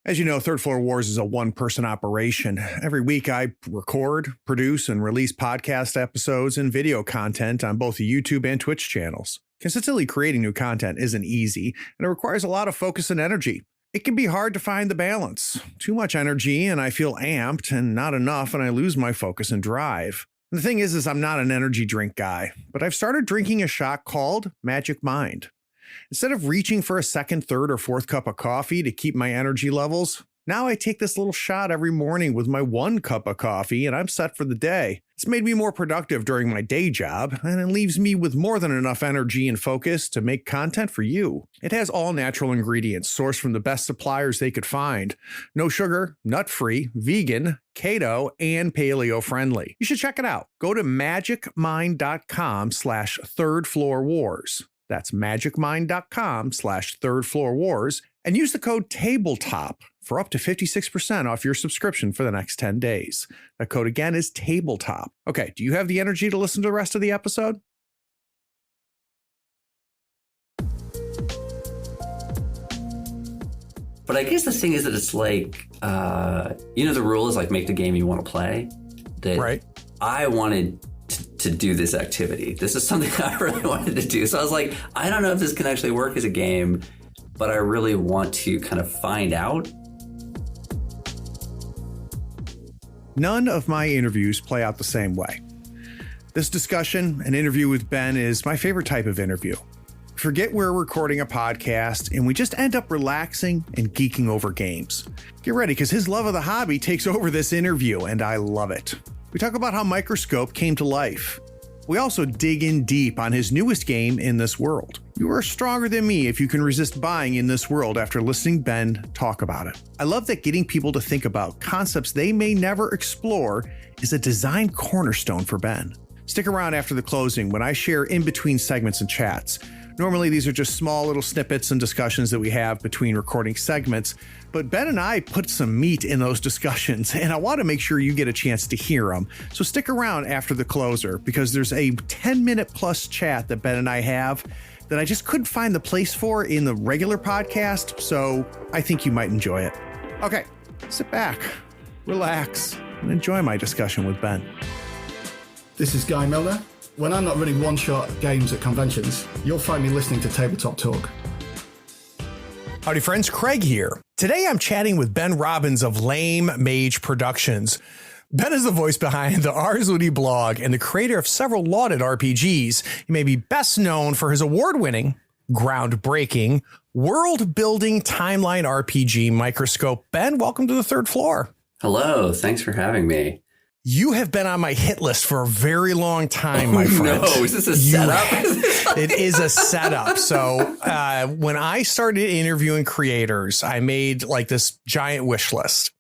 As you know, Third Floor Wars is a one-person operation. Every week I record, produce, and release podcast episodes and video content on both the YouTube and Twitch channels. Consistently creating new content isn't easy, and it requires a lot of focus and energy. It can be hard to find the balance. Too much energy and I feel amped, and not enough and I lose my focus and drive. And the thing is I'm not an energy drink guy, but I've started drinking a shot called Magic Mind. Instead of reaching for a second, third, or fourth cup of coffee to keep my energy levels, now I take this little shot every morning with my 1 cup of coffee and I'm set for the day. It's made me more productive during my day job, and it leaves me with more than enough energy and focus to make content for you. It has all natural ingredients sourced from the best suppliers they could find. No sugar, nut-free, vegan, keto, and paleo-friendly. You should check it out. Go to magicmind.com/thirdfloorwars. That's magicmind.com/thirdfloorwars and use the code TABLETOP for up to 56% off your subscription for the next 10 days. That code again is TABLETOP. Okay, do you have the energy to listen to the rest of the episode? But I guess the thing is that it's like, the rule is like make the game you want to play. That right. I wanted to do this activity. This is something I really wanted to do. So I was like, I don't know if this can actually work as a game, but I really want to kind of find out. None of my interviews play out the same way. This discussion, an interview with Ben, is my favorite type of interview. Forget we're recording a podcast and we just end up relaxing and geeking over games. Get ready, because his love of the hobby takes over this interview, and I love it. We talk about how Microscope came to life. We also dig in deep on his newest game, In This World. You are stronger than me if you can resist buying In This World after listening Ben talk about it. I love that getting people to think about concepts they may never explore is a design cornerstone for Ben. Stick around after the closing when I share in-between segments and chats. Normally, these are just small little snippets and discussions that we have between recording segments, but Ben and I put some meat in those discussions, and I want to make sure you get a chance to hear them. So stick around after the closer, because there's a 10-minute plus chat that Ben and I have that I just couldn't find the place for in the regular podcast, so I think you might enjoy it. Okay, sit back, relax, and enjoy my discussion with Ben. This is Guy Milner. When I'm not running one-shot games at conventions, you'll find me listening to Tabletop Talk. Howdy friends, Craig here. Today I'm chatting with Ben Robbins of Lame Mage Productions. Ben is the voice behind the Ars Ludi blog and the creator of several lauded RPGs. He may be best known for his award-winning, groundbreaking, world-building timeline RPG, Microscope. Ben, welcome to the Third Floor. Hello, thanks for having me. You have been on my hit list for a very long time, my friend. No, is this a setup? It is a setup. So when I started interviewing creators, I made like this giant wish list.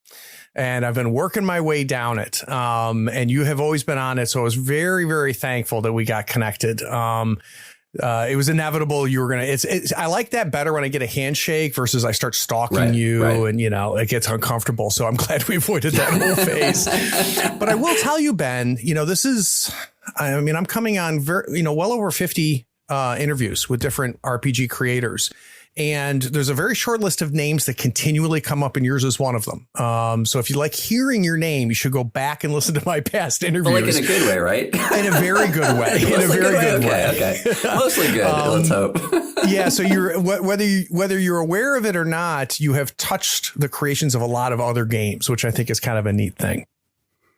And I've been working my way down it. And you have always been on it. So I was very, very thankful that we got connected. It was inevitable. You were going to, I like that better when I get a handshake versus I start stalking you and, it gets uncomfortable. So I'm glad we avoided that whole phase. But I will tell you, Ben, this is, I'm coming on well over 50 interviews with different RPG creators. And there's a very short list of names that continually come up, and yours is one of them. So if you like hearing your name, you should go back and listen to my past interviews. But like in a good way, right? In a very good way. In a very good way. Okay. Mostly good. Let's hope. Yeah. So whether you're aware of it or not, you have touched the creations of a lot of other games, which I think is kind of a neat thing.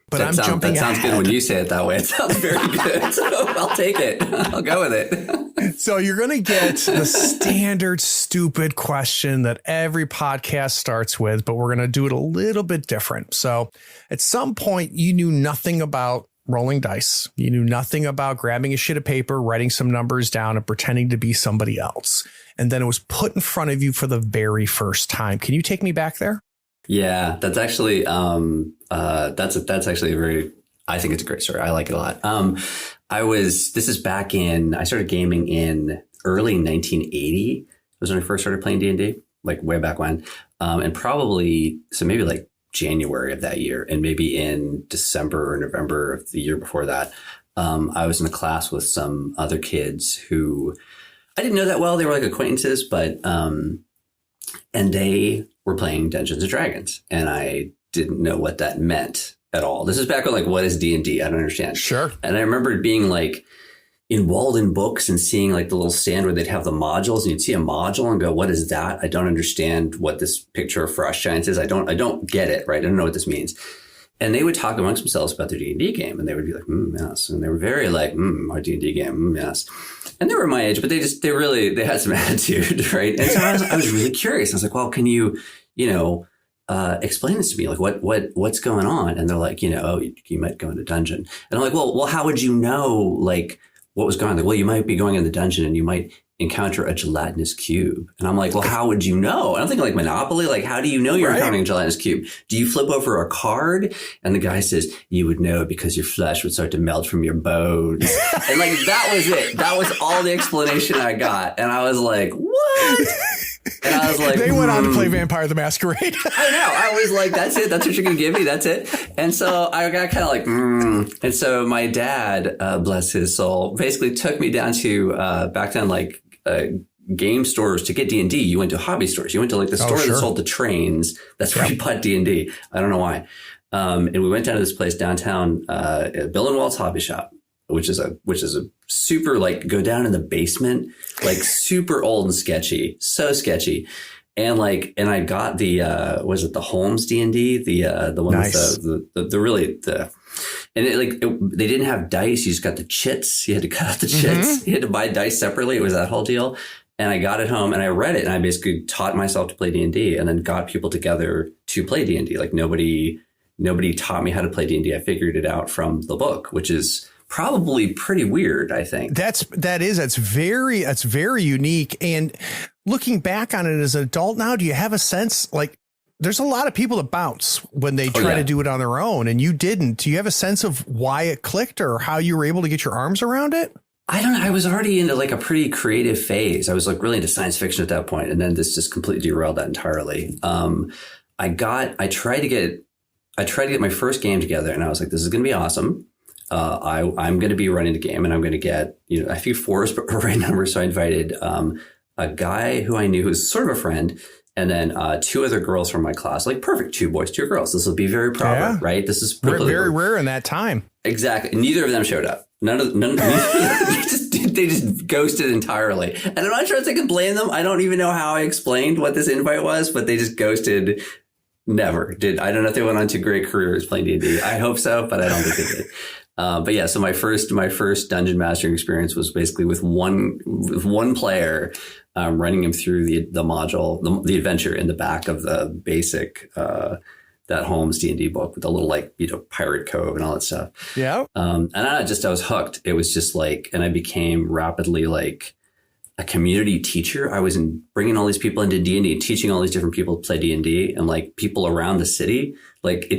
But that sounds good when you say it that way. It sounds very good. So I'll take it. I'll go with it. So you're going to get the standard stupid question that every podcast starts with, but we're going to do it a little bit different. So at some point, you knew nothing about rolling dice. You knew nothing about grabbing a sheet of paper, writing some numbers down, and pretending to be somebody else. And then it was put in front of you for the very first time. Can you take me back there? Yeah, that's actually that's actually a very, I think it's a great story. I like it a lot. This is back in, I started gaming in early 1980. It was when I first started playing D&D, like way back when. And probably, so maybe like January of that year, and maybe in December or November of the year before that, I was in a class with some other kids who I didn't know that well. They were like acquaintances, but and they were playing Dungeons and Dragons, and I didn't know what that meant at all. This is back when, like, what is D&D? I don't understand. Sure. And I remember being like involved in books and seeing like the little stand where they'd have the modules, and you'd see a module and go, what is that? I don't understand what this picture of frost giants is. I don't get it, right? I don't know what this means. And they would talk amongst themselves about their D&D game, and they would be like, yes. And they were very like, our D&D game, yes. And they were my age, but they had some attitude, right? And so I was really curious. I was like, well, can you explain this to me? Like, what's going on? And they're like, you might go into dungeon. And I'm like, well, how would you know, like, what was going on? Like, well, you might be going in the dungeon and you might encounter a gelatinous cube. And I'm like, well, how would you know? And I'm thinking like Monopoly. Like, how do you know you're encountering a gelatinous cube? Do you flip over a card? And the guy says, you would know because your flesh would start to melt from your bones. And like, that was it. That was all the explanation I got. And I was like, what? And I was like, they went on to play Vampire the Masquerade. I know. I was like, that's it. That's what you're going to give me. That's it. And so I got kind of like, And so my dad, bless his soul, basically took me down to, back then, like, game stores to get D&D. You went to hobby stores. You went to like the store that sold the trains. That's where you bought D&D. I don't know why. And we went down to this place downtown, Bill and Walt's Hobby Shop, which is a super, like, go down in the basement, like super old and sketchy, so sketchy. And I got the, was it the Holmes D&D? The one with they didn't have dice. You just got the chits. You had to cut out the chits. You had to buy dice separately. It was that whole deal. And I got it home and I read it, and I basically taught myself to play D&D and then got people together to play D&D. Like, nobody taught me how to play D&D. I figured it out from the book, which is probably pretty weird, I think. That's very unique. And looking back on it as an adult now, do you have a sense, like, there's a lot of people that bounce when they try to do it on their own, and you didn't. Do you have a sense of why it clicked or how you were able to get your arms around it? I don't know. I was already into like a pretty creative phase. I was like really into science fiction at that point, and then this just completely derailed that entirely. I tried to get my first game together, and I was like, this is going to be awesome. I'm going to be running the game, and I'm going to get, I think 4 is the right number. So I invited a guy who I knew who's sort of a friend, and then 2 other girls from my class. Like, perfect, 2 boys, 2 girls. This will be very proper, right? This is very rare in that time. Exactly. Neither of them showed up. They just ghosted entirely. And I'm not sure if I can blame them. I don't even know how I explained what this invite was, but they just ghosted. Never did. I don't know if they went on to great careers playing D&D. I hope so, but I don't think they did. But yeah, so my first dungeon mastering experience was basically with one player, running him through the module, the adventure in the back of the basic, that Holmes D&D book with the little, like, pirate cove and all that stuff. Yeah. And I was hooked. It was just like, and I became rapidly like a community teacher. I was bringing all these people into D&D, teaching all these different people to play D&D, and like people around the city. Like, I'm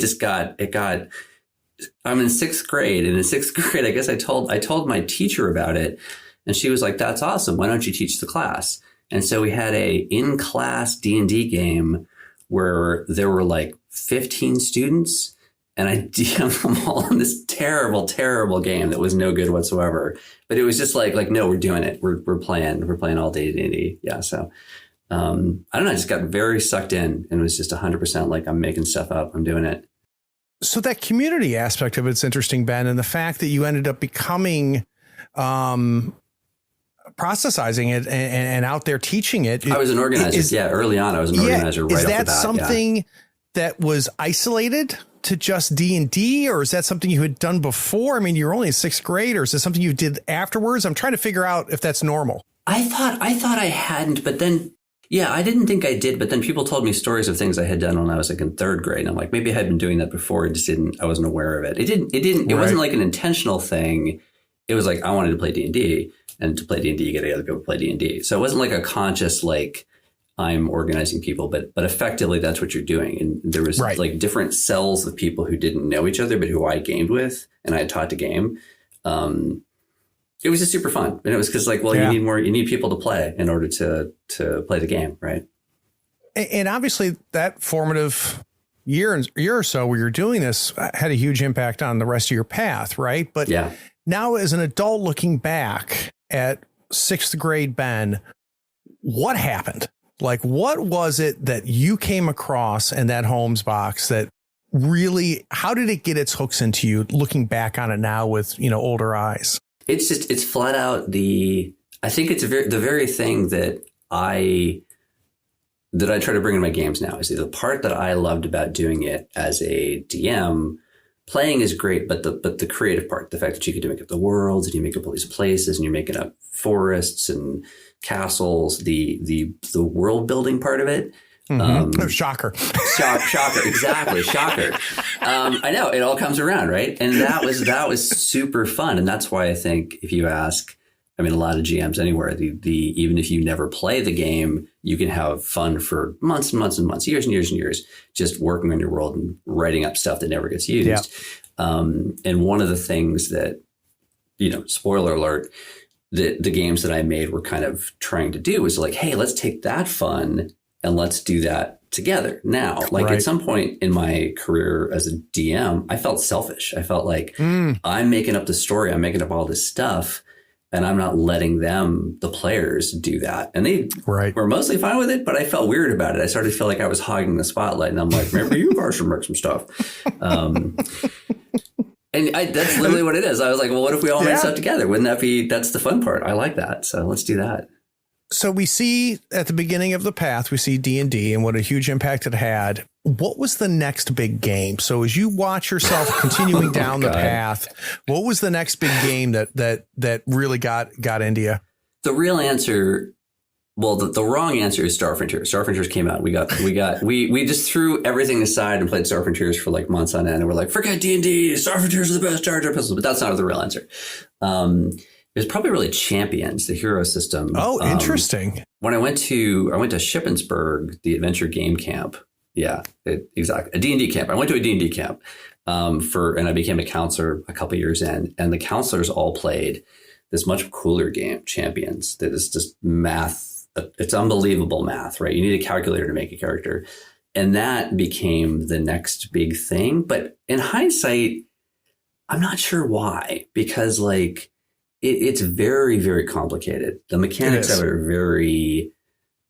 in 6th grade, and in 6th grade, I guess I told my teacher about it, and she was like, that's awesome. Why don't you teach the class? And so we had a in-class D&D game where there were like 15 students, and I DM'd them all in this terrible, terrible game that was no good whatsoever. But it was just like, no, we're doing it. We're playing all day D&D. Yeah. So, I don't know. I just got very sucked in, and it was just 100% like, I'm making stuff up. I'm doing it. So that community aspect of it's interesting, Ben, and the fact that you ended up becoming, processizing it and out there teaching it. I was an organizer. Early on, I was an organizer right off the bat. Is that something that was isolated to just D&D, or is that something you had done before? I mean, you're only in 6th grade, or is this something you did afterwards? I'm trying to figure out if that's normal. I thought I hadn't, but then, I didn't think I did. But then people told me stories of things I had done when I was like in 3rd grade. And I'm like, maybe I had been doing that before. I wasn't aware of it. It wasn't like an intentional thing. It was like, I wanted to play D&D, and to play D&D, you got to go play D&D. So it wasn't like a conscious, like, I'm organizing people, but effectively that's what you're doing. And there was like different cells of people who didn't know each other, but who I gamed with, and I had taught to game. It was just super fun. And it was because like, well, you need people to play in order to play the game. Right. And obviously that formative year or so where you're doing this had a huge impact on the rest of your path. Right. But now as an adult looking back at 6th grade Ben, what happened? Like, what was it that you came across in that Holmes box that really, how did it get its hooks into you looking back on it now with, older eyes? It's flat out I think it's the very thing that I try to bring in my games now is the part that I loved about doing it as a DM. Playing is great, but the creative part, the fact that you get to make up the worlds and you make up all these places and you're making up forests and castles, the world building part of it. Shocker. Shocker. Exactly. Shocker. I know it all comes around, right? And that was super fun. And that's why I think if you ask, a lot of GMs anywhere, even if you never play the game, you can have fun for months and months and months, years and years and years, just working on your world and writing up stuff that never gets used. Yeah. And one of the things that, spoiler alert, the games that I made were kind of trying to do was like, hey, let's take that fun and let's do that together now. Like at some point in my career as a DM, I felt selfish. I felt like I'm making up the story. I'm making up all this stuff. And I'm not letting the players, do that. And they were mostly fine with it, but I felt weird about it. I started to feel like I was hogging the spotlight. And I'm like, maybe you guys should make some stuff. And that's literally what it is. I was like, well, what if we all make stuff together? That's the fun part. I like that. So let's do that. So we see at the beginning of the path, we see D&D and what a huge impact it had. What was the next big game? So as you watch yourself continuing down the path, what was the next big game that really got into you? The real answer, well, the wrong answer is Star Frontiers. Star Frontiers came out. We just threw everything aside and played Star Frontiers for like months on end. And we're like, forget D&D, Star Frontiers are the best Jar Jar pistols. But that's not the real answer. It was probably really Champions, the hero system. Oh, interesting. When I went to Shippensburg, the adventure game camp. Yeah, exactly. A D&D camp. I went to a D&D camp and I became a counselor a couple years in. And the counselors all played this much cooler game, Champions, that is just math. It's unbelievable math, right? You need a calculator to make a character. And that became the next big thing. But in hindsight, I'm not sure why, because like, it's very, very complicated. The mechanics of it are very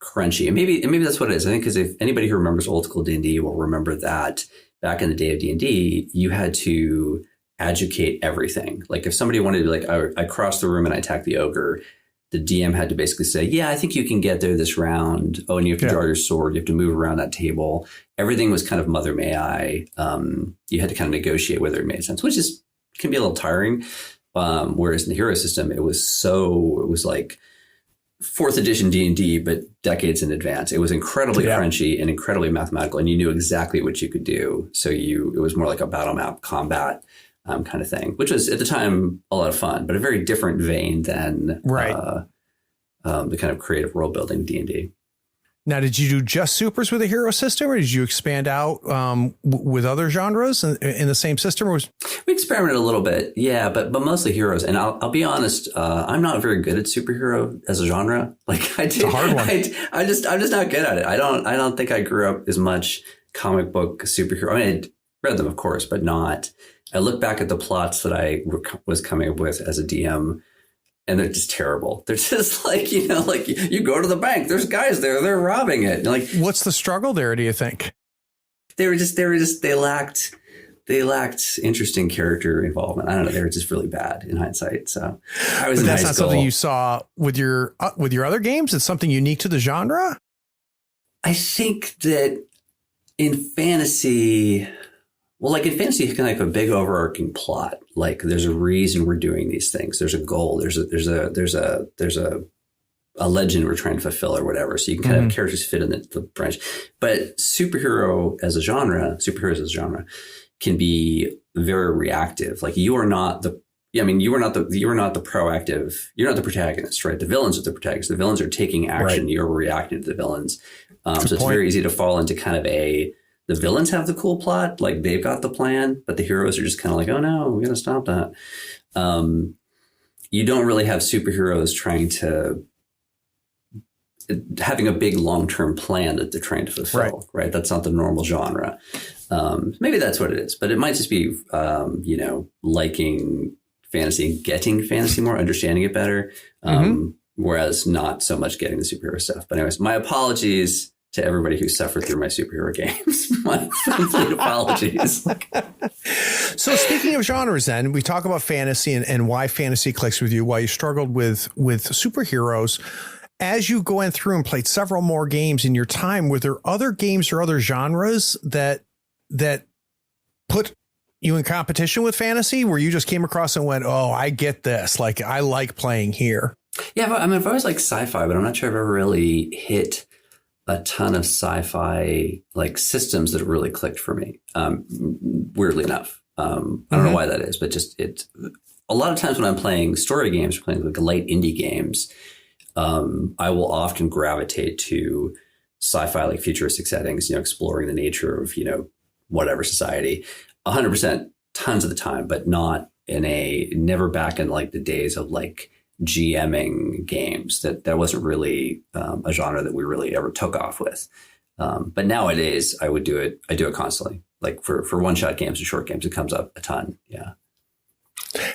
crunchy. And maybe that's what it is. I think because if anybody who remembers old school D&D will remember that back in the day of D&D, you had to educate everything. Like if somebody wanted to like, I crossed the room and I attacked the ogre, the DM had to basically say, yeah, I think you can get there this round. Oh, and you have to draw your sword. You have to move around that table. Everything was kind of Mother May I. You had to kind of negotiate whether it made sense, which can be a little tiring. Whereas in the hero system, it was like 4th edition D&D, but decades in advance. It was incredibly crunchy and incredibly mathematical, and you knew exactly what you could do. So it was more like a battle map combat kind of thing, which was at the time a lot of fun, but a very different vein than the kind of creative world building D&D. Now, did you do just supers with a hero system, or did you expand out with other genres in the same system? Or we experimented a little bit, yeah, but mostly heroes. And I'll be honest, I'm not very good at superhero as a genre. Like it's a hard one. I'm just not good at it. I don't think I grew up as much comic book superhero. I mean, I read them, of course, but not. I look back at the plots that I was coming up with as a DM. And they're just terrible. They're just like, like you go to the bank, there's guys there, they're robbing it. Like, what's the struggle there, do you think? They lacked interesting character involvement. I don't know. They were just really bad in hindsight. So I was in high school. That's not something you saw with your other games. It's something unique to the genre. I think that in fantasy, well, like in fantasy, you can like a big overarching plot. Like there's a reason we're doing these things. There's a goal. There's a legend we're trying to fulfill or whatever. So you can kind of have characters fit in the branch. But superheroes as a genre can be very reactive. Like you are not the proactive. You're not the protagonist, right? The villains are the protagonists. The villains are taking action. Right. You're reacting to the villains. So it's very easy to fall into kind of the villains have the cool plot, like they've got the plan, but the heroes are just kind of like, oh no, we got to stop that. You don't really have superheroes having a big long-term plan that they're trying to fulfill, right? That's not the normal genre. Maybe that's what it is, but it might just be, liking fantasy and getting fantasy more, understanding it better. whereas not so much getting the superhero stuff. But anyways, my apologies to everybody who suffered through my superhero games. My complete apologies. So speaking of genres, then we talk about fantasy and why fantasy clicks with you, why you struggled with superheroes. As you went through and played several more games in your time, were there other games or other genres that put you in competition with fantasy, where you just came across and went, oh, I get this. Like, I like playing here. Yeah, but, I mean, I've always liked sci-fi, but I'm not sure I've ever really hit a ton of sci-fi like systems that have really clicked for me. Weirdly enough, I don't know why that is, but just a lot of times when I'm playing story games, or playing like light indie games, I will often gravitate to sci-fi, like futuristic settings, exploring the nature of, whatever society 100% tons of the time, but never back in like the days of like GMing games. That wasn't really a genre that we really ever took off with. But nowadays I do it constantly. Like for one-shot games and short games, it comes up a ton. Yeah.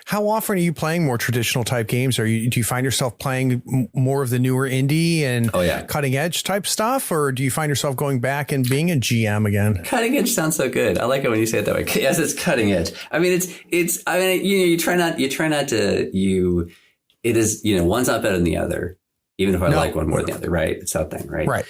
How often are you playing more traditional type games? Do you find yourself playing more of the newer indie and cutting edge type stuff, or do you find yourself going back and being a GM again? Cutting edge sounds so good. I like it when you say it that way. Yes, it's cutting edge. I mean, you try not to, it is, one's not better than the other, even if I like one more than the other, right? It's that thing, right? Right.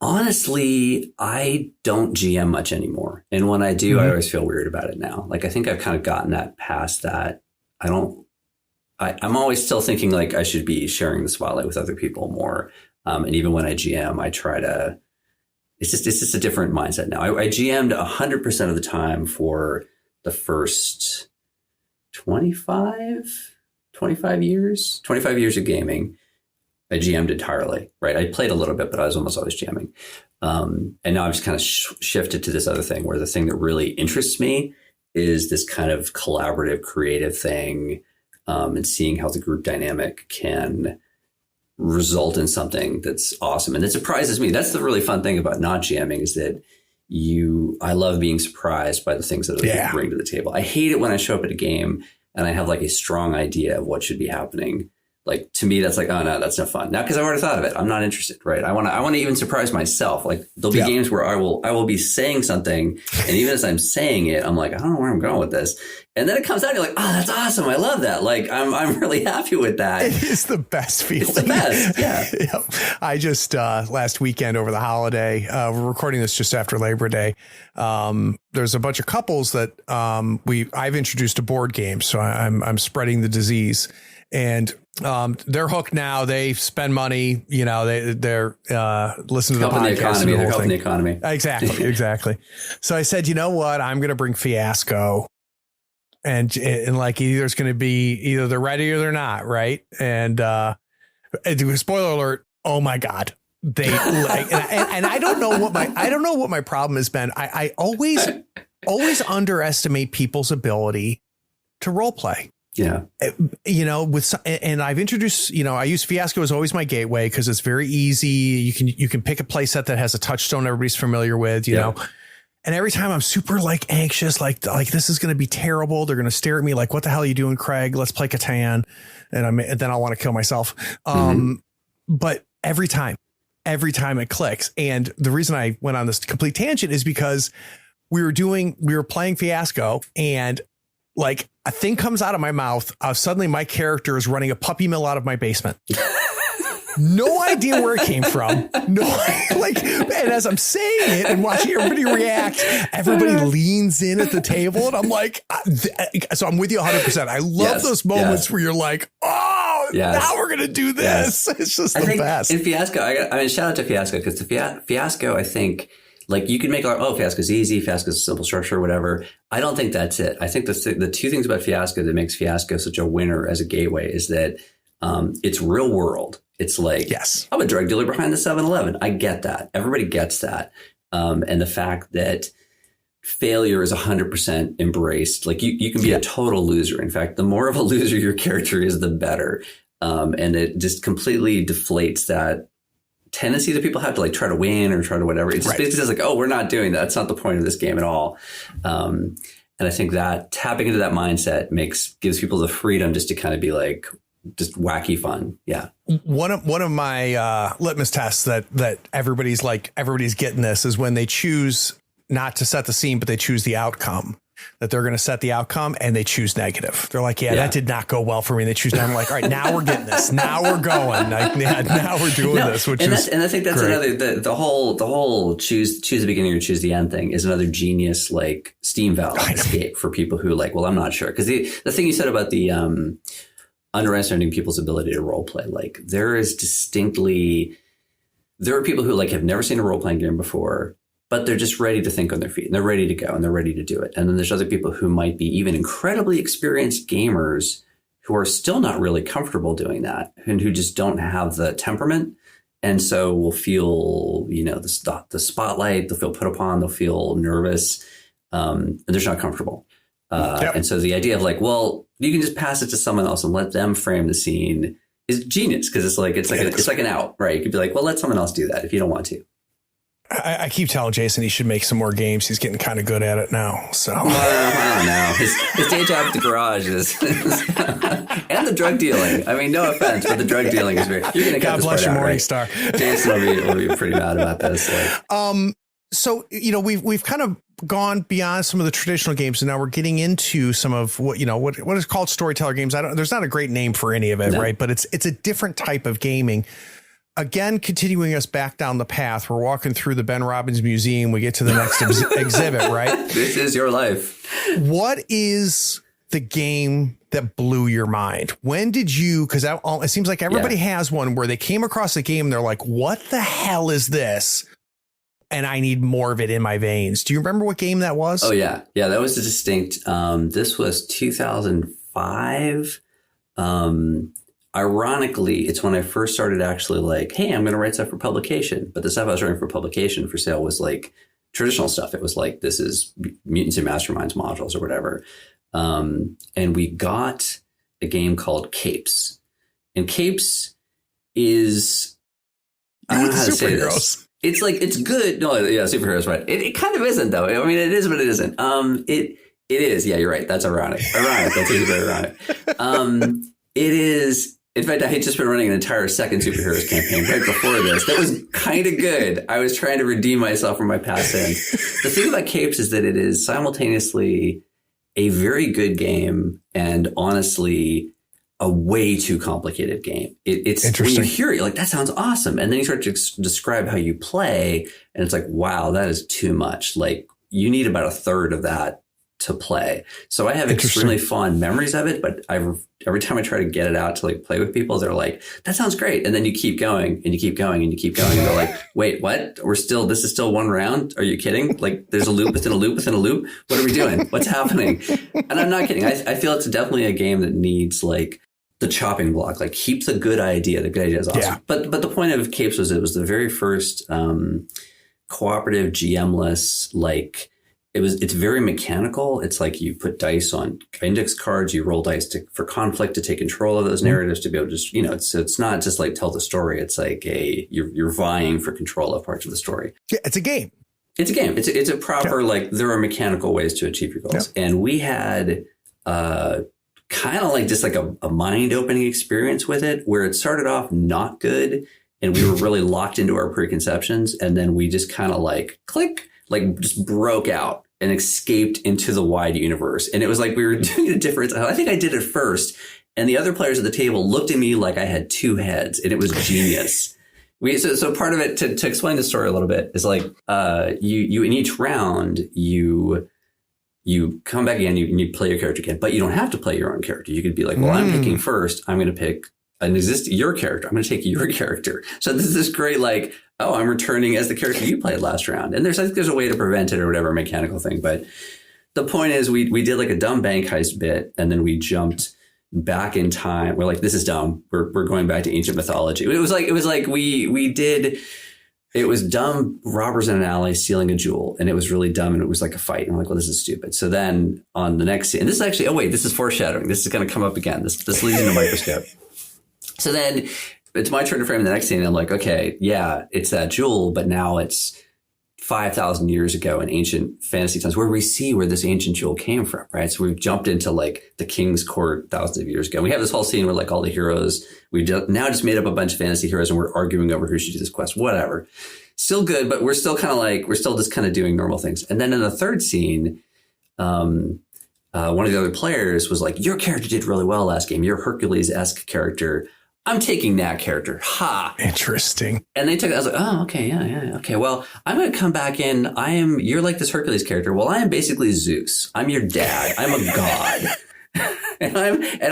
Honestly, I don't GM much anymore. And when I do, I always feel weird about it now. Like, I think I've kind of gotten past that. I'm always still thinking like I should be sharing the spotlight with other people more. And even when I GM, I try to, it's just a different mindset now. I GM'd 100% of the time for the first 25 years of gaming. I GM'd entirely, right? I played a little bit, but I was almost always jamming. And now I've just kind of shifted to this other thing, where the thing that really interests me is this kind of collaborative, creative thing, and seeing how the group dynamic can result in something that's awesome. And it surprises me. That's the really fun thing about not GMing, is that I love being surprised by the things that other people bring to the table. I hate it when I show up at a game and I have like a strong idea of what should be happening. Like, to me, that's like, oh no, that's no fun. Not because I've already thought of it. I'm not interested, right? I want to even surprise myself. Like, there'll be games where I will be saying something, and even as I'm saying it, I'm like, I don't know where I'm going with this. And then it comes out, and you're like, oh, that's awesome. I love that. Like, I'm really happy with that. It is the best feeling. It's the best. Yeah. I just last weekend over the holiday, we're recording this just after Labor Day. There's a bunch of couples that I've introduced to board games, so I'm spreading the disease. And they're hooked now. They spend money. They're listening to the podcast. They're helping the economy. Exactly. So I said, you know what? I'm going to bring Fiasco, and like there's going to be either they're ready or they're not, right? And spoiler alert. Oh my God. They like, and I don't know what my problem has been. I always underestimate people's ability to role play. Yeah. And I've introduced, I use Fiasco as always my gateway because it's very easy. You can pick a play set that has a touchstone everybody's familiar with, you know, and every time I'm super like anxious, like this is going to be terrible. They're going to stare at me like, what the hell are you doing, Craig? Let's play Catan. And then I'll want to kill myself. But every time it clicks. And the reason I went on this complete tangent is because we were playing Fiasco, and like a thing comes out of my mouth. Suddenly my character is running a puppy mill out of my basement. No idea where it came from. And as I'm saying it and watching everybody react, everybody leans in at the table, and I'm like, so I'm with you 100%. I love those moments where you're like, oh, now we're going to do this. It's just the best. In Fiasco, shout out to Fiasco, because the Fiasco, I think, like, you can make Fiasco's easy, Fiasco's a simple structure, whatever. I don't think that's it. I think the two things about Fiasco that makes Fiasco such a winner as a gateway is that it's real world. It's like, I'm a drug dealer behind the 7-Eleven. I get that. Everybody gets that. And the fact that failure is 100% embraced. Like, you can be a total loser. In fact, the more of a loser your character is, the better. And it just completely deflates that tendency that people have to like try to win or try to whatever. It's basically just like, oh, we're not doing that. That's not the point of this game at all. And I think that tapping into that mindset gives people the freedom just to kind of be like, just wacky fun. Yeah. One of my litmus tests that everybody's getting this is when they choose not to set the scene, but they choose the outcome, that they're going to set the outcome and they choose negative. They're like, yeah, that did not go well for me. And they choose. I'm like, all right, now we're getting this. Now we're going. Now we're doing this. And I think that's great. Another the whole choose the beginning or choose the end thing is another genius like steam valve escape for people who like, well, I'm not sure, because the thing you said about the underestimating people's ability to role play, like there are people who like have never seen a role playing game before, but they're just ready to think on their feet and they're ready to go and they're ready to do it. And then there's other people who might be even incredibly experienced gamers who are still not really comfortable doing that and who just don't have the temperament. And so will feel, the spotlight, they'll feel put upon, they'll feel nervous, and they're just not comfortable. And so the idea of like, well, you can just pass it to someone else and let them frame the scene is genius, because it's like an out, right? You could be like, well, let someone else do that if you don't want to. I keep telling Jason he should make some more games. He's getting kind of good at it now. So I don't know. His day job at the garage is and the drug dealing. I mean, no offense, but the drug dealing is very. You're going to God bless you, Morningstar. Right? Jason will be pretty mad about this. So we've kind of gone beyond some of the traditional games, and now we're getting into some of what is called storyteller games. There's not a great name for any of it, right? But it's a different type of gaming. Again, continuing us back down the path, we're walking through the Ben Robbins Museum. We get to the next exhibit, right? This is your life. What is the game that blew your mind? When did you, because it seems like everybody has one where they came across a game and they're like, what the hell is this? And I need more of it in my veins. Do you remember what game that was? Oh, yeah. Yeah, that was a distinct. This was 2005. Ironically, it's when I first started actually like, hey, I'm going to write stuff for publication. But the stuff I was writing for publication for sale was like traditional stuff. It was like, this is Mutants and Masterminds modules or whatever. And we got a game called Capes. And Capes is, I don't know how to say this. It's like, it's good. No, yeah, superheroes, right. It kind of isn't, though. I mean, it is, but it isn't. It is. Yeah, you're right. That's ironic. That's very ironic. It is. In fact, I had just been running an entire second superheroes campaign right before this. That was kind of good. I was trying to redeem myself from my past sins. The thing about Capes is that it is simultaneously a very good game and honestly a way too complicated game. It's when you hear it, you're like, that sounds awesome. And then you start to describe how you play and it's like, wow, that is too much. Like you need about a third of that to play. So I have extremely fond memories of it, but every time I try to get it out to like play with people, they're like, that sounds great. And then you keep going and you keep going and you keep going. And they're like, wait, what? This is still one round? Are you kidding? Like there's a loop within a loop within a loop. What are we doing? What's happening? And I'm not kidding. I feel it's definitely a game that needs like the chopping block, like keep the good idea. The good idea is awesome. Yeah. But the point of Capes was it was the very first cooperative GM-less, like, it's very mechanical. It's like you put dice on index cards, you roll dice for conflict to take control of those narratives to be able to just, it's not just like tell the story. It's like you're vying for control of parts of the story. Yeah, it's a game. It's a game. It's a proper, like there are mechanical ways to achieve your goals. Yeah. And we had kind of like just like a mind opening experience with it where it started off not good and we were really locked into our preconceptions. And then we just kind of like click, like just broke out and escaped into the wide universe. And it was like we were doing a different, I think I did it first. And the other players at the table looked at me like I had two heads and it was genius. So part of it, to explain the story a little bit, is like you in each round, you come back again, you play your character again, but you don't have to play your own character. You could be like, well, I'm picking first. I'm going to pick your character. I'm going to take your character. So this is this great, like, oh, I'm returning as the character you played last round. And there's a way to prevent it or whatever mechanical thing. But the point is we did like a dumb bank heist bit and then we jumped back in time. We're like, this is dumb. We're going back to ancient mythology. It was dumb robbers in an alley stealing a jewel. And it was really dumb. And it was like a fight. And I'm like, well, this is stupid. So then on the next scene, and this is actually, this is foreshadowing. This is going to come up again. This leads into Microscope. So then it's my turn to frame the next scene. And I'm like, okay, yeah, it's that jewel, but now it's 5,000 years ago in ancient fantasy times, where we see where this ancient jewel came from, right? So we've jumped into like the king's court thousands of years ago. We have this whole scene where like all the heroes, now just made up a bunch of fantasy heroes and we're arguing over who should do this quest, whatever. Still good, but we're still kind of like, we're still just kind of doing normal things. And then in the third scene, one of the other players was like, your character did really well last game. Your Hercules-esque character. I'm taking that character. Ha! Interesting. And they took it. I was like, oh, okay, yeah. Okay, well, I'm going to come back in. You're like this Hercules character. Well, I am basically Zeus. I'm your dad. I'm a god. and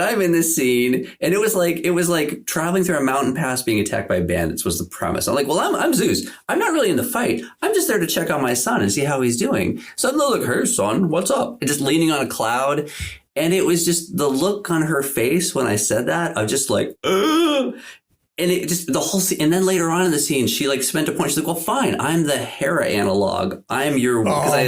I'm in this scene. And it was like traveling through a mountain pass being attacked by bandits was the premise. I'm like, well, I'm Zeus. I'm not really in the fight. I'm just there to check on my son and see how he's doing. So I'm like, hey, son, what's up? And just leaning on a cloud. And it was just the look on her face when I said that, of just like, ugh. And it just, the whole scene. And then later on in the scene, she like spent a point. She's like, well, fine. I'm the Hera analog. I'm your, God.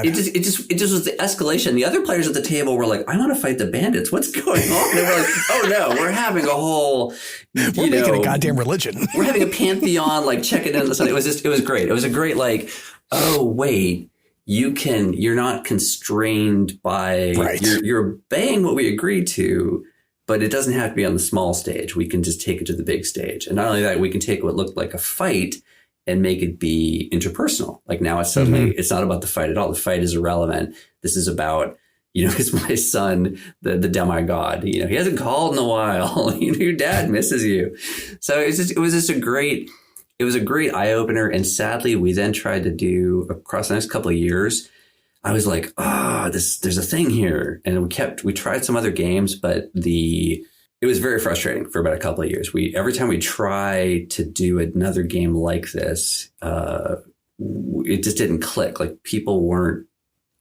It just was the escalation. The other players at the table were like, I want to fight the bandits. What's going on? They were like, oh no, we're having a whole, we're making a goddamn religion. We're having a pantheon, like check it in the sun. It was great. It was a great, like, oh, wait. You're not constrained by, right. You're obeying what we agreed to, but it doesn't have to be on the small stage. We can just take it to the big stage. And not only that, we can take what looked like a fight and make it be interpersonal. Like now it's suddenly, it's not about the fight at all. The fight is irrelevant. This is about, is my son, the demigod, he hasn't called in a while. Your dad misses you. So it was just a great eye-opener. And sadly, we then tried to do across the next couple of years. I was like, there's a thing here. And we tried some other games, but it was very frustrating for about a couple of years. Every time we try to do another game like this, it just didn't click. Like people weren't,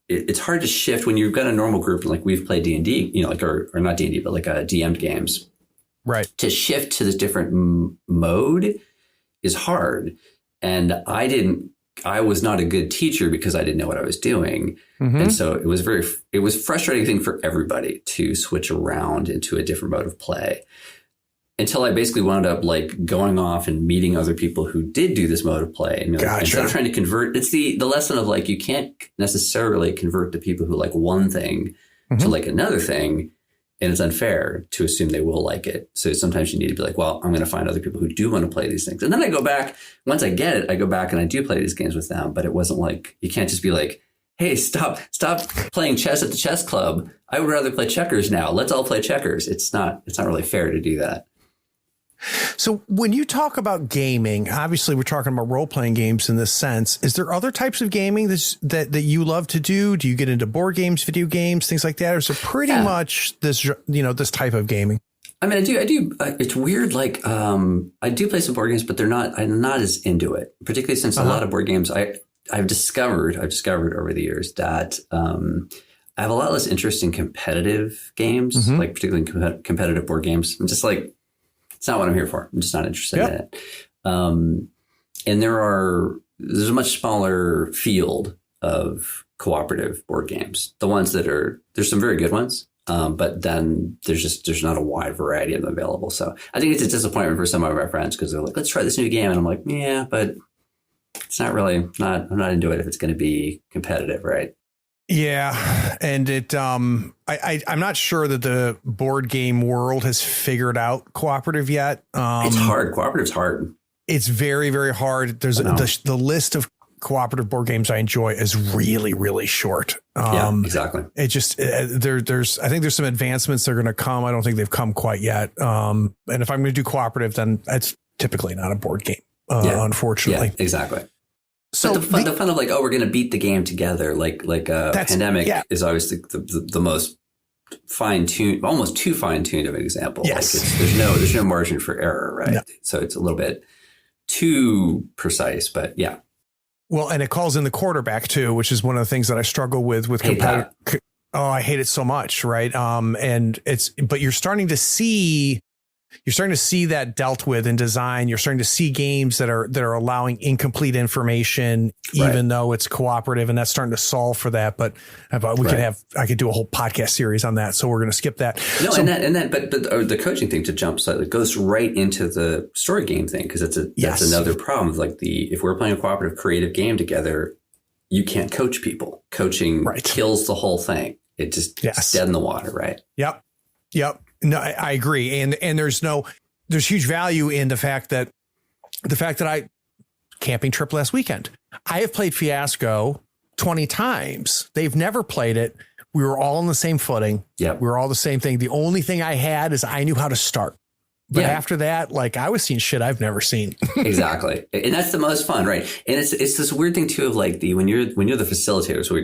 it's hard to shift when you've got a normal group. Like we've played D&D, or not D&D, but like DM'd games. Right. To shift to this different mode is hard. And I was not a good teacher because I didn't know what I was doing. Mm-hmm. And so it was frustrating thing for everybody to switch around into a different mode of play, until I basically wound up like going off and meeting other people who did do this mode of play. And instead of trying to convert, it's the lesson of like, you can't necessarily convert the people who like one thing to like another thing. And it's unfair to assume they will like it. So sometimes you need to be like, well, I'm going to find other people who do want to play these things. And then I go back, once I get it, I go back and I do play these games with them. But it wasn't like, you can't just be like, hey, stop playing chess at the chess club. I would rather play checkers now. Let's all play checkers. It's not really fair to do that. So when you talk about gaming, obviously we're talking about role-playing games in this sense. Is there other types of gaming that you love to do? Do you get into board games, video games, things like that? Or is it pretty much this, this type of gaming? I mean, I do. It's weird. Like, I do play some board games, but I'm not as into it, particularly since a lot of board games I've discovered over the years that, I have a lot less interest in competitive games, like particularly competitive board games. I'm just like, it's not what I'm here for. I'm just not interested in it. And there's a much smaller field of cooperative board games. The ones there's some very good ones, but then there's not a wide variety of them available. So I think it's a disappointment for some of my friends because they're like, let's try this new game. And I'm like, yeah, but it's not really, I'm not into it if it's going to be competitive, right? Yeah. And I'm not sure that the board game world has figured out cooperative yet. It's hard. Cooperative's hard. It's very, very hard. There's the list of cooperative board games I enjoy is really, really short. Yeah, exactly. It just, I think there's some advancements that are going to come. I don't think they've come quite yet. And if I'm going to do cooperative, then it's typically not a board game, unfortunately. Yeah, exactly. So the fun of like, we're going to beat the game together. Like Pandemic is always the most fine-tuned, almost too fine-tuned of an example. Yes. Like there's no margin for error, right? No. So it's a little bit too precise, but yeah. Well, and it calls in the quarterback too, which is one of the things that I struggle with competitive. Oh, I hate it so much. Right. But you're starting to see you're starting to see that dealt with in design. You're starting to see games that are allowing incomplete information, even though it's cooperative, and that's starting to solve for that. But I could do a whole podcast series on that. So we're going to skip that. No, so, but the coaching thing, to jump slightly, goes right into the story game thing, because that's another problem. Like if we're playing a cooperative creative game together, you can't coach people. Coaching kills the whole thing. It just it's dead in the water, right? Yep. No, I agree. And there's huge value in the fact that I camping trip last weekend. I have played Fiasco 20 times. They've never played it. We were all on the same footing. Yeah. We were all the same thing. The only thing I had is I knew how to start. But after that, like, I was seeing shit I've never seen. Exactly. And that's the most fun, right? And it's this weird thing too of like when you're the facilitator. So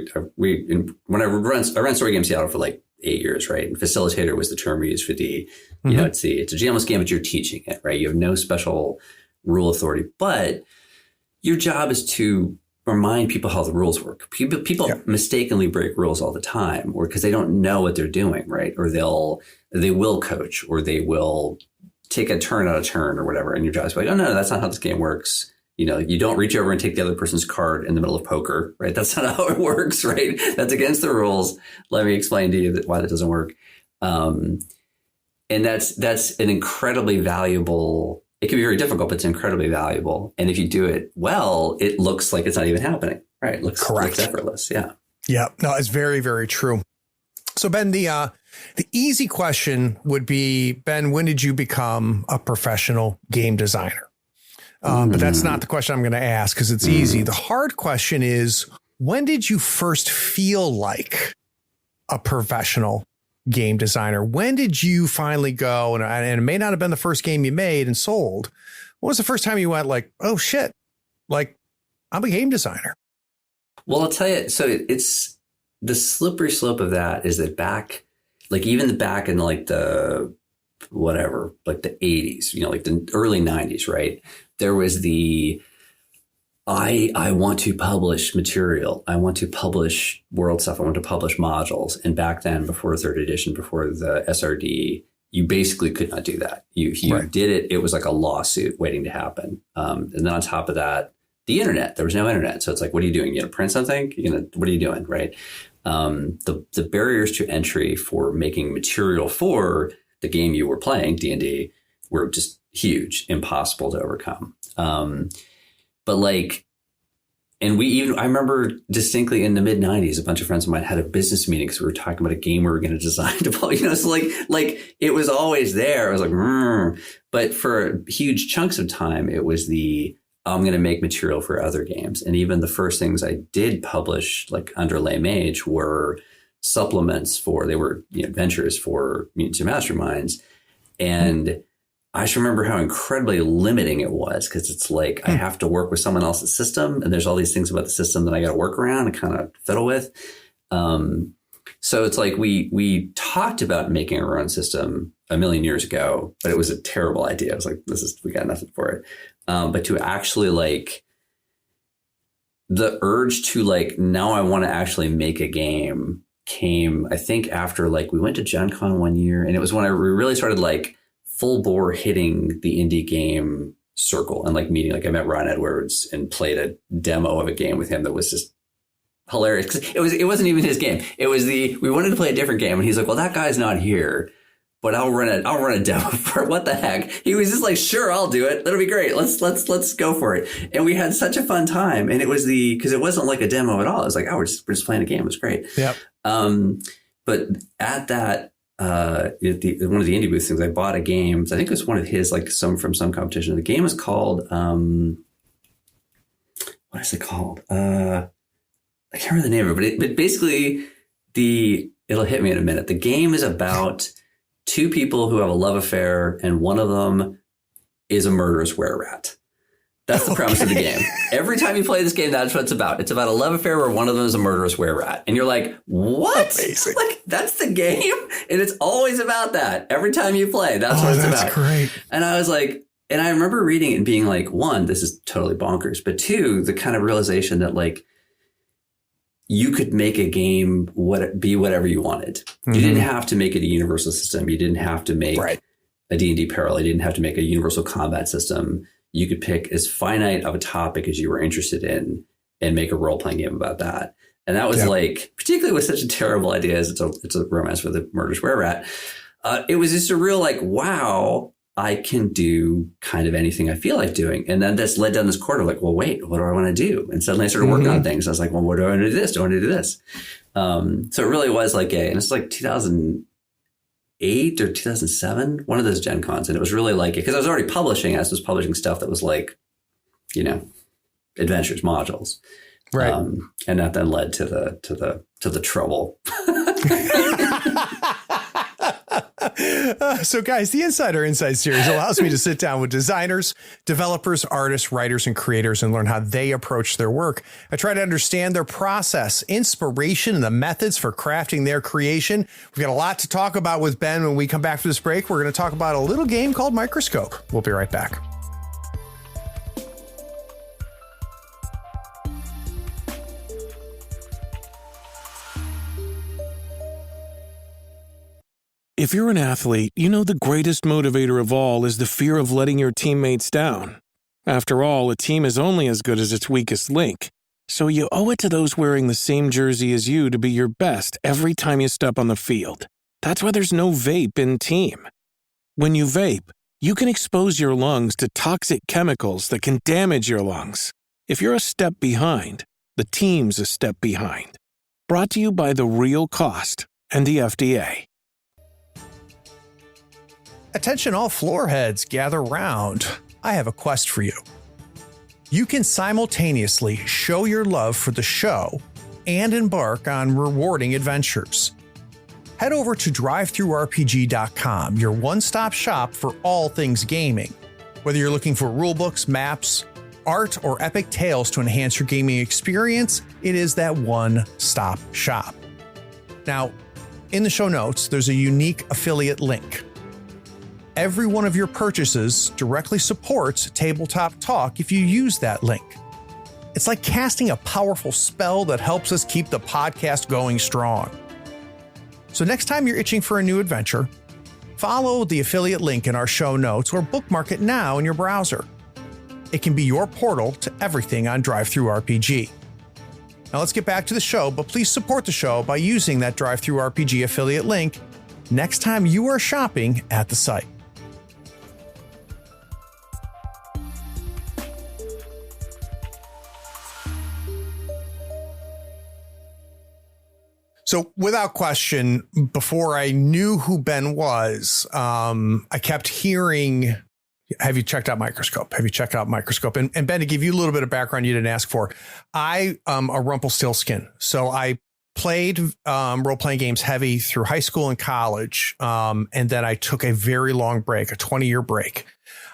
when I ran Story Game Seattle for like 8 years, right? And facilitator was the term we used for the, you know, it's a GMless game, but you're teaching it, right? You have no special rule authority, but your job is to remind people how the rules work. People mistakenly break rules all the time, or because they don't know what they're doing, right? Or they will coach, or they will take a turn out of turn or whatever. And your job is like, oh no, that's not how this game works. You know, you don't reach over and take the other person's card in the middle of poker, right? That's not how it works, right? That's against the rules. Let me explain to you why that doesn't work. And that's an incredibly valuable. It can be very difficult, but it's incredibly valuable. And if you do it well, it looks like it's not even happening, right? It looks effortless. Yeah. Yeah. No, it's very, very true. So Ben, the easy question would be, Ben, when did you become a professional game designer? But that's not the question I'm going to ask, because it's easy. The hard question is, when did you first feel like a professional game designer? When did you finally go, and it may not have been the first game you made and sold. When was the first time you went like, oh shit, like I'm a game designer? Well, I'll tell you, so it's the slippery slope of that is that back in like the, whatever, like the 80s, you know, like the early 90s, right? There was I want to publish material. I want to publish world stuff. I want to publish modules. And back then, before third edition, before the SRD, you basically could not do that. You did it, it was like a lawsuit waiting to happen. And then on top of that, the internet, there was no internet. So it's like, what are you doing? You going to print something? What are you doing? Right. The barriers to entry for making material for the game you were playing, D&D, were just huge, impossible to overcome. But like, and I remember distinctly in the mid 90s, a bunch of friends of mine had a business meeting because we were talking about a game we were going to design to play, you know, so like it was always there. I was like, but for huge chunks of time, it was I'm going to make material for other games. And even the first things I did publish, like under Lay Mage, were supplements they were adventures for Mutants and Masterminds. And I just remember how incredibly limiting it was, because it's like I have to work with someone else's system, and there's all these things about the system that I got to work around and kind of fiddle with. So it's like we talked about making our own system a million years ago, but it was a terrible idea. I was like, we got nothing for it. But to actually like the urge to like, now I want to actually make a game came, I think, after like we went to Gen Con one year, and it was when we really started like full bore hitting the indie game circle and like meeting, like I met Ron Edwards and played a demo of a game with him that was just hilarious. 'Cause it wasn't even his game. It was we wanted to play a different game, and he's like, well, that guy's not here, but I'll run a demo for it. What the heck? He was just like, sure, I'll do it. That'll be great. Let's go for it. And we had such a fun time. And it was because it wasn't like a demo at all. It was like, we're just playing a game. It was great. Yep. But at that, one of the indie booth things, I bought a game. I think it was one of his, like from some competition. The game was called, what is it called? I can't remember the name of it, but basically it'll hit me in a minute. The game is about two people who have a love affair, and one of them is a murderous were-rat. That's the premise of the game. Every time you play this game, that's what it's about. It's about a love affair where one of them is a murderous were-rat. And you're like, what? Amazing. Like, that's the game? And it's always about that. Every time you play, that's what it's about. That's great. And I was like, and I remember reading it and being like, one, this is totally bonkers. But two, the kind of realization that like, you could make a game be whatever you wanted. Mm-hmm. You didn't have to make it a universal system. You didn't have to make a D&D parallel. You didn't have to make a universal combat system. You could pick as finite of a topic as you were interested in and make a role-playing game about that. And that was like, particularly with such a terrible idea as it's a romance with a murderous were-rat. It was just a real like, wow, I can do kind of anything I feel like doing. And then this led down this corridor of like, well, wait, what do I want to do? And suddenly I started working on things. I was like, well, what do I want to do this? Do I want to do this? So it really was like and it's like 2008 or 2007, one of those Gen Cons. And it was really like, because I was already publishing, I was publishing stuff that was like, you know, adventures modules. Right. And that then led to the trouble. So guys, the Insider Insight series allows me to sit down with designers, developers, artists, writers, and creators and learn how they approach their work. I try to understand their process, inspiration, and the methods for crafting their creation. We've got a lot to talk about with Ben. When we come back from this break, we're going to talk about a little game called Microscope. We'll be right back. If you're an athlete, you know the greatest motivator of all is the fear of letting your teammates down. After all, a team is only as good as its weakest link. So you owe it to those wearing the same jersey as you to be your best every time you step on the field. That's why there's no vape in team. When you vape, you can expose your lungs to toxic chemicals that can damage your lungs. If you're a step behind, the team's a step behind. Brought to you by The Real Cost and the FDA. Attention all floor heads, gather round. I have a quest for you. You can simultaneously show your love for the show and embark on rewarding adventures. Head over to DriveThruRPG.com, your one-stop shop for all things gaming. Whether you're looking for rulebooks, maps, art, or epic tales to enhance your gaming experience, it is that one-stop shop. Now, in the show notes, there's a unique affiliate link. Every one of your purchases directly supports Tabletop Talk if you use that link. It's like casting a powerful spell that helps us keep the podcast going strong. So next time you're itching for a new adventure, follow the affiliate link in our show notes or bookmark it now in your browser. It can be your portal to everything on DriveThruRPG. Now let's get back to the show, but please support the show by using that DriveThruRPG affiliate link next time you are shopping at the site. So without question, before I knew who Ben was, I kept hearing, have you checked out Microscope? Have you checked out Microscope? And Ben, to give you a little bit of background you didn't ask for, I am a Rumpelstiltskin. So I played role-playing games heavy through high school and college. And then I took a very long break, a 20-year break.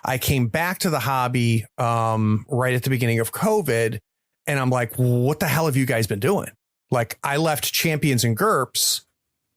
I came back to the hobby right at the beginning of COVID. And I'm like, what the hell have you guys been doing? Like, I left Champions and GURPS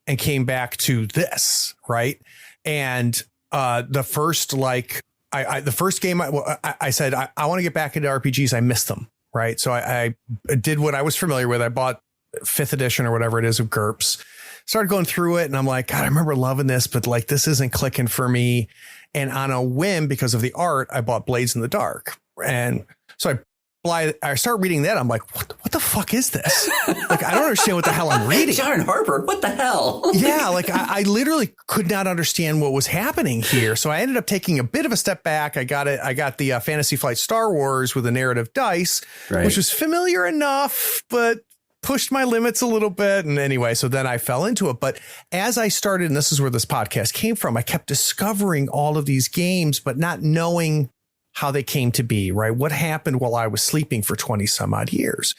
and came back to this, right? And the first, like, the first game I said, I want to get back into RPGs. I missed them, right? So I did what I was familiar with. I bought 5th edition or whatever it is of GURPS, started going through it, and I'm like, God, I remember loving this, but like, this isn't clicking for me. And on a whim, because of the art, I bought Blades in the Dark. And so I start reading that. I'm like, what the fuck is this? Like, I don't understand what the hell I'm reading. John Harper, what the hell? Yeah, like I literally could not understand what was happening here. So I ended up taking a bit of a step back. I got the Fantasy Flight Star Wars with a narrative dice, right, which was familiar enough, but pushed my limits a little bit. And anyway, so then I fell into it. But as I started, and this is where this podcast came from, I kept discovering all of these games, but not knowing how they came to be, right? What happened while I was sleeping for 20 some odd years.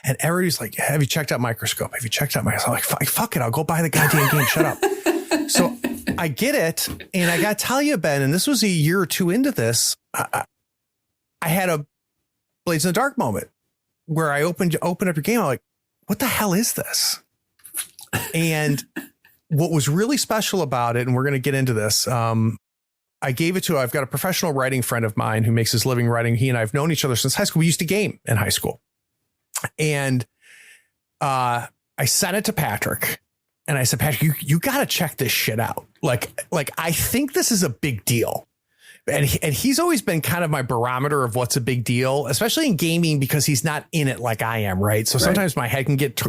And everybody's like, have you checked out Microscope? Have you checked out Microscope? I'm like, fuck it. I'll go buy the goddamn game. Shut up. So I get it. And I got to tell you, Ben, and this was a year or two into this, I had a Blades in the Dark moment where I opened up your game. I'm like, what the hell is this? And what was really special about it, and we're going to get into this, I gave it to, I've got a professional writing friend of mine who makes his living writing. He and I have known each other since high school. We used to game in high school. And I sent it to Patrick and I said, Patrick, you got to check this shit out. like I think this is a big deal. And he's always been kind of my barometer of what's a big deal, especially in gaming, because he's not in it like I am. Right. So sometimes my head can get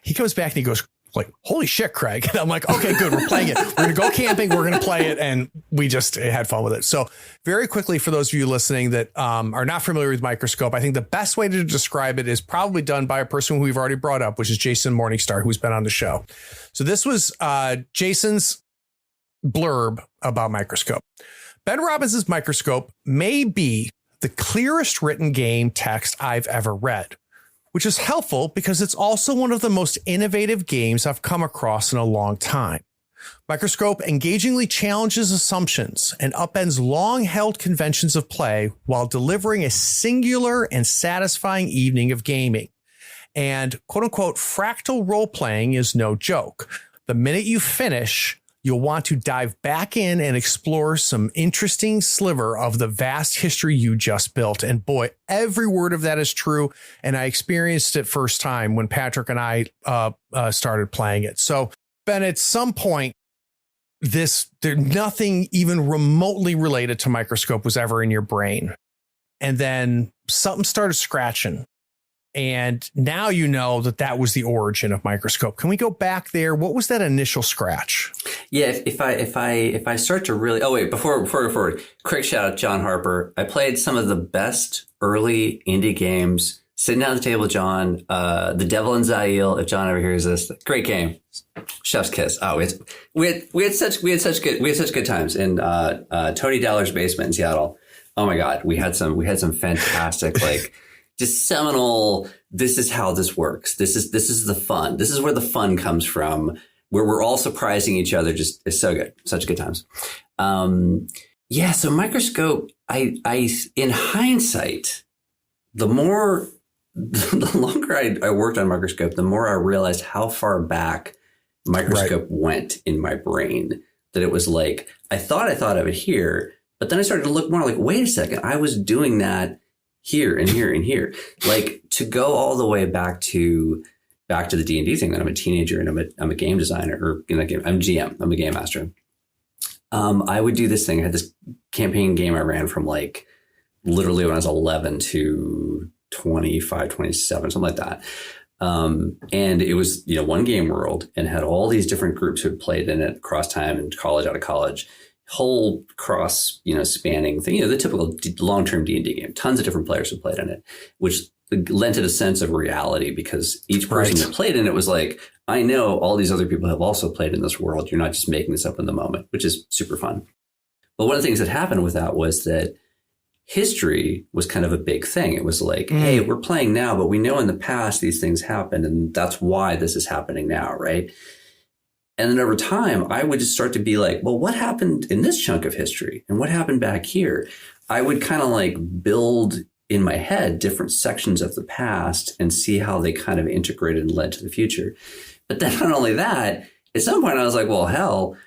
he comes back and he goes like, holy shit, Craig. And I'm like, OK, good. We're playing it. We're going to go camping. We're going to play it. And we just had fun with it. So very quickly, for those of you listening that are not familiar with Microscope, I think the best way to describe it is probably done by a person who we've already brought up, which is Jason Morningstar, who's been on the show. So this was Jason's blurb about Microscope. Ben Robbins' Microscope may be the clearest written game text I've ever read, which is helpful because it's also one of the most innovative games I've come across in a long time. Microscope engagingly challenges assumptions and upends long-held conventions of play while delivering a singular and satisfying evening of gaming. And quote-unquote fractal role-playing is no joke. The minute you finish, you'll want to dive back in and explore some interesting sliver of the vast history you just built. And boy, every word of that is true. And I experienced it first time when Patrick and I started playing it. So Ben, at some point, there's nothing even remotely related to Microscope was ever in your brain. And then something started scratching. And now you know that was the origin of Microscope. Can we go back there? What was that initial scratch? Yeah, if I start to really, before quick shout out John Harper. I played some of the best early indie games. Sitting down at the table with John, The Devil in Zail. If John ever hears this, great game, chef's kiss. Oh, we had such good times in Tony Daller's basement in Seattle. Oh my God, we had some fantastic just seminal. This is how this works. This is the fun. This is where the fun comes from, where we're all surprising each other. Just it's so good. Such good times. So Microscope, I in hindsight, the longer I worked on Microscope, the more I realized how far back Microscope went in my brain. That it was like, I thought of it here, but then I started to look more like, wait a second, I was doing that here and here and here. Like, to go all the way back to the D&D thing, that I'm a teenager and I'm a game designer, or I'm GM, I'm a game master. I would do this thing. I had this campaign game I ran from like literally when I was 11 to 25, 27, something like that. And it was, one game world, and had all these different groups who had played in it across time and college, out of college, whole cross, spanning thing, the typical long-term D&D game, tons of different players who played in it, which lent it a sense of reality, because each person that played in it was like, I know all these other people have also played in this world. You're not just making this up in the moment, which is super fun. But one of the things that happened with that was that history was kind of a big thing. It was like, hey, we're playing now, but we know in the past these things happened, and that's why this is happening now, right? And then over time, I would just start to be like, well, what happened in this chunk of history? And what happened back here? I would kind of like build in my head different sections of the past and see how they kind of integrated and led to the future. But then not only that, at some point I was like, well, hell,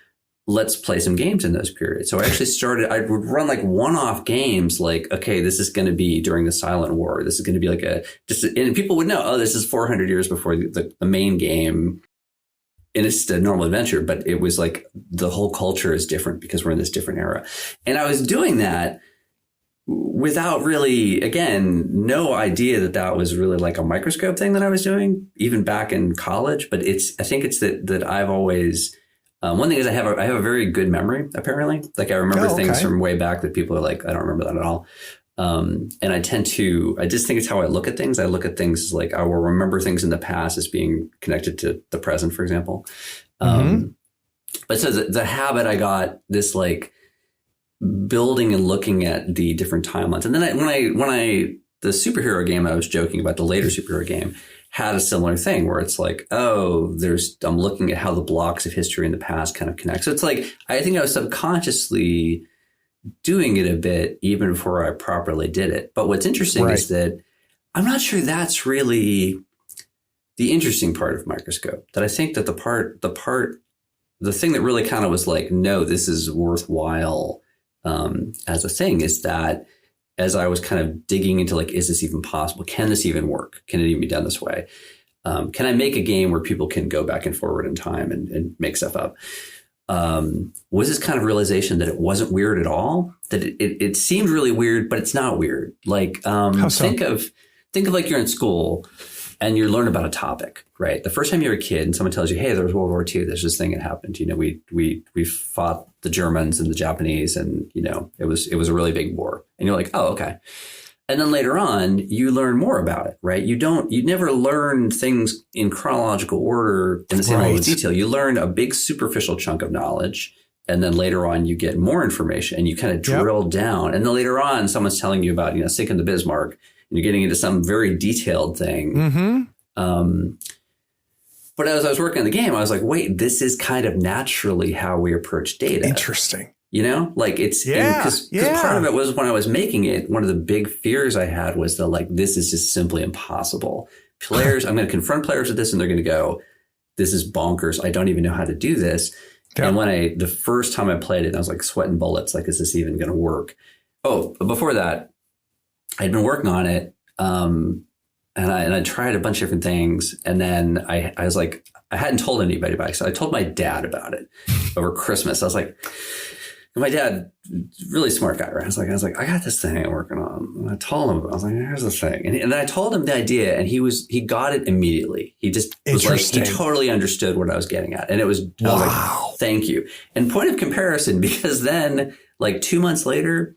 let's play some games in those periods. So I actually I would run like one-off games, like, okay, this is going to be during the Silent War. This is going to be like and people would know, oh, this is 400 years before the main game. And it's a normal adventure, but it was like the whole culture is different because we're in this different era. And I was doing that without really, again, no idea that was really like a Microscope thing that I was doing, even back in college. But I think it's that I've always, one thing is I have a very good memory, apparently. Like, I remember things from way back that people are like, I don't remember that at all. And I just think it's how I look at things. I look at things as like, I will remember things in the past as being connected to the present, for example. But so the habit, I got this like building and looking at the different timelines. And then the superhero game I was joking about, the later superhero game, had a similar thing where it's like, oh, I'm looking at how the blocks of history in the past kind of connect. So it's like, I think I was subconsciously doing it a bit even before I properly did it. But what's interesting is that I'm not sure that's really the interesting part of Microscope. That I think that the thing that really kind of was like, no, this is worthwhile as a thing, is that as I was kind of digging into like, is this even possible? Can this even work? Can it even be done this way? Can I make a game where people can go back and forward in time and make stuff up? was this kind of realization that it wasn't weird at all, that it seemed really weird, but it's not weird. Like, think of like you're in school and you learn about a topic, right? The first time you're a kid and someone tells you, hey, there was World War II, there's this thing that happened. You know, we fought the Germans and the Japanese, and, you know, it was a really big war. And you're like, oh, okay. And then later on, you learn more about it, right? You never learn things in chronological order in the same level of detail. You learn a big superficial chunk of knowledge. And then later on, you get more information and you kind of drill down. And then later on, someone's telling you about, you know, sinking the Bismarck. You're getting into some very detailed thing. But as I was working on the game, I was like, wait, this is kind of naturally how we approach data. Interesting. You know, like it's because part of it was when I was making it, one of the big fears I had was that, like, this is just simply impossible. Players, I'm going to confront players with this and they're going to go, this is bonkers. I don't even know how to do this. Yeah. And the first time I played it, I was like sweating bullets. Like, is this even going to work? Oh, but before that, I'd been working on it, and I tried a bunch of different things, and then I was like, I hadn't told anybody about it, so I told my dad about it over Christmas. I was like, my dad, really smart guy, right? I was like, I got this thing I'm working on, and I told him, I was like, here's the thing, and then I told him the idea, and he got it immediately. He just was like, he totally understood what I was getting at, and it was, I was like, thank you. And point of comparison, because then, like 2 months later,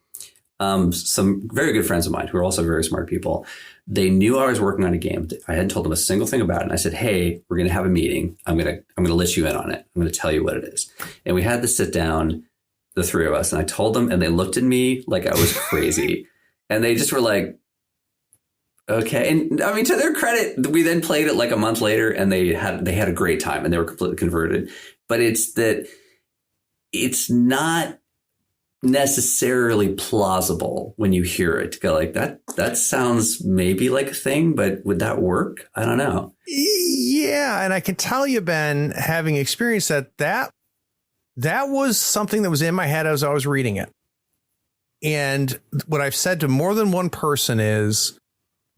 some very good friends of mine who are also very smart people, they knew I was working on a game. I hadn't told them a single thing about it. And I said, hey, we're going to have a meeting. I'm going to let you in on it. I'm going to tell you what it is. And we had to sit down, the three of us. And I told them, and they looked at me like I was crazy. And they just were like, okay. And I mean, to their credit, we then played it like a month later, and they had a great time, and they were completely converted. But it's that it's not necessarily plausible when you hear it to go like that sounds maybe like a thing, but would that work? I don't know. Yeah. And I can tell you, Ben, having experienced that was something that was in my head as I was reading it. And what I've said to more than one person is,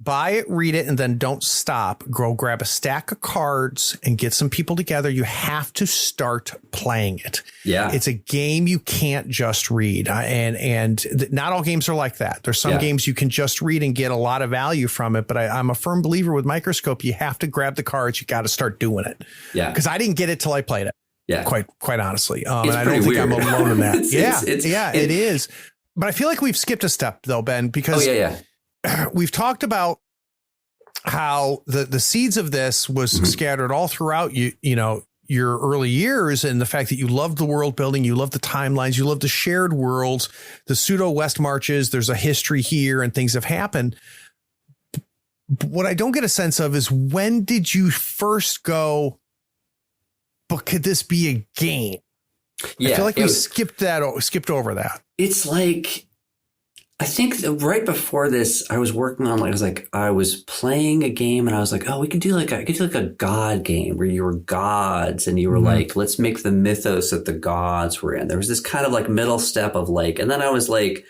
buy it, read it, and then don't stop. Go grab a stack of cards and get some people together. You have to start playing it. Yeah. It's a game you can't just read. And not all games are like that. There's some games you can just read and get a lot of value from it. But I'm a firm believer with Microscope. You have to grab the cards. You got to start doing it. Yeah. Because I didn't get it till I played it. Yeah. Quite honestly. And I don't think I'm alone in that. It is. But I feel like we've skipped a step though, Ben, because we've talked about how the seeds of this was scattered all throughout your early years, and the fact that you loved the world building, you loved the timelines, you loved the shared worlds, the pseudo West marches. There's a history here and things have happened. What I don't get a sense of is, when did you first go, but could this be a game? I feel like we skipped over that. It's like, I think right before this, I was working on, I was playing a game, and I was like, oh, we could do like a God game where you were gods, and you were like, let's make the mythos that the gods were in. There was this kind of like middle step of like, and then I was like,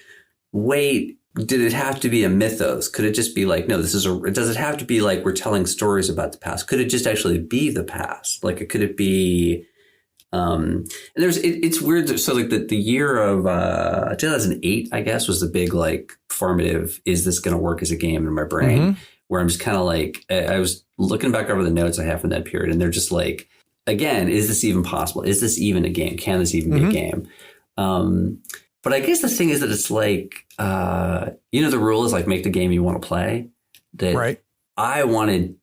wait, did it have to be a mythos? Could it just be like, no, does it have to be like we're telling stories about the past? Could it just actually be the past? Like, could it be, and it's weird. So like the year of 2008, I guess, was the big like formative, is this going to work as a game in my brain, where I'm just kind of like, I was looking back over the notes I have from that period, and they're just like, again, is this even possible? Is this even a game? Can this even be a game? But I guess the thing is that it's like, the rule is like, make the game you want to play. That I wanted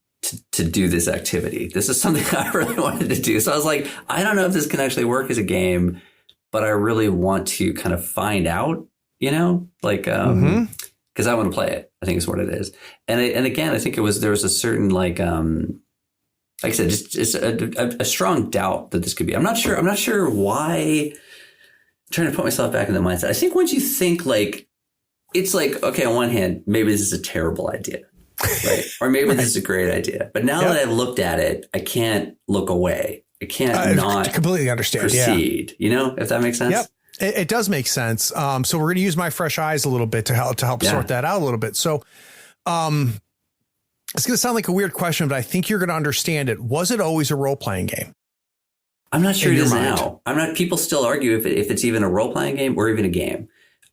to do this activity. This is something I really wanted to do. So I was like, I don't know if this can actually work as a game, but I really want to kind of find out, because I want to play it, I think is what it is. And again, I think there was a certain like I said, just a strong doubt that this could be. I'm not sure why. I'm trying to put myself back in the mindset. I think once you think like, it's like, okay, on one hand, maybe this is a terrible idea. Right. Or maybe this is a great idea. But now that I've looked at it, I can't look away. I can't not completely understand. Proceed. If that makes sense. Yep. It does make sense. So we're going to use my fresh eyes a little bit to help sort that out a little bit. So it's going to sound like a weird question, but I think you're going to understand it. Was it always a role-playing game? I'm not sure in it your is mind? now. People still argue if it's even a role-playing game or even a game.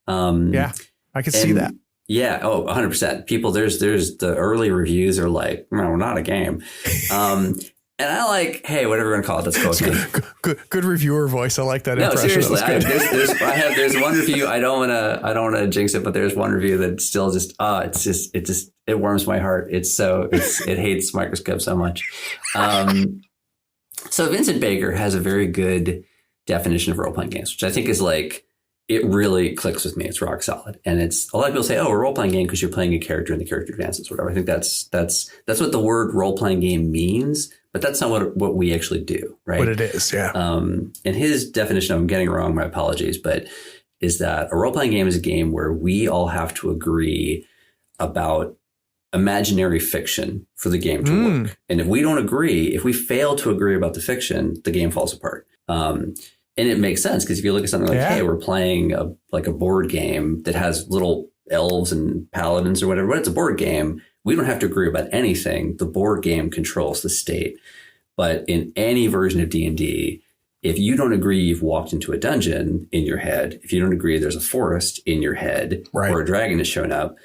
Yeah, I could see that. Yeah. Oh, 100%. People, there's the early reviews are like, no, not a game. And I like, hey, whatever you want to call it, that's cool. Good reviewer voice. I like that No, impression. seriously. There's one review. I don't want to jinx it, but there's one review that still just, it warms my heart. It hates Microscope so much. So Vincent Baker has a very good definition of role-playing games, which I think is like, it really clicks with me. It's rock solid. And it's a lot of people say, oh, a role-playing game because you're playing a character and the character advances, whatever. I think that's what the word role-playing game means, but that's not what we actually do, right? What it is, yeah. And his definition, I'm getting it wrong, my apologies, but is that a role-playing game is a game where we all have to agree about imaginary fiction for the game to work. And if we don't agree, if we fail to agree about the fiction, the game falls apart. And it makes sense because if you look at something like, hey, we're playing a board game that has little elves and paladins or whatever, but it's a board game. We don't have to agree about anything. The board game controls the state. But in any version of D&D, if you don't agree you've walked into a dungeon in your head, if you don't agree there's a forest in your head or a dragon has shown up,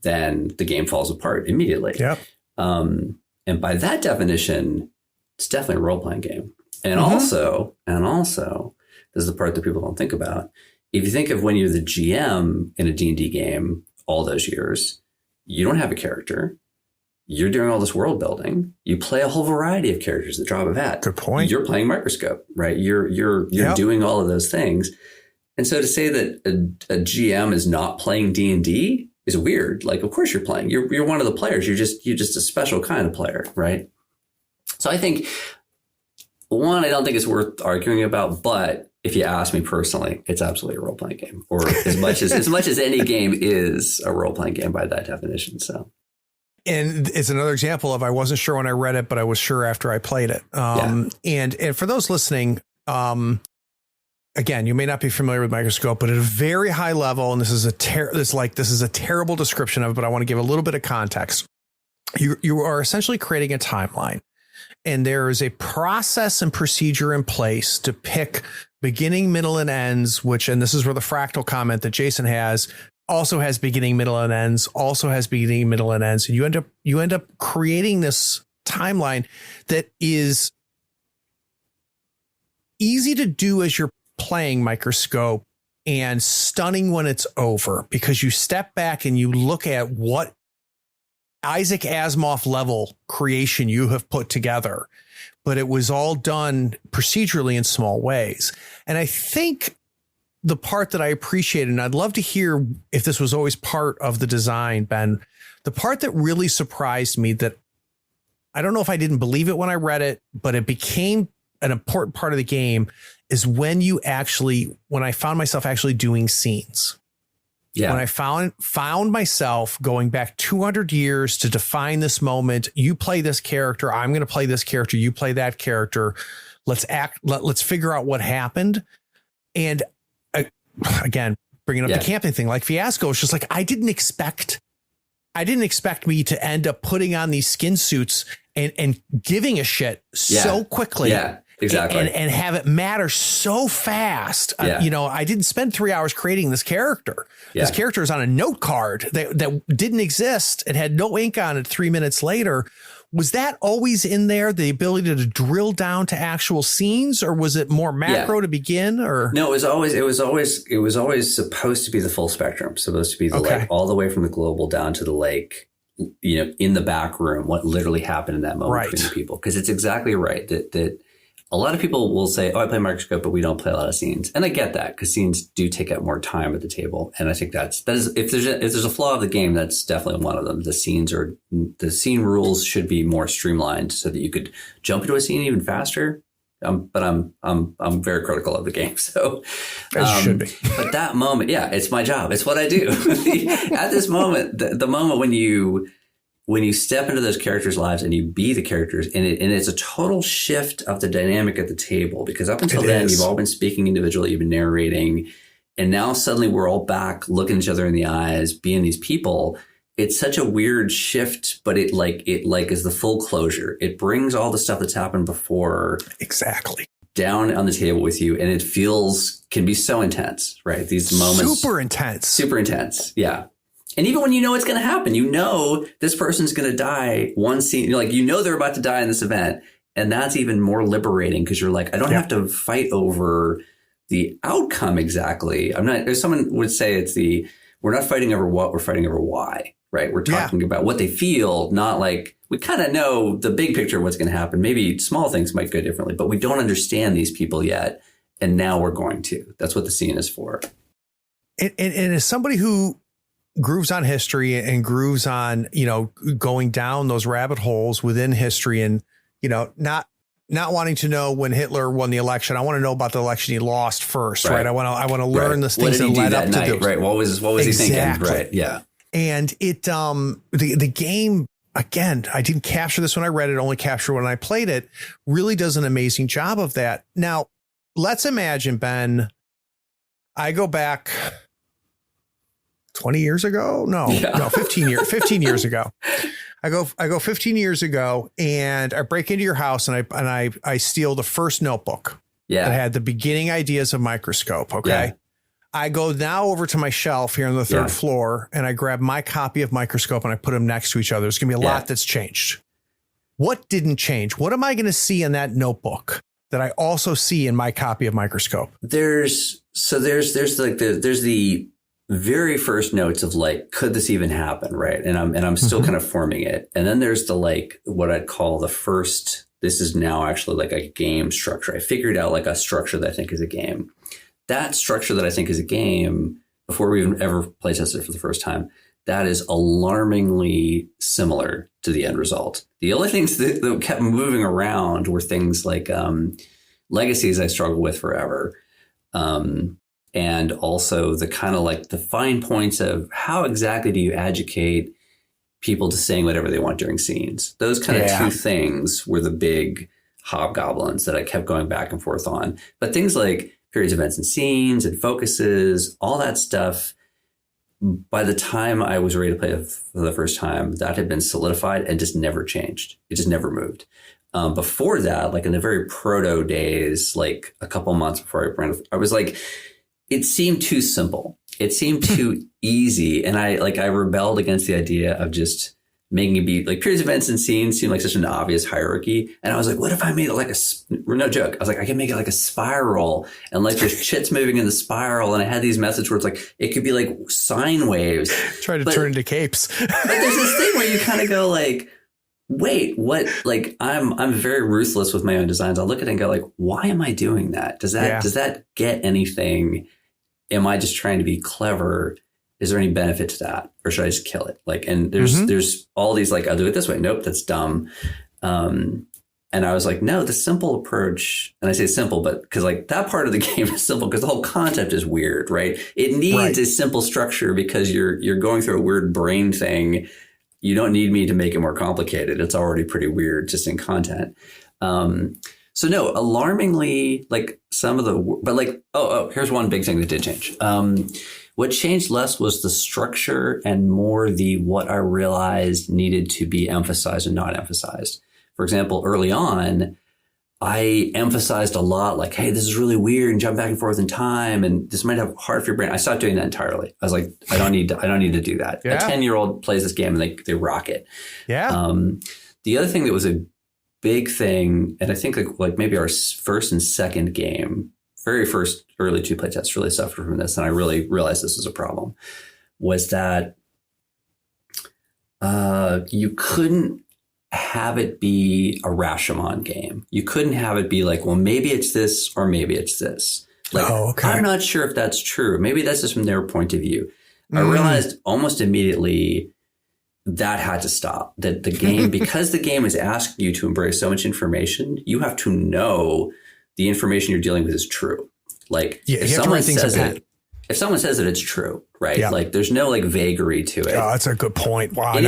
then the game falls apart immediately. Yep. And by that definition, it's definitely a role-playing game. And also, this is the part that people don't think about. If you think of when you're the GM in a D&D game all those years, you don't have a character. You're doing all this world building. You play a whole variety of characters at the drop of a hat. Good point. You're playing Microscope, right? You're doing all of those things. And so to say that a GM is not playing D&D is weird. Like, of course you're playing. You're one of the players. You're just a special kind of player, right? So I think, one, I don't think it's worth arguing about, but if you ask me personally, it's absolutely a role-playing game, or as much as any game is a role-playing game by that definition. So, and it's another example of I wasn't sure when I read it, but I was sure after I played it. And for those listening, again, you may not be familiar with Microscope, but at a very high level, and this is a terrible description of it, but I want to give a little bit of context. You are essentially creating a timeline. And there is a process and procedure in place to pick beginning, middle, and ends, and this is where the fractal comment that Jason has also has beginning, middle, and ends, also has beginning, middle, and ends. And you end up creating this timeline that is easy to do as you're playing Microscope and stunning when it's over, because you step back and you look at what Isaac Asimov level creation you have put together, but it was all done procedurally in small ways. And I think the part that I appreciated, and I'd love to hear if this was always part of the design, Ben, the part that really surprised me, that I don't know if I didn't believe it when I read it, but it became an important part of the game, is when I found myself actually doing scenes. Yeah. When I found myself going back 200 years to define this moment, you play this character, I'm going to play this character, you play that character. Let's figure out what happened. And again, bringing up the camping thing, like Fiasco, it's just like, I didn't expect me to end up putting on these skin suits and giving a shit so quickly. Yeah. Exactly. And have it matter so fast. I didn't spend 3 hours creating this character. Yeah. This character is on a note card that didn't exist. It had no ink on it 3 minutes later. Was that always in there, the ability to drill down to actual scenes, or was it more macro to begin? Or no, it was always supposed to be the full spectrum. Supposed to be the like all the way from the global down to the lake, in the back room, what literally happened in that moment between the people. Because it's exactly right that a lot of people will say, oh, I play Microscope, but we don't play a lot of scenes. And I get that, because scenes do take up more time at the table. And I think that is if there's a flaw of the game, that's definitely one of them. The scene rules should be more streamlined so that you could jump into a scene even faster. But I'm very critical of the game. So it should be. But that moment, it's my job. It's what I do. At this moment, the moment when you step into those characters' lives and you be the characters, and it's a total shift of the dynamic at the table, because up until then, you've all been speaking individually, you've been narrating, and now suddenly we're all back looking each other in the eyes, being these people. It's such a weird shift, but it is the full closure. It brings all the stuff that's happened before. Exactly. down on the table with you, and it can be so intense, right? These moments. Super intense. Super intense. Yeah. And even when you know it's going to happen, you know this person's going to die one scene. You're like, you know they're about to die in this event. And that's even more liberating because you're like, I don't have to fight over the outcome exactly. Someone would say we're not fighting over what, we're fighting over why, right? We're talking about what they feel, not like we kind of know the big picture of what's going to happen. Maybe small things might go differently, but we don't understand these people yet. And now we're going to. That's what the scene is for. And as somebody who grooves on history and grooves on, going down those rabbit holes within history and, not wanting to know when Hitler won the election. I want to know about the election he lost first, right? I want to learn the things that led up to night, right? What was he thinking? Right. Yeah. And it, the game, again, I didn't capture this when I read it, only capture when I played it, really does an amazing job of that. Now, let's imagine, Ben, I go back 20 years ago. No, 15 years ago. I go 15 years ago and I break into your house and I steal the first notebook that had the beginning ideas of Microscope. Okay. Yeah. I go now over to my shelf here on the third floor and I grab my copy of Microscope and I put them next to each other. There's going to be a lot that's changed. What didn't change? What am I going to see in that notebook that I also see in my copy of Microscope? There's the very first notes of like, could this even happen? Right. And I'm still kind of forming it. And then there's the what I'd call the first, this is now actually like a game structure. I figured out like a structure that I think is a game. That structure that I think is a game, before we even ever play tested it for the first time, that is alarmingly similar to the end result. The only things that kept moving around were things like legacies I struggled with forever. And also the kind of like the fine points of how exactly do you educate people to saying whatever they want during scenes. Those kind of two things were the big hobgoblins that I kept going back and forth on. But things like periods, events, and scenes and focuses, all that stuff, by the time I was ready to play for the first time, that had been solidified and just never changed. It just never moved. Before that, like in the very proto days, like a couple months before I was like, it seemed too simple. It seemed too easy. And I rebelled against the idea of just making it be like periods, events, and scenes seemed like such an obvious hierarchy. And I was like, what if I made it like no joke. I was like, I can make it like a spiral and like there's shit's moving in the spiral. And I had these message words like, it could be like sine waves. Try to turn into capes. But there's this thing where you kind of go like, wait, what? Like I'm very ruthless with my own designs. I'll look at it and go like, why am I doing that? Does that get anything? Am I just trying to be clever? Is there any benefit to that? Or should I just kill it? Like, and there's all these like, I'll do it this way. Nope, that's dumb. And I was like, no, the simple approach, and I say simple, but because like that part of the game is simple because the whole concept is weird, right? It needs a simple structure because you're going through a weird brain thing. You don't need me to make it more complicated. It's already pretty weird just in content. So no, alarmingly, like some of the, but like, here's one big thing that did change. What changed less was the structure and more the what I realized needed to be emphasized and not emphasized. For example, early on, I emphasized a lot like, hey, this is really weird and jump back and forth in time. And this might have hard for your brain. I stopped doing that entirely. I was like, I don't need to do that. Yeah. A 10-year-old plays this game and they rock it. Yeah. The other thing that was a big thing, and I think like maybe our first and second game, very first early 2 playtests really suffered from this, and I really realized this was a problem, was that you couldn't have it be a Rashomon game. You couldn't have it be like, well, maybe it's this or maybe it's this. Like, I'm not sure if that's true. Maybe that's just from their point of view. I realized almost immediately that had to stop. That the game, because the game is asking you to embrace so much information, you have to know the information you're dealing with is true. Like if someone says it, it's true, right? Yeah. Like there's no like vagary to it. Oh, that's a good point. Wow. We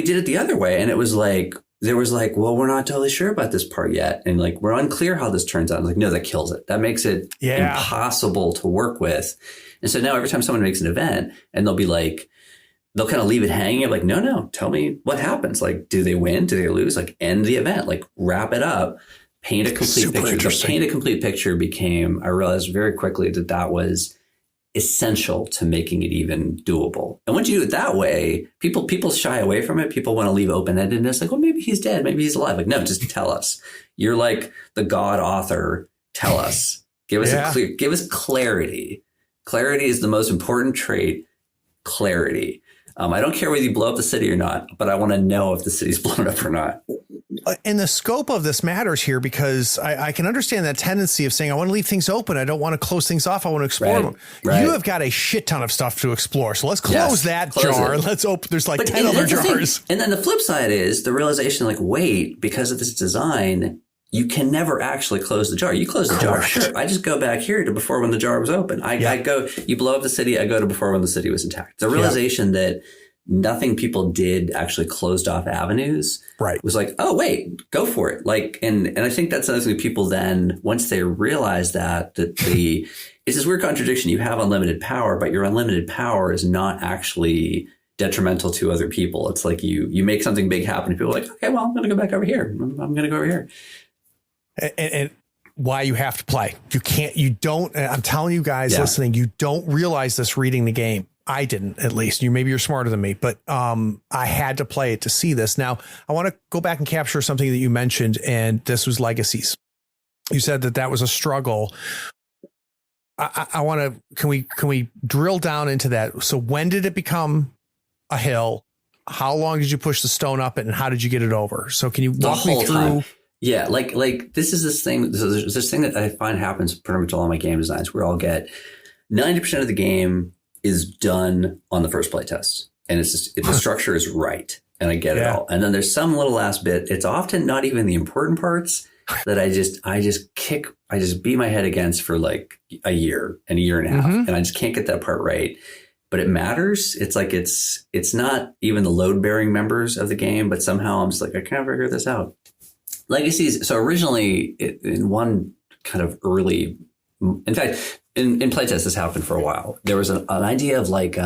did it the other way. And it was like, there was like, well, we're not totally sure about this part yet. And like, we're unclear how this turns out. I was like, no, that kills it. That makes it impossible to work with. And so now every time someone makes an event and they'll be like, they'll kind of leave it hanging. Like, no, tell me what happens. Like, do they win? Do they lose? Like, end the event, like wrap it up. paint a complete picture. The paint a complete picture I realized very quickly that was essential to making it even doable. And once you do it that way, people shy away from it. People want to leave open-endedness. Like, well, maybe he's dead. Maybe he's alive. Like, no, just tell us. You're like the God author. Tell us. Give us clarity. Clarity is the most important trait. Clarity. I don't care whether you blow up the city or not, but I want to know if the city's blown up or not. And the scope of this matters here because I can understand that tendency of saying, I want to leave things open. I don't want to close things off. I want to explore them. Right. You have got a shit ton of stuff to explore. So let's close that jar. Let's open. There's like 10 other jars. And then the flip side is the realization, like, wait, because of this design, you can never actually close the jar. You close the jar. Sure. I just go back here to before when the jar was open. I go, you blow up the city. I go to before when the city was intact. The realization that nothing people did actually closed off avenues was like, oh, wait, go for it. Like, and I think that's something people then, once they realize that it's this weird contradiction. You have unlimited power, but your unlimited power is not actually detrimental to other people. It's like you make something big happen and people are like, okay, well, I'm going to go back over here. I'm going to go over here. And why you have to play. I'm telling you guys listening, you don't realize this reading the game. I didn't, at least. Maybe you're smarter than me, but I had to play it to see this. Now, I want to go back and capture something that you mentioned, and this was legacies. You said that was a struggle. I want to, can we drill down into that? So when did it become a hill? How long did you push the stone up it, and how did you get it over? So can you walk me through? Time. Yeah, like this thing. So there's this thing that I find happens pretty much all my game designs, where I'll get 90% of the game is done on the first play test, and it's just, the structure is right, and I get it all. And then there's some little last bit. It's often not even the important parts that I just beat my head against for like a year and a half, and I just can't get that part right. But it matters. It's like it's not even the load bearing members of the game, but somehow I'm just like, I can't figure this out. Legacies. So originally, in one kind of early, in fact, in playtest, this happened for a while. There was an idea of like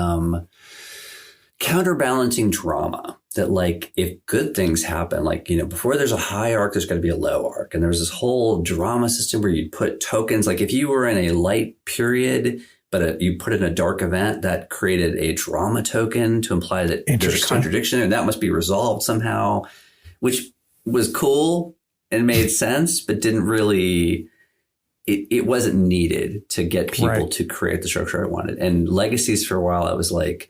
counterbalancing drama. That like if good things happen, like, before there's a high arc, there's going to be a low arc. And there was this whole drama system where you'd put tokens. Like if you were in a light period, but you put in a dark event, that created a drama token to imply that there's a contradiction and that must be resolved somehow, which was cool and made sense, but didn't really, it wasn't needed to get people to create the structure I wanted. And legacies for a while, it was like,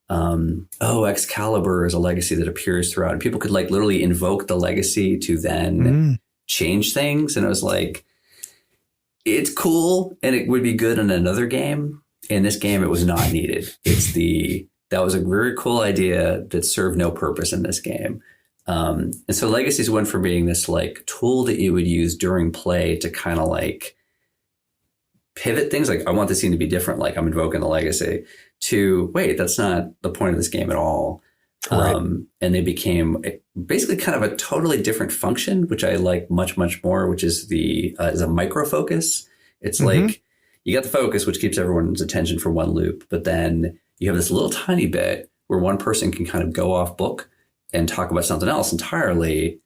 Excalibur is a legacy that appears throughout, and people could like literally invoke the legacy to then change things. And I was like, it's cool and it would be good in another game. In this game, it was not needed. That was a very cool idea that served no purpose in this game. And so legacies went from being this like tool that you would use during play to kind of like pivot things. Like I want the scene to be different. Like I'm invoking the legacy to wait, that's not the point of this game at all. And they became basically kind of a totally different function, which I like much, much more, which is is a micro focus. It's like you got the focus, which keeps everyone's attention for one loop. But then you have this little tiny bit where one person can kind of go off book and talk about something else entirely.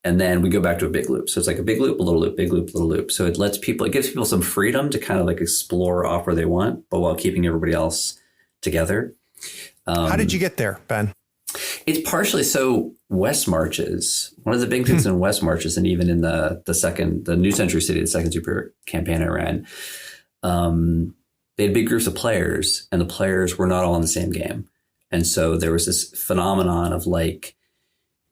And then we go back to a big loop. So it's like a big loop, a little loop, big loop, little loop. So it gives people some freedom to kind of like explore off where they want, but while keeping everybody else together. How did you get there, Ben? It's partially so West Marches. One of the big things in West Marches, and even in the New Century City, the second super campaign I ran, they had big groups of players, and the players were not all in the same game. And so there was this phenomenon of like,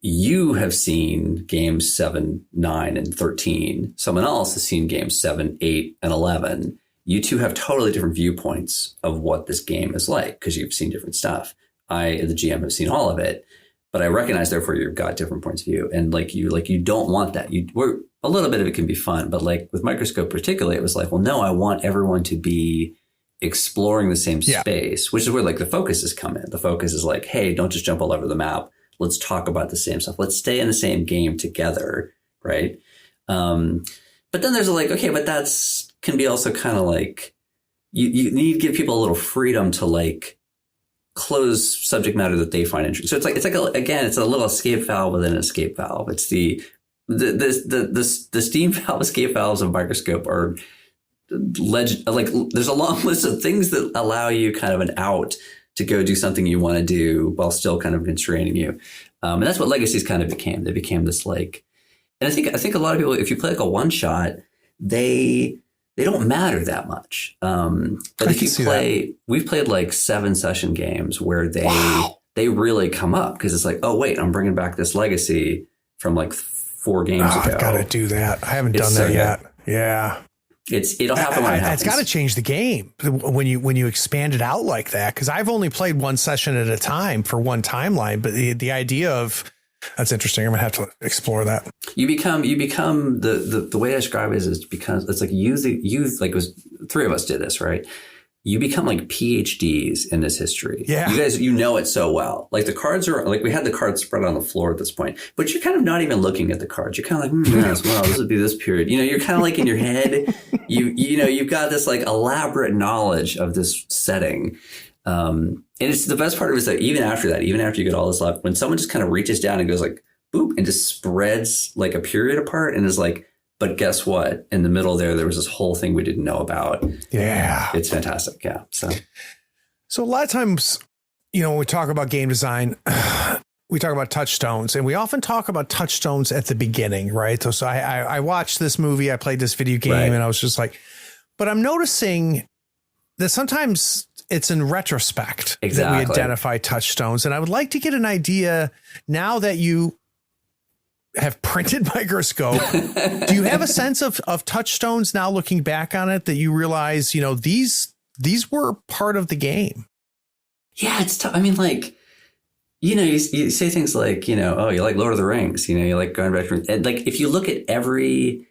you have seen games 7, 9, and 13. Someone else has seen games 7, 8, and 11. You two have totally different viewpoints of what this game is like because you've seen different stuff. I, the GM, have seen all of it, but I recognize therefore you've got different points of view. And you don't want that. A little bit of it can be fun, but like with Microscope particularly, it was like, well, no, I want everyone to be exploring the same space, which is where like the focus has come in. The focus is like, hey, don't just jump all over the map. Let's talk about the same stuff. Let's stay in the same game together. Right. But then there's like, okay, but can be also kind of like, you need to give people a little freedom to like close subject matter that they find interesting. So it's like, again, it's a little escape valve within an escape valve. It's the steam valve escape valves of Microscope are like there's a long list of things that allow you kind of an out to go do something you want to do while still kind of constraining you. And that's what legacies kind of became. They became this like, and I think a lot of people, if you play like a one shot, they don't matter that much. But if you play, we've played like 7-session games where they really come up because it's like, oh wait, I'm bringing back this legacy from like 4 games ago. I've got to do that. I haven't done that yet. Yeah. It'll happen when it happens. It's got to change the game when you expand it out like that. Because I've only played one session at a time for one timeline. But the idea of that's interesting. I'm gonna have to explore that. You become the way I describe it is because it's like you like it was 3 of us did this, right? You become like PhDs in this history. Yeah. You guys, know it so well. Like the cards are like, we had the cards spread on the floor at this point, but you're kind of not even looking at the cards. You're kind of like, yes, well, this would be this period. You're kind of like in your head, you've got this like elaborate knowledge of this setting. And it's the best part of it is that even after you get all this left, when someone just kind of reaches down and goes like, boop, and just spreads like a period apart and is like, but guess what? In the middle there was this whole thing we didn't know about. Yeah. It's fantastic. Yeah. So a lot of times, when we talk about game design, we talk about touchstones, and we often talk about touchstones at the beginning, right? So I watched this movie, I played this video game, right, and I was just like, but I'm noticing that sometimes it's in retrospect that we identify touchstones. And I would like to get an idea now that you have printed Microscope. Do you have a sense of touchstones now looking back on it that you realize, these were part of the game? Yeah, it's tough. I mean, like, you say things like, oh, you like Lord of the Rings, you like going back and like, if you look at okay,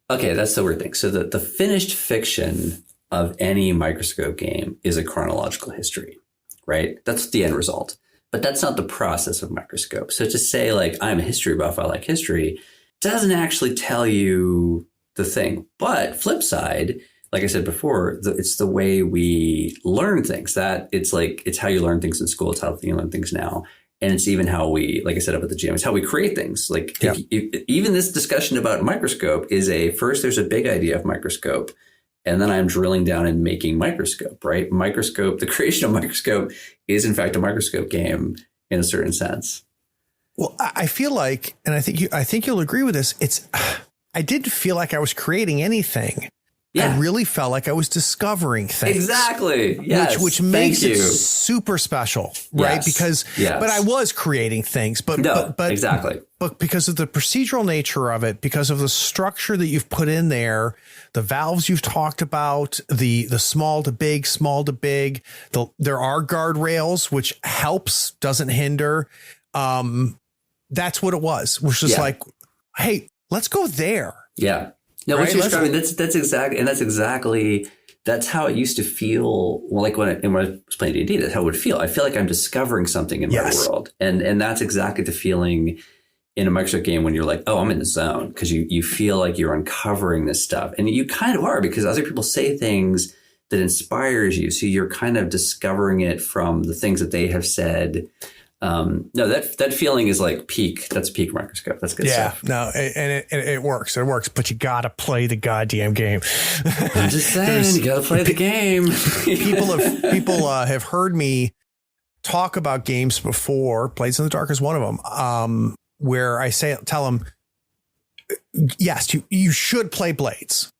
that's the weird thing. So the finished fiction of any Microscope game is a chronological history, right? That's the end result. But that's not the process of Microscope. So to say like, I'm a history buff, I like history, doesn't actually tell you the thing. But flip side, like I said before, it's the way we learn things. That it's how you learn things in school. It's how you learn things now. And it's even how we, like I said up at the gym, it's how we create things. Like even this discussion about Microscope is first there's a big idea of Microscope. And then I'm drilling down and making Microscope, right? Microscope, the creation of Microscope is in fact a Microscope game in a certain sense. Well, I feel like, and I think you'll agree with this. I didn't feel like I was creating anything. Yeah. I really felt like I was discovering things. Exactly. Yes. Which makes it super special, right? Yes. Because, but I was creating things, but exactly. But because of the procedural nature of it, because of the structure that you've put in there, the valves you've talked about, the small to big, there are guardrails, which helps, doesn't hinder. That's what it was. Which is like, hey, let's go there. Yeah. No, what you're describing, that's how it used to feel. Well, like when I was playing D&D, that's how it would feel. I feel like I'm discovering something in my world. And that's exactly the feeling in a Microsoft game when you're like, oh, I'm in the zone, because you feel like you're uncovering this stuff. And you kind of are, because other people say things that inspires you. So you're kind of discovering it from the things that they have said. No, that feeling is like peak. That's peak Microscope. That's good stuff. No, and it works. It works, but you got to play the goddamn game. I'm just saying, you got to play the game. People have heard me talk about games before. Blades in the Dark is one of them. Where I tell them, yes, you should play Blades.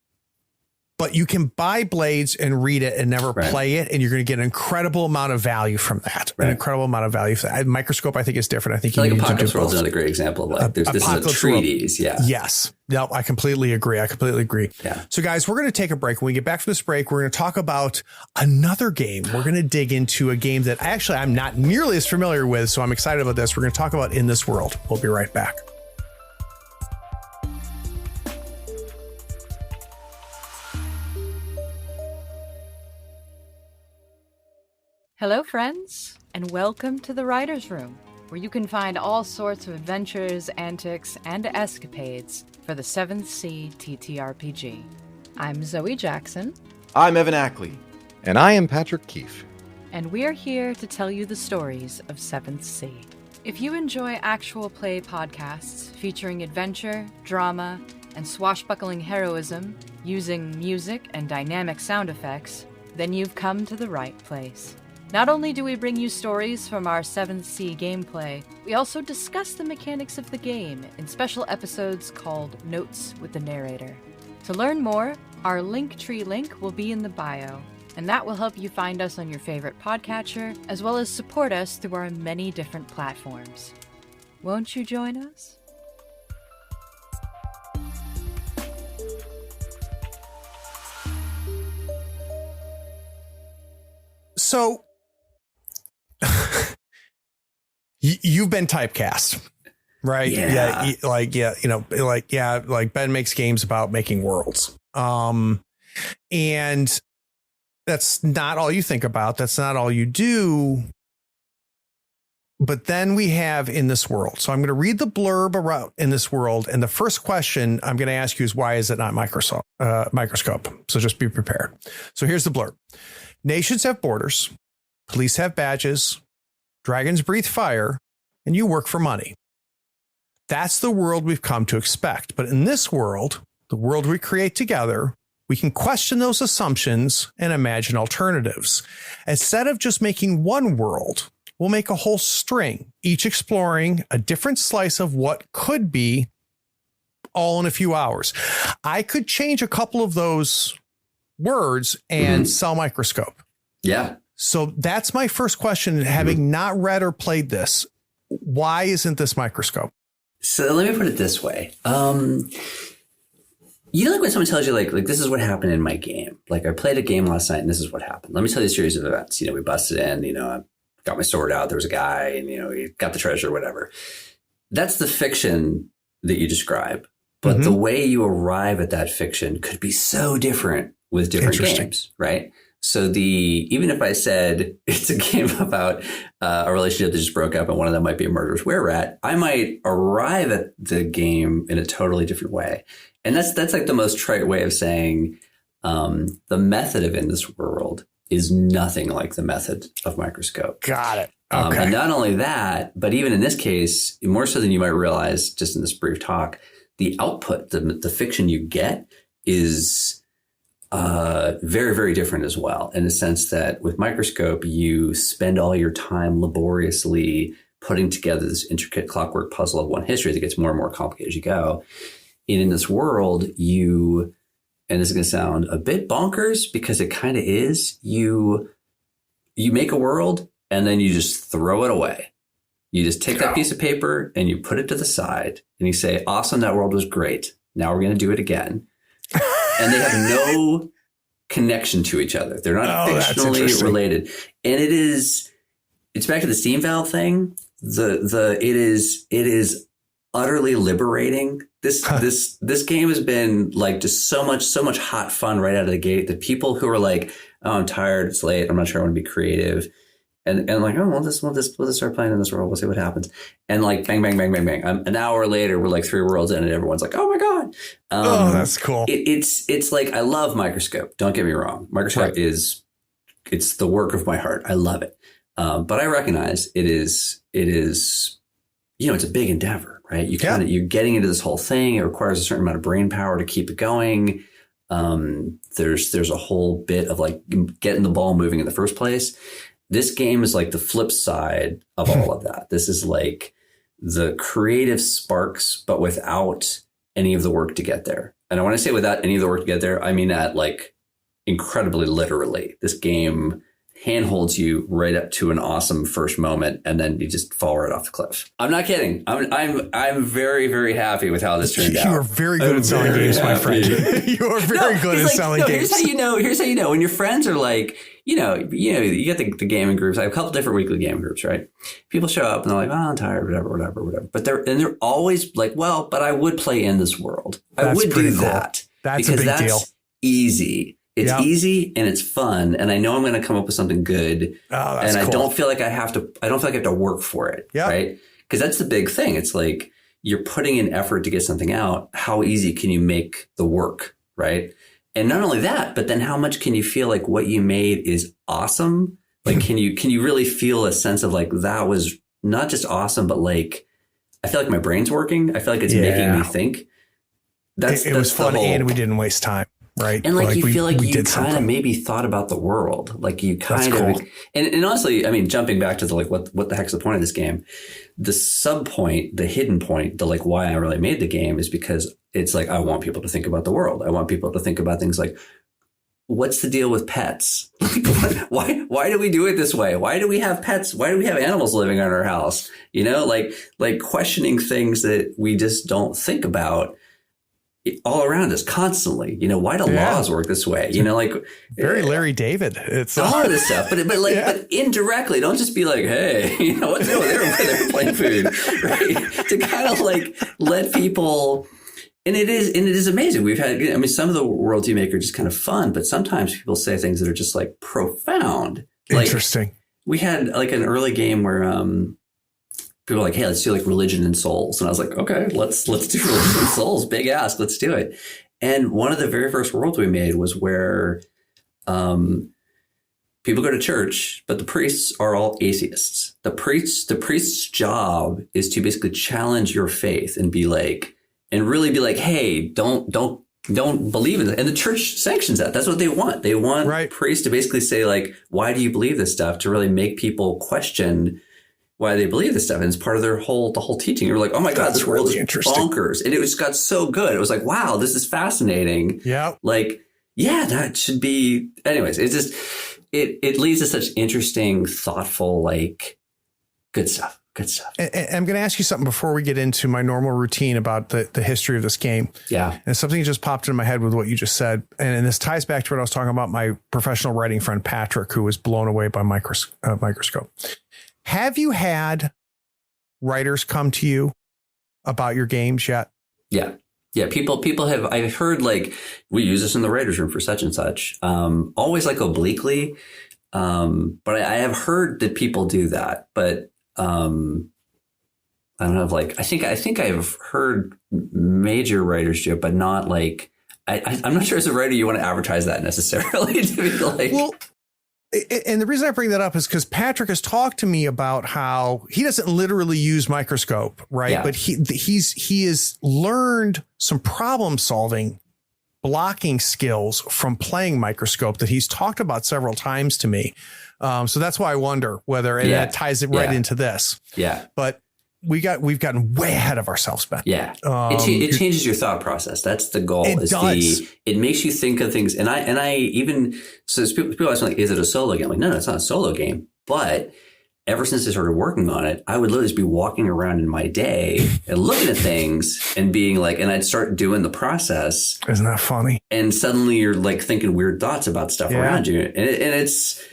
But you can buy Blades and read it and never play it, and you're going to get an incredible amount of value from that. An incredible amount of value. Microscope, I think, is different. I think you need Apocalypse World is another great example of like this is a treatise. Yeah. Yes. No, I completely agree. Yeah. So, guys, we're going to take a break. When we get back from this break, we're going to talk about another game. We're going to dig into a game that I'm not nearly as familiar with, so I'm excited about this. We're going to talk about In This World. We'll be right back. Hello, friends, and welcome to the Writer's Room, where you can find all sorts of adventures, antics, and escapades for the 7th Sea TTRPG. I'm Zoe Jackson. I'm Evan Ackley. And I am Patrick Keefe. And we're here to tell you the stories of 7th Sea. If you enjoy actual play podcasts featuring adventure, drama, and swashbuckling heroism using music and dynamic sound effects, then you've come to the right place. Not only do we bring you stories from our 7th Sea gameplay, we also discuss the mechanics of the game in special episodes called Notes with the Narrator. To learn more, our Linktree link will be in the bio, and that will help you find us on your favorite podcatcher, as well as support us through our many different platforms. Won't you join us? So, you've been typecast, right? Yeah. Like Ben makes games about making worlds. And that's not all you think about. That's not all you do. But then we have in this world. So I'm going to read the blurb about in this world. And the first question I'm going to ask you is, why is it not Microscope? So just be prepared. So here's the blurb. Nations have borders. Police have badges. Dragons breathe fire. And you work for money. That's the world we've come to expect. But in this world, the world we create together, we can question those assumptions and imagine alternatives. Instead of just making one world, we'll make a whole string, each exploring a different slice of what could be, all in a few hours. I could change a couple of those words and sell Microscope. Yeah. So that's my first question. Having not read or played this, why isn't this Microscope? So let me put it this way. You know, like when someone tells you, like this is what happened in my game. Like, I played a game last night and this is what happened. Let me tell you a series of events. You know, we busted in, you know, I got my sword out. There was a guy and, you know, he got the treasure, whatever. That's the fiction that you describe. But the way you arrive at that fiction could be so different with different games, right? So even if I said it's a game about a relationship that just broke up and one of them might be a murderous were-rat, I might arrive at the game in a totally different way. And that's like the most trite way of saying the method of In This World is nothing like the method of Microscope. Got it. Okay. And not only that, but even in this case, more so than you might realize just in this brief talk, the output, the fiction you get is very, very different as well, in the sense that with Microscope, you spend all your time laboriously putting together this intricate clockwork puzzle of one history that gets more and more complicated as you go. And in this world, and this is going to sound a bit bonkers because it kind of is, you make a world and then you just throw it away. You just take that piece of paper and you put it to the side and you say, awesome, that world was great. Now we're going to do it again. And they have no connection to each other. They're not fictionally related. And it's back to the steam valve thing. It is utterly liberating. This game has been like just so much hot fun right out of the gate that people who are like, oh, I'm tired, it's late, I'm not sure I want to be creative. And I'm like, oh, we'll just start playing in this world. We'll see what happens. And like, bang, bang, bang, bang, bang. An hour later, we're like 3 worlds in, and everyone's like, oh my god, that's cool. It's like, I love Microscope. Don't get me wrong. Microscope it's the work of my heart. I love it. But I recognize it is. You know, it's a big endeavor, right? You're getting into this whole thing. It requires a certain amount of brain power to keep it going. There's a whole bit of like getting the ball moving in the first place. This game is like the flip side of all of that. This is like the creative sparks, but without any of the work to get there. And when I say without any of the work to get there, I mean that like incredibly literally. This game handholds you right up to an awesome first moment, and then you just fall right off the cliff. I'm not kidding. I'm very, very happy with how this turned out. You are very good at selling games, my friend. You are very good at selling games. Here's how you know when your friends are like, you get the gaming groups. I have a couple different weekly gaming groups, right? People show up and they're like, oh, I'm tired, whatever. But they're always like, well, but I would play In This World. I would do that. That's a big deal. Easy. It's easy and it's fun, and I know I'm going to come up with something good. Oh, that's and cool. I don't feel like I have to work for it, right? Because that's the big thing. It's like you're putting in effort to get something out. How easy can you make the work, right? And not only that, but then how much can you feel like what you made is awesome? Like, can you really feel a sense of like that was not just awesome, but like, I feel like my brain's working. I feel like it's making me think. It was fun, and we didn't waste time. Right. And like, you we, feel like you kind something. of maybe thought about the world. Like you kind of, cool. and honestly, I mean, jumping back to the, like, what the heck's the point of this game? The sub point, the hidden point, the like why I really made the game is because it's like, I want people to think about the world. I want people to think about things like, what's the deal with pets? Why do we do it this way? Why do we have pets? Why do we have animals living in our house? You know, like questioning things that we just don't think about all around us constantly. You know, why do laws work this way? You know, like very Larry David. It's all of this stuff, but but indirectly, don't just be like, hey, you know, what's over there? They're playing food, right? To kind of like let people. And it is amazing. We've had, I mean, some of the worlds you make are just kind of fun, but sometimes people say things that are just like profound. Like, interesting. We had like an early game where people were like, hey, let's do like religion and souls. And I was like, okay, let's do religion and souls. Big ask. Let's do it. And one of the very first worlds we made was where people go to church, but the priests are all atheists. The priest's job is to basically challenge your faith and be like, and really be like, hey, don't believe in it. And the church sanctions that. That's what they want. They want priests to basically say, like, why do you believe this stuff? To really make people question why they believe this stuff. And it's part of the whole teaching. You're like, oh my God, this world is bonkers. And it just got so good. It was like, wow, this is fascinating. Yeah. Like, yeah, that should be. Anyways, it's just, it leads to such interesting, thoughtful, like, good stuff. Good stuff. And I'm going to ask you something before we get into my normal routine about the history of this game. Yeah. And something just popped into my head with what you just said. And this ties back to what I was talking about, my professional writing friend, Patrick, who was blown away by Microscope. Have you had writers come to you about your games yet? Yeah. Yeah. People have, I've heard like, we use this in the writer's room for such and such, always like obliquely. But I have heard that people do that, but I don't know, like, I think I've heard major writers do it, but not like, I'm not sure as a writer you want to advertise that necessarily to be like. Well, and the reason I bring that up is because Patrick has talked to me about how he doesn't literally use Microscope, right? Yeah. But he has learned some problem solving, blocking skills from playing Microscope that he's talked about several times to me. So that's why I wonder whether that ties it right into this. Yeah. But we've gotten way ahead of ourselves, Ben. Yeah. It changes your thought process. That's the goal. It makes you think of things. And I even, so people ask me like, is it a solo game? I'm like, no, it's not a solo game. But ever since I started working on it, I would literally just be walking around in my day and looking at things and being like, and I'd start doing the process. Isn't that funny? And suddenly you're like thinking weird thoughts about stuff around you. And it's,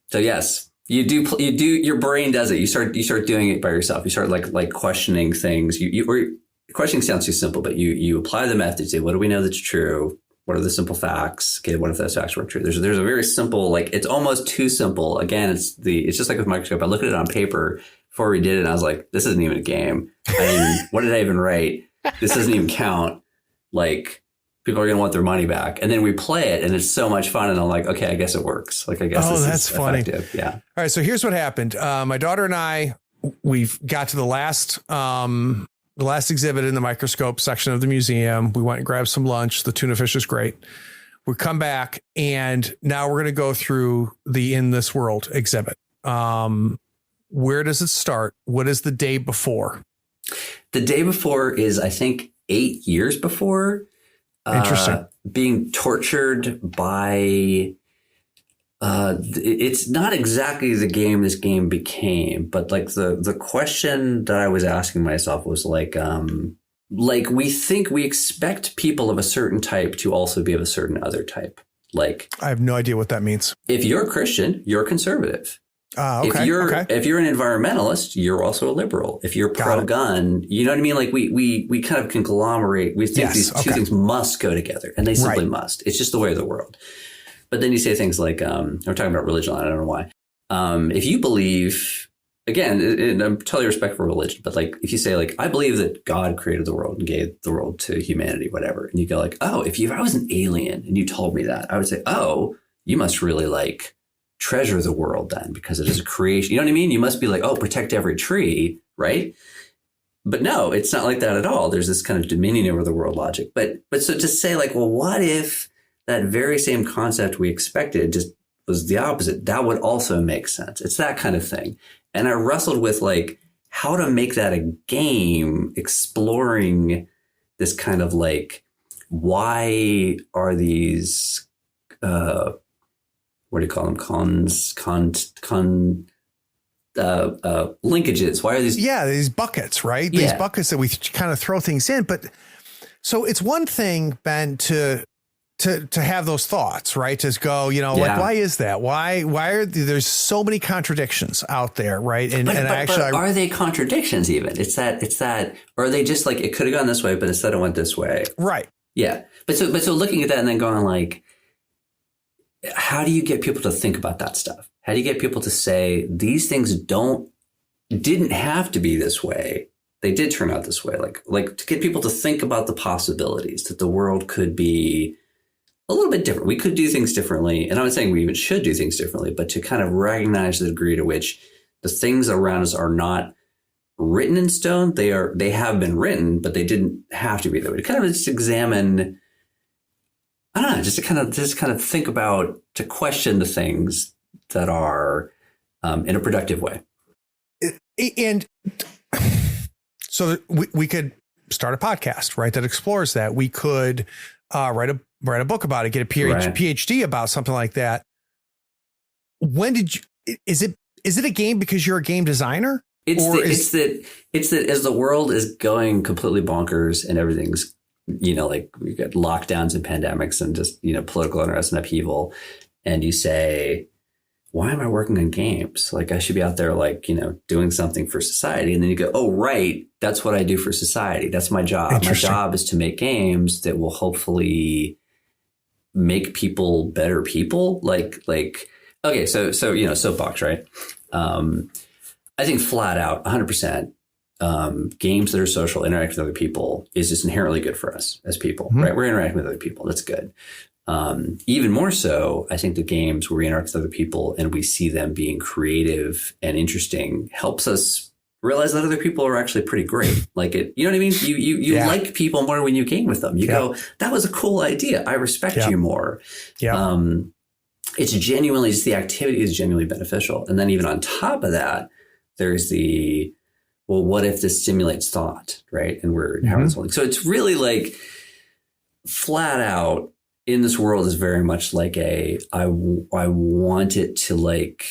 so yes, you do, your brain does it. You start doing it by yourself. You start like questioning things. Or questioning sounds too simple, but you apply the method. You say, what do we know that's true? What are the simple facts? Okay, what if those facts weren't true? There's a very simple, like, it's almost too simple. Again, it's just like with Microscope. I looked at it on paper before we did it, and I was like, this isn't even a game. What did I even write? This doesn't even count. Like, people are going to want their money back. And then we play it, and it's so much fun. And I'm like, okay, I guess it works. Like, I guess this is funny. Effective. Yeah. All right. So here's what happened. My daughter and I, we've got to the last exhibit in the Microscope section of the museum. We went and grabbed some lunch. The tuna fish is great. We come back, and now we're going to go through the In This World exhibit. Where does it start? What is the day before? The day before is, I think, 8 years before. Interesting. Being tortured by, it's not exactly the game this game became, but like the question that I was asking myself was like we expect people of a certain type to also be of a certain other type. Like, I have no idea what that means. If you're a Christian, you're conservative. Okay. If you're an environmentalist, you're also a liberal. If you're pro-gun, you know what I mean? Like we kind of conglomerate. We think these two things must go together, and they simply must. It's just the way of the world. But then you say things like, we're talking about religion. I don't know why. If you believe, again, and I'm totally respectful of religion, but like if you say like, I believe that God created the world and gave the world to humanity, whatever, and you go like, oh, if I was an alien and you told me that, I would say, oh, you must really like treasure the world then because it is a creation. You know what I mean? You must be like, oh, protect every tree, right? But no, it's not like that at all. There's this kind of dominion over the world logic. But so to say like, well, what if that very same concept we expected just was the opposite? That would also make sense. It's that kind of thing. And I wrestled with like how to make that a game, exploring this kind of like, why are these, what do you call them? Linkages. Why are these? Yeah, these buckets, right? Yeah. These buckets that we kind of throw things in. But so it's one thing, Ben, to have those thoughts, right? Just go, like, why is that? Why are there's so many contradictions out there, right? And actually, are they contradictions even? It's that, or are they just like, it could have gone this way, but instead it went this way. Right. Yeah. But so looking at that and then going like, how do you get people to think about that stuff? How do you get people to say these things didn't have to be this way? They did turn out this way. Like to get people to think about the possibilities that the world could be a little bit different. We could do things differently. And I'm not saying we even should do things differently, but to kind of recognize the degree to which the things around us are not written in stone. They have been written, but they didn't have to be that way. To kind of just examine, I don't know, just to kind of think about, to question the things that are in a productive way. And so we could start a podcast, right, that explores that. We could write a book about it, get a PhD about something like that. When did you? Is it a game because you're a game designer? It's that as the world is going completely bonkers and everything's, like we got lockdowns and pandemics and just, political unrest and upheaval. And you say, why am I working on games? Like I should be out there, like, doing something for society. And then you go, oh, right. That's what I do for society. That's my job. My job is to make games that will hopefully make people better people. Like, okay. So, soapbox, right? I think flat out 100%, games that are social, interact with other people is just inherently good for us as people, right? We're interacting with other people. That's good. Even more so, I think the games where we interact with other people and we see them being creative and interesting helps us realize that other people are actually pretty great. Like it, you know what I mean? You like people more when you game with them. You go, that was a cool idea. I respect you more. Yeah. It's genuinely, just the activity is genuinely beneficial. And then even on top of that, there's the, well, what if this stimulates thought, right? And we're having this whole thing. So it's really like flat out in this world is very much like I want it to like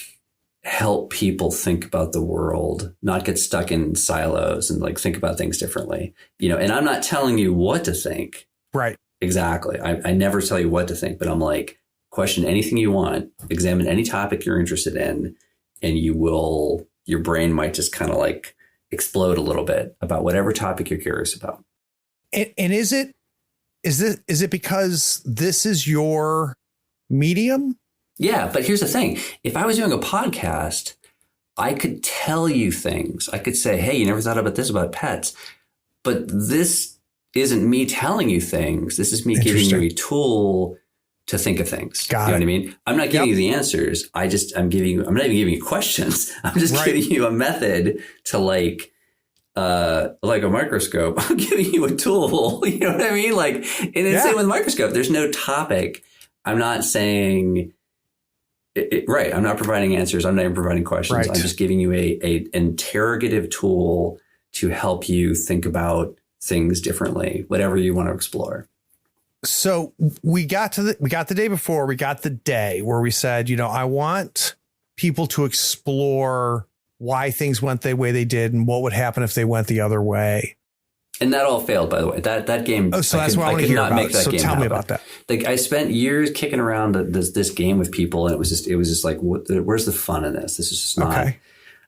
help people think about the world, not get stuck in silos and like think about things differently, and I'm not telling you what to think. Right. Exactly. I never tell you what to think, but I'm like, question anything you want, examine any topic you're interested in, and your brain might just kind of like explode a little bit about whatever topic you're curious about. And is it because this is your medium? Yeah, but here's the thing. If I was doing a podcast, I could tell you things. I could say, hey, you never thought about this about pets. But this isn't me telling you things. This is me giving you a tool to think of things. You know what I mean? I'm not giving you the answers. I'm not even giving you questions. I'm just giving you a method to like a microscope. I'm giving you a tool. You know what I mean? Like, and it's same with Microscope. There's no topic. I'm not saying right. I'm not providing answers. I'm not even providing questions. Right. I'm just giving you a interrogative tool to help you think about things differently, whatever you want to explore. So we got the day before, we got the day where we said, I want people to explore why things went the way they did and what would happen if they went the other way. And that all failed, by the way. That game. Oh, so that's what I want to hear about. So tell me about that. Like I spent years kicking around this game with people, and it was just like, where's the fun in this? This is just not. Okay.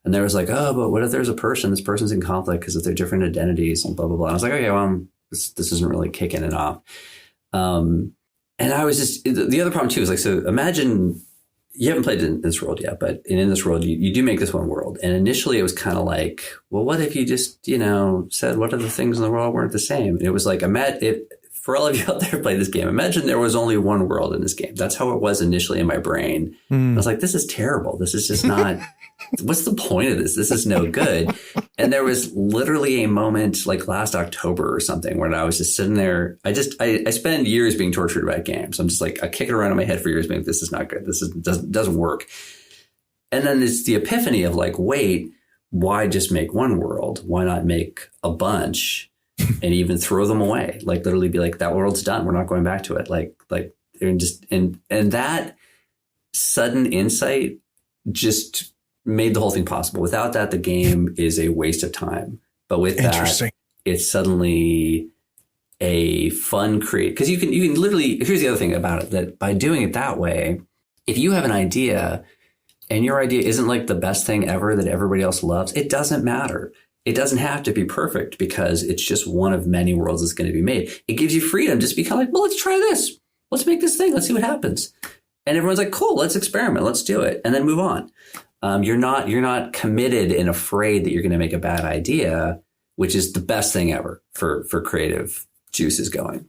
And there was like, oh, but what if there's this person's in conflict because of their different identities and blah blah blah. And I was like, okay, well, this isn't really kicking it off. And I was just, the other problem too is like, so imagine you haven't played in this world yet, but in this world, you do make this one world. And initially it was kind of like, well, what if you just, said what if the things in the world weren't the same? And it was like, for all of you out there who play this game, imagine there was only one world in this game. That's how it was initially in my brain. I was like, this is terrible. This is just not, what's the point of this? This is no good. And there was literally a moment like last October or something where I was just sitting there. I spend years being tortured about games. I'm just like, I kick it around in my head for years, being, this is not good. This doesn't work. And then it's the epiphany of like, wait, why just make one world? Why not make a bunch and even throw them away? Like literally be like, that world's done. We're not going back to it. And that sudden insight just made the whole thing possible. Without that, the game is a waste of time. But with that, it's suddenly a fun create. Because you can literally, here's the other thing about it, that by doing it that way, if you have an idea and your idea isn't like the best thing ever that everybody else loves, it doesn't matter. It doesn't have to be perfect because it's just one of many worlds that's going to be made. It gives you freedom just to be kind of like, well, let's try this. Let's make this thing. Let's see what happens. And everyone's like, cool, let's experiment. Let's do it. And then move on. You're not committed and afraid that you're going to make a bad idea, which is the best thing ever for creative juices going.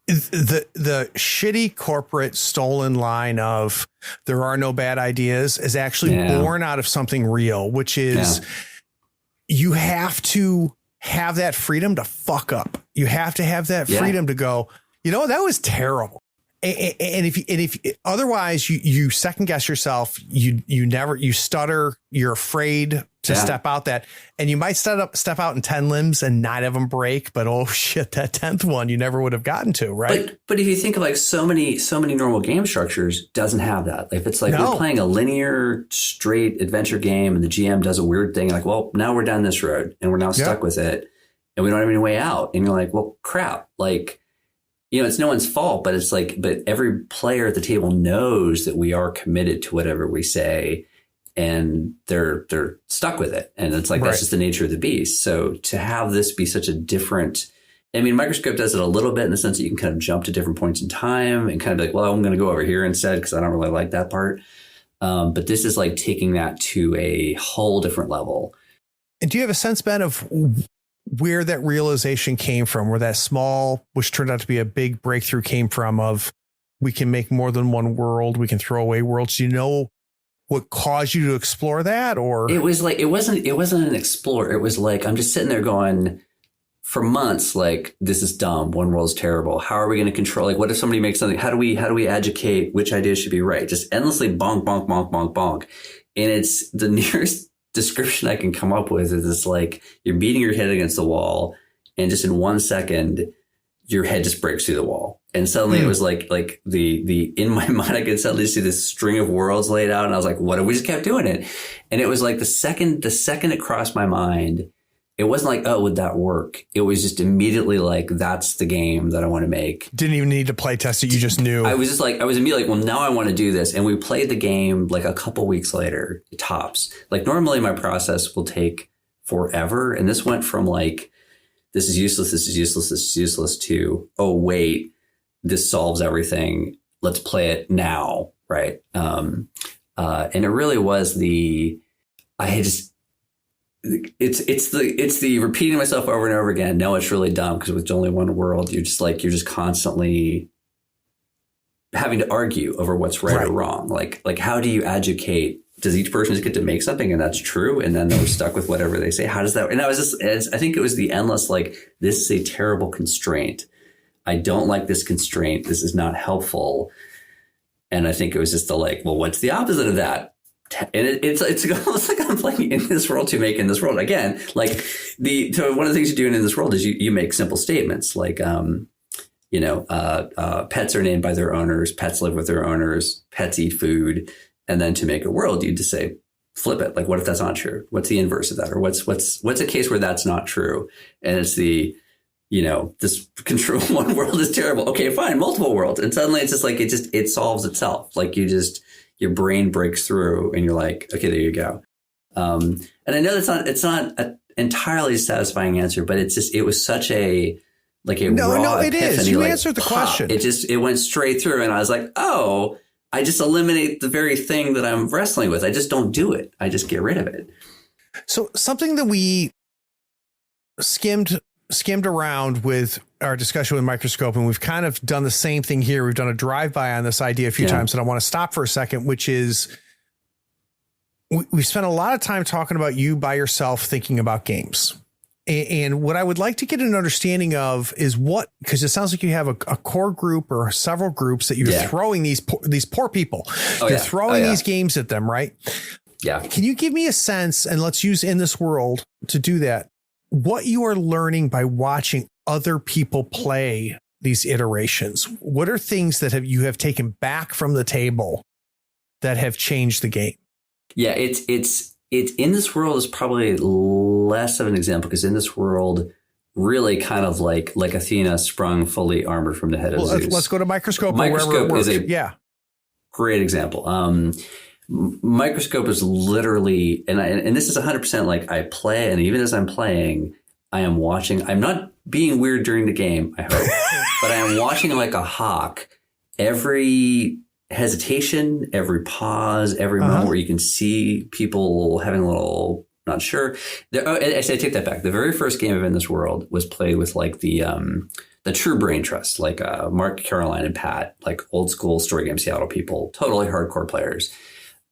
The shitty corporate stolen line of there are no bad ideas is actually born out of something real, which is you have to have that freedom to fuck up. You have to have that freedom to go, you know, that was terrible. And if otherwise you second guess yourself, you stutter, you're afraid to step out that, and you might step out in 10 limbs and 9 of them break, but oh shit, that 10th one you never would have gotten to, right? But if you think of like so many normal game structures doesn't have that. If it's like we're playing a linear straight adventure game and the GM does a weird thing, like, well, now we're down this road and we're now stuck with it and we don't have any way out. And you're like, well, crap, like, you know, it's no one's fault, but it's like, but every player at the table knows that we are committed to whatever we say and they're stuck with it. And it's like, that's just the nature of the beast. So to have this be such a different, I mean, Microscope does it a little bit in the sense that you can kind of jump to different points in time and kind of be like, well, I'm going to go over here instead because I don't really like that part. But this is like taking that to a whole different level. And do you have a sense, Ben, of where that realization came from, where that small, which turned out to be a big breakthrough, came from, of we can make more than one world, we can throw away worlds? Do you know what caused you to explore that? Or it was like, it wasn't an explore. It was like, I'm just sitting there going for months, like, this is dumb. One world's terrible. How are we going to control? Like, what if somebody makes something? How do we educate which idea should be right? Just endlessly bonk, bonk, bonk, bonk, bonk. And it's the nearest description I can come up with is it's like you're beating your head against the wall and just in 1 second, your head just breaks through the wall. And suddenly it was like the in my mind, I could suddenly see this string of worlds laid out. And I was like, what if we just kept doing it? And it was like the second it crossed my mind, it wasn't like, oh, would that work? It was just immediately like, that's the game that I want to make. Didn't even need to play test it. You just knew. I was immediately like, well, now I want to do this. And we played the game like a couple weeks later, tops. Like normally my process will take forever. And this went from like, this is useless, this is useless, this is useless to, oh, wait, this solves everything. Let's play it now. Right. And it really was it's the repeating myself over and over again. No, it's really dumb because with only one world, you're just constantly having to argue over what's right or wrong. Like how do you educate? Does each person just get to make something and that's true? And then they're stuck with whatever they say. How does that? And I was just, I think it was the endless, like, this is a terrible constraint. I don't like this constraint. This is not helpful. And I think it was just the like, well, what's the opposite of that? And it's almost like I'm playing in this world to make in this world again. Like so one of the things you're doing in this world is you make simple statements like, pets are named by their owners, pets live with their owners, pets eat food. And then to make a world, you just say, flip it. Like, what if that's not true? What's the inverse of that? Or what's a case where that's not true? And it's this control one world is terrible. Okay, fine, multiple worlds. And suddenly it's just like, it solves itself. Like your brain breaks through and you're like, okay, there you go. And I know it's not an entirely satisfying answer, but it was such a raw it epiphany, is. You like, answered the question. It went straight through. And I was like, oh, I just eliminate the very thing that I'm wrestling with. I just don't do it. I just get rid of it. So something that we skimmed around with our discussion with Microscope, and we've kind of done the same thing here. We've done a drive-by on this idea a few times, and I want to stop for a second, which is we spent a lot of time talking about you by yourself thinking about games. And what I would like to get an understanding of is because it sounds like you have a core group or several groups that you're throwing these poor people. You're throwing these games at them, right? Yeah. Can you give me a sense, and let's use In This World to do that, what you are learning by watching other people play these iterations? What are things that you have taken back from the table that have changed the game? Yeah, it's In This World is probably less of an example, because In This World really kind of like Athena sprung fully armored from the head of Zeus. Let's go to Microscope. Microscope is a great example. Microscope is literally, and this is 100% like I play, and even as I'm playing, I am watching. I'm not being weird during the game, I hope, but I am watching like a hawk every hesitation, every pause, every moment where you can see people having a little not sure. I take that back. The very first game of In This World was played with like the True Brain Trust, like Mark, Caroline, and Pat, like old school Story Game Seattle people, totally hardcore players.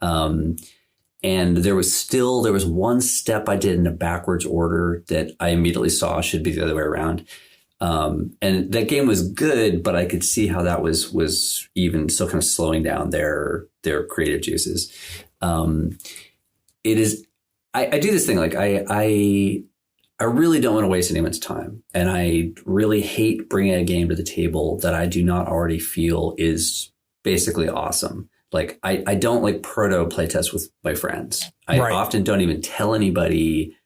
And there was one step I did in a backwards order that I immediately saw should be the other way around. And that game was good, but I could see how that was even still kind of slowing down their creative juices. It is, I do this thing, like I really don't want to waste anyone's time. And I really hate bringing a game to the table that I do not already feel is basically awesome. Like I don't like proto playtest with my friends. I often don't even tell anybody.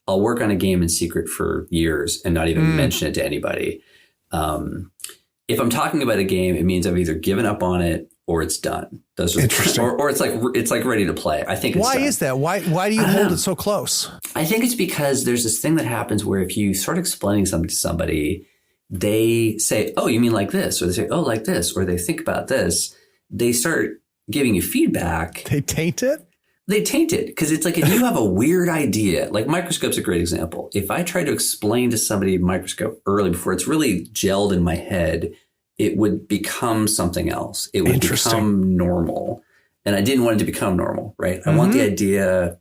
I'll work on a game in secret for years and not even mention it to anybody. If I'm talking about a game, it means I've either given up on it or it's done. Those are interesting. Or it's like ready to play. I think. Why is that? Why do you hold it so close? I think it's because there's this thing that happens where if you start explaining something to somebody, they say, "Oh, you mean like this?" Or they say, "Oh, like this," or they think about this. They start giving you feedback. They taint it? They taint it, because it's like if you have a weird idea, like Microscope's a great example. If I try to explain to somebody Microscope early before it's really gelled in my head, it would become something else. It would become normal. And I didn't want it to become normal, right? I want the idea.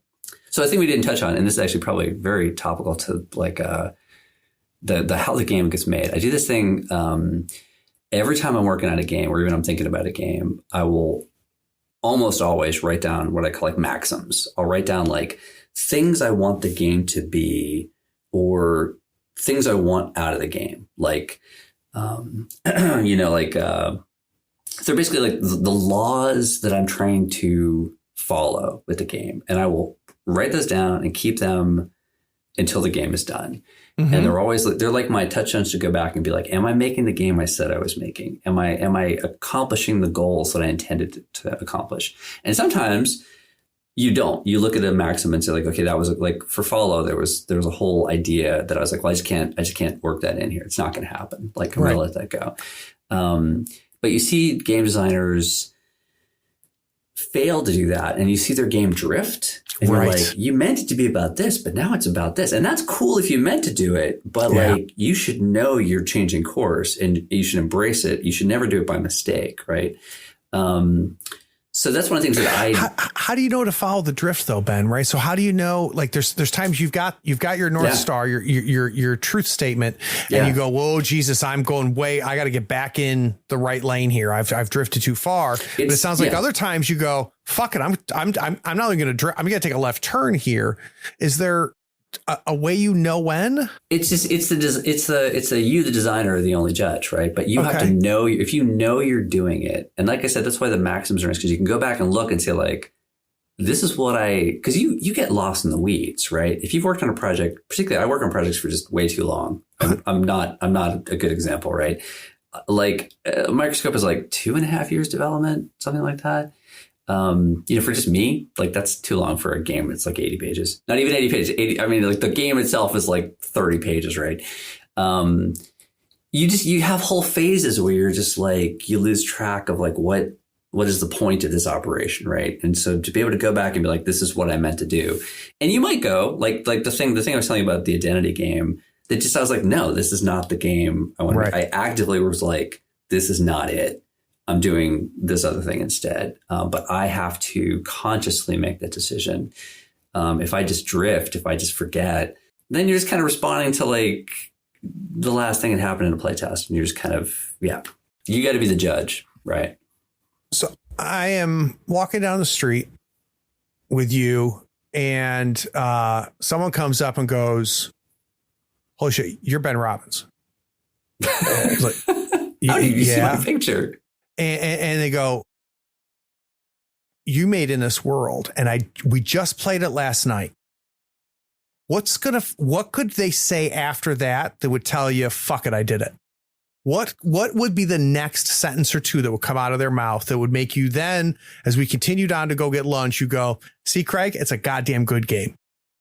So I think we didn't touch on, and this is actually probably very topical to like the how the game gets made. I do this thing every time I'm working on a game, or even I'm thinking about a game, I will almost always write down what I call like maxims. I'll write down like things I want the game to be, or things I want out of the game. Like, they're basically like the laws that I'm trying to follow with the game. And I will write those down and keep them until the game is done. Mm-hmm. And they're like my touchstones to go back and be like, am I making the game I said I was making? Am I accomplishing the goals that I intended to accomplish? And sometimes you don't. You look at a maxim and say like, okay, that was like for Follow, there was a whole idea that I was like, well, I just can't work that in here. It's not going to happen. Like, I'm going to let that go. But you see game designers fail to do that, and you see their game drift. And you're like, you meant it to be about this, but now it's about this. And that's cool if you meant to do it, but like you should know you're changing course and you should embrace it. You should never do it by mistake, right? So that's one of the things that how do you know to follow the drift though, Ben? Right. So how do you know, like there's times you've got your North Star, your truth statement, and you go, whoa, Jesus, I'm going I got to get back in the right lane here. I've drifted too far. But it sounds like other times you go, fuck it. I'm not even going to drift. I'm going to take a left turn here. Is there a way you know when? It's the you, the designer, are the only judge, right? But you have to know, if you know you're doing it. And like I said, that's why the maxims are nice, because you can go back and look and say like, this is what because you get lost in the weeds, right? If you've worked on a project, particularly I work on projects for just way too long. I'm not a good example, right? Like Microscope is like 2.5 years development, something like that. For just me, like that's too long for a game. It's like 80 pages, not even 80 pages. Like the game itself is like 30 pages, right? You have whole phases where you're just like, you lose track of like, what is the point of this operation, right? And so to be able to go back and be like, this is what I meant to do. And you might go like the thing I was telling you about the identity game, That just, I was like, no, this is not the game I want. Right. I actively was like, this is not it. I'm doing this other thing instead. But I have to consciously make that decision. If I just drift, if I just forget, then you're just kind of responding to like the last thing that happened in a playtest. And you're just kind of, you got to be the judge, right? So I am walking down the street with you and someone comes up and goes, holy shit, you're Ben Robbins. Like, how did you see my picture? And they go, you made In This World, and we just played it last night. What could they say after that would tell you, fuck it, I did it? What would be the next sentence or two that would come out of their mouth that would make you then, as we continued on to go get lunch, you go, see, Craig, it's a goddamn good game.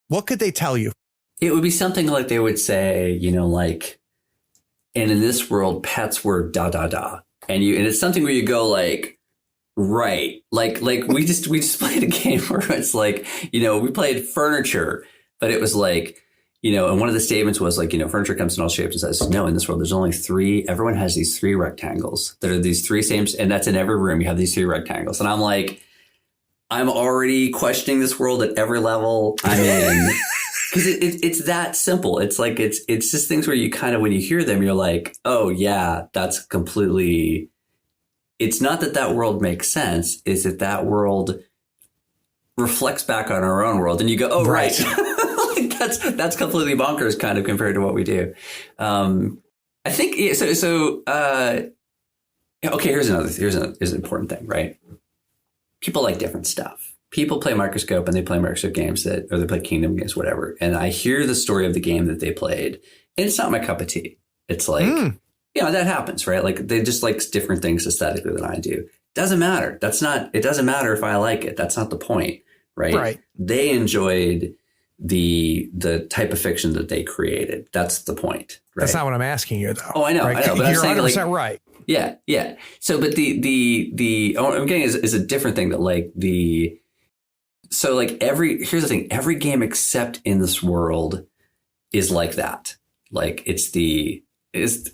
What could they tell you? It would be something like they would say, like, and in this world, pets were da, da, da. And it's something where you go like, right. Like we just played a game where it's like, we played furniture, but it was like, and one of the statements was like, furniture comes in all shapes and sizes. No, in this world, there's only three. Everyone has these three rectangles. There are these three same, and that's in every room. You have these three rectangles. And I'm like, I'm already questioning this world at every level I'm in. Because it's that simple. It's like, it's just things where you kind of, when you hear them, you're like, oh yeah, that's completely, it's not that world makes sense. It's that world reflects back on our own world. And you go, oh, right. Like that's completely bonkers kind of compared to what we do. I think, okay, here's an important thing, right? People like different stuff. People play Microscope and they play Microscope games or they play Kingdom games, whatever. And I hear the story of the game that they played and it's not my cup of tea. It's like, that happens, right? Like they just like different things aesthetically than I do. Doesn't matter. It doesn't matter if I like it. That's not the point, right? Right. They enjoyed the type of fiction that they created. That's the point, right? That's not what I'm asking you though. Oh, I know. Right? I know. But you're 100% right. Yeah. So, but what I'm getting is a different thing that like so like here's the thing, every game except In This World is like that. Like this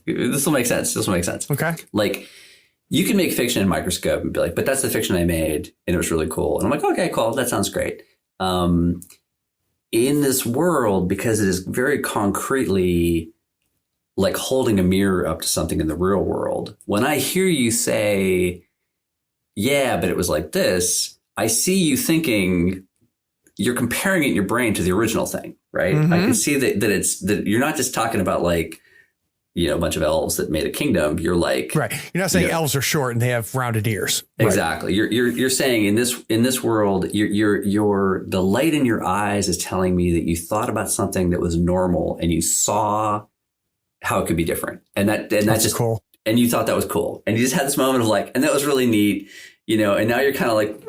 will make sense. This will make sense. Okay. Like you can make fiction in Microscope and be like, but that's the fiction I made and it was really cool. And I'm like, okay, cool. That sounds great. In This World, because it is very concretely like holding a mirror up to something in the real world. When I hear you say, yeah, but it was like this, I see you thinking you're comparing it in your brain to the original thing, right? Mm-hmm. I can see that you're not just talking about like, a bunch of elves that made a kingdom. You're like, right. You're not saying elves are short and they have rounded ears. Exactly. Right. You're saying in this world, the light in your eyes is telling me that you thought about something that was normal and you saw how it could be different. And that's just cool. And you thought that was cool. And you just had this moment of like, and that was really neat. And now you're kind of like,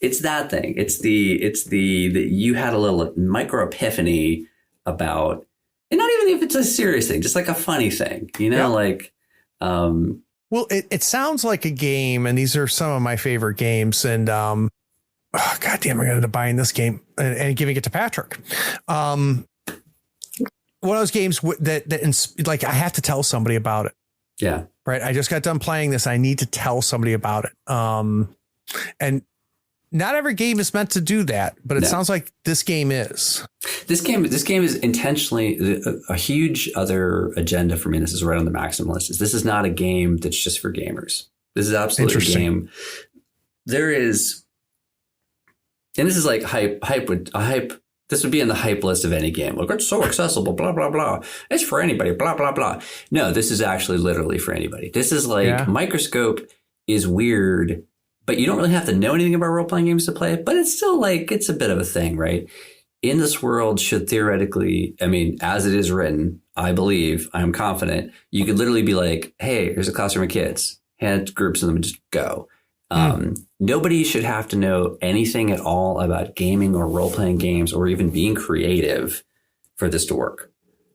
it's that thing. It's that you had a little micro epiphany about, and not even if it's a serious thing, just like a funny thing, like, well, it sounds like a game, and these are some of my favorite games. And, God damn, I'm going to end up buying this game and giving it to Patrick. One of those games that like I have to tell somebody about it. Yeah. Right. I just got done playing this. I need to tell somebody about it. And not every game is meant to do that, but it sounds like this game is. This game is intentionally a huge other agenda for me. This is right on the maximalist. This is not a game that's just for gamers. This is absolutely a game. There is, and this is like hype. This would be in the hype list of any game. Look, it's so accessible, blah, blah, blah. It's for anybody, blah, blah, blah. No, this is actually literally for anybody. This is like Microscope is weird, but you don't really have to know anything about role-playing games to play it. But it's still like, it's a bit of a thing, right? In This World should theoretically, as it is written, I believe, I'm confident, you could literally be like, hey, here's a classroom of kids, hand groups of them and just go. Nobody should have to know anything at all about gaming or role-playing games or even being creative for this to work,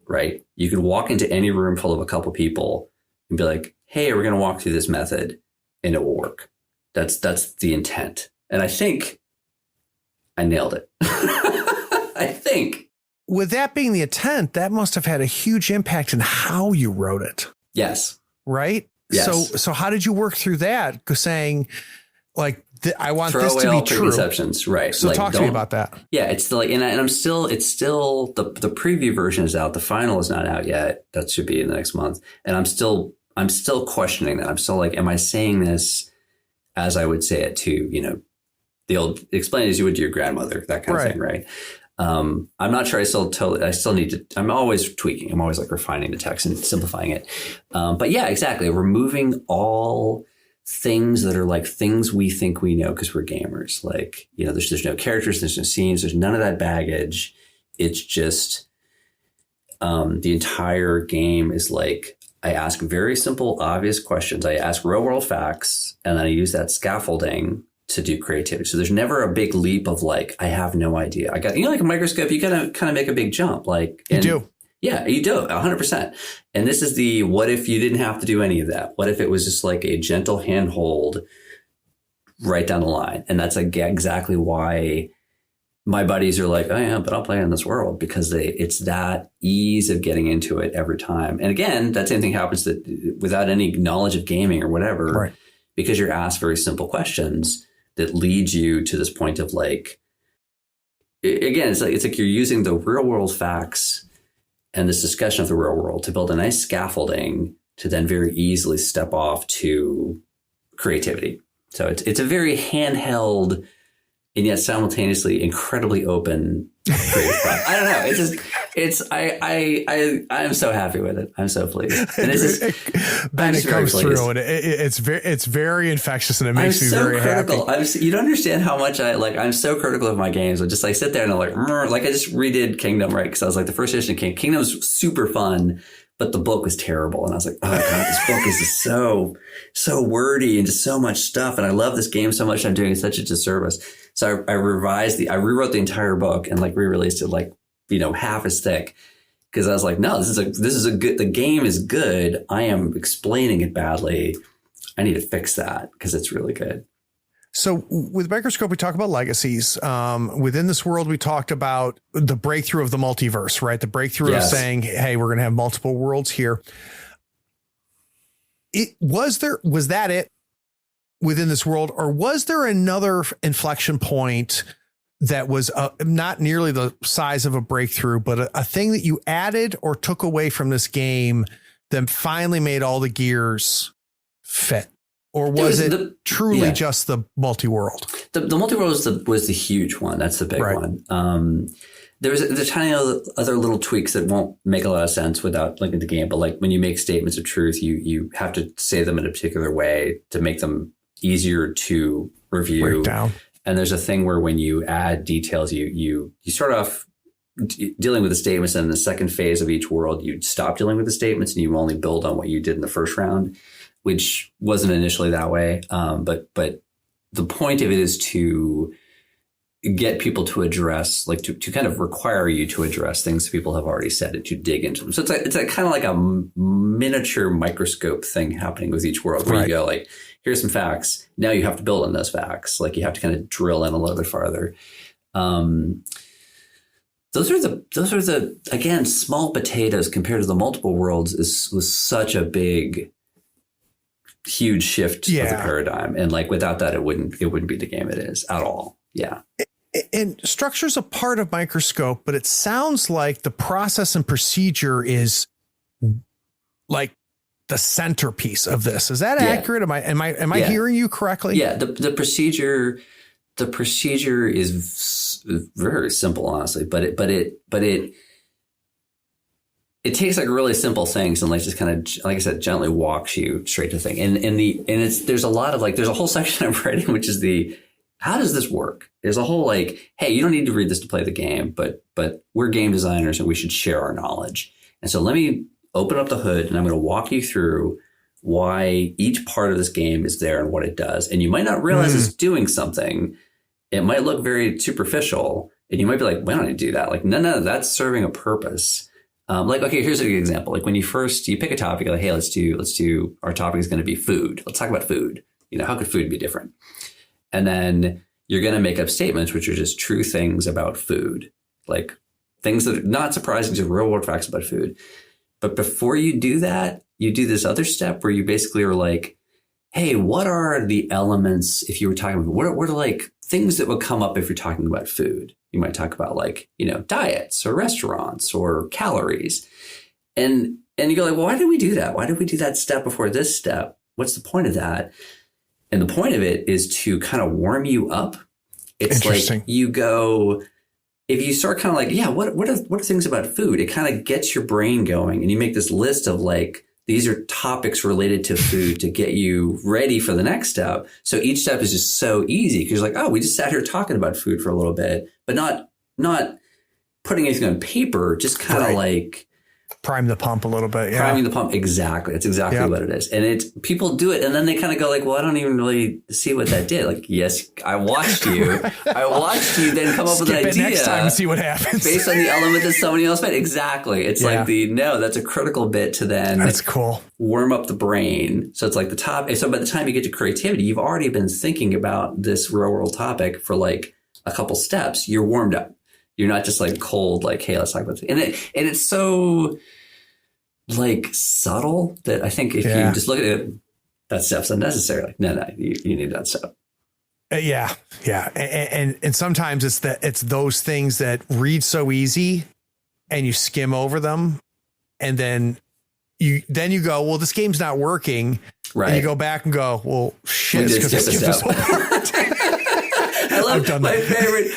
right? You could walk into any room full of a couple people and be like, hey, we're going to walk through this method and it will work. That's the intent. And I think I nailed it. I think. with that being the intent, that must have had a huge impact in how you wrote it. Yes. Right. Yes. So how did you work through that? Saying like, I want Throw this away to be all true. preconceptions. Right. So talk to me about that. Yeah. It's still like, it's still the preview version is out. The final is not out yet. That should be in the next month. And I'm still questioning that. I'm still like, am I saying this as I would say it to, the old explain as you would to your grandmother, that kind of thing. Right. I'm not sure. I still need to, I'm always tweaking. I'm always like refining the text and simplifying it. But yeah, exactly. Removing all things that are like things we think we know because we're gamers. Like, there's no characters, there's no scenes, there's none of that baggage. It's just, the entire game is like, I ask very simple, obvious questions. I ask real world facts, and then I use that scaffolding to do creativity. So there's never a big leap of like, I have no idea. I got, like a microscope, you gotta kind of make a big jump. Like, you do. Yeah, you do 100%. And this is the, what if you didn't have to do any of that? What if it was just like a gentle handhold right down the line? And that's like exactly why my buddies are like, oh yeah, but I'll play in this world, because it's that ease of getting into it every time. And again, that same thing happens that without any knowledge of gaming or whatever, right, because you're asked very simple questions that lead you to this point of like, again, it's like you're using the real world facts and this discussion of the real world to build a nice scaffolding to then very easily step off to creativity. So it's a very handheld and yet simultaneously incredibly open creative product. I don't know. I am so happy with it. I'm so pleased. And Ben, it comes through, and it's very infectious, and it makes me very critical. happy. You don't understand how much I'm so critical of my games. I just like sit there and I'm like I just redid Kingdom, right? Because I was like the first edition of Kingdom was super fun, but the book was terrible. And I was like, oh God, this book is just so wordy and just so much stuff. And I love this game so much. I'm doing it such a disservice. So I rewrote the entire book and like re-released it like, half as thick. Cause I was like, no, this is a good, the game is good. I am explaining it badly. I need to fix that because it's really good. So with Microscope, we talk about legacies. Within this world, we talked about the breakthrough of the multiverse, right? The breakthrough of saying, hey, we're going to have multiple worlds here. Was that it within this world, or was there another inflection point that was not nearly the size of a breakthrough, but a thing that you added or took away from this game that finally made all the gears fit? Or was it truly just the multi-world? The multi-world was the huge one. That's the big one. There's tiny other little tweaks that won't make a lot of sense without looking at the game. But like when you make statements of truth, you have to say them in a particular way to make them easier to review. Break down. And there's a thing where when you add details, you start off dealing with the statements, and in the second phase of each world, you stop dealing with the statements and you only build on what you did in the first round, which wasn't initially that way. But the point of it is to get people to address, like to kind of require you to address things people have already said and to dig into them. So it's kind of like a miniature microscope thing happening with each world where you go like, here's some facts. Now you have to build on those facts. Like you have to kind of drill in a little bit farther. Those are the again, small potatoes compared to the multiple worlds was such a huge shift of the paradigm. And like without that, it wouldn't be the game it is at all. Yeah. And structure's a part of Microscope, but it sounds like the process and procedure is like the centerpiece of this. Is that accurate? Am I hearing you correctly? Yeah. The procedure is very simple, honestly, but it takes like really simple things and like just kind of, like I said, gently walks you straight to the thing. And there's a lot of like, there's a whole section I'm writing, which is how does this work? There's a whole like, hey, you don't need to read this to play the game, but we're game designers and we should share our knowledge. And so let me open up the hood and I'm going to walk you through why each part of this game is there and what it does. And you might not realize it's doing something. It might look very superficial and you might be like, why don't I do that? Like, no, that's serving a purpose. Like, okay, here's a good example. Like when you pick a topic, you're like, hey, let's do, our topic is going to be food. Let's talk about food. How could food be different? And then you're going to make up statements, which are just true things about food. Like things that are not surprising to real world facts about food. But before you do that, you do this other step where you basically are like, hey, what are the elements if you were talking about, what are like things that would come up if you're talking about food? You might talk about like, diets or restaurants or calories. And you go like, well, why did we do that? Why did we do that step before this step? What's the point of that? And the point of it is to kind of warm you up. It's like you go, if you start kind of like, yeah, what are things about food? It kind of gets your brain going, and you make this list of like, these are topics related to food to get you ready for the next step. So each step is just so easy because you're like, oh, we just sat here talking about food for a little bit, but not putting anything on paper, just kind of like prime the pump a little bit. Yeah. Priming the pump. Exactly. That's exactly what it is. And it's people do it. And then they kind of go like, well, I don't even really see what that did. Like, yes, I watched you. I watched you then come up with an idea. Next time and see what happens. Based on the element that somebody else made. Exactly. It's like that's a critical bit to then that's cool. Warm up the brain. So it's like the top. So by the time you get to creativity, you've already been thinking about this real world topic for like a couple steps. You're warmed up. You're not just like cold, like, hey, let's talk about it. And it's so like subtle that I think if you just look at it, that stuff's unnecessary. Like, no, you need that stuff. Yeah. And sometimes it's those things that read so easy and you skim over them. And then you go, well, this game's not working. Right. And you go back and go, well, shit, it's because I skipped this over. I love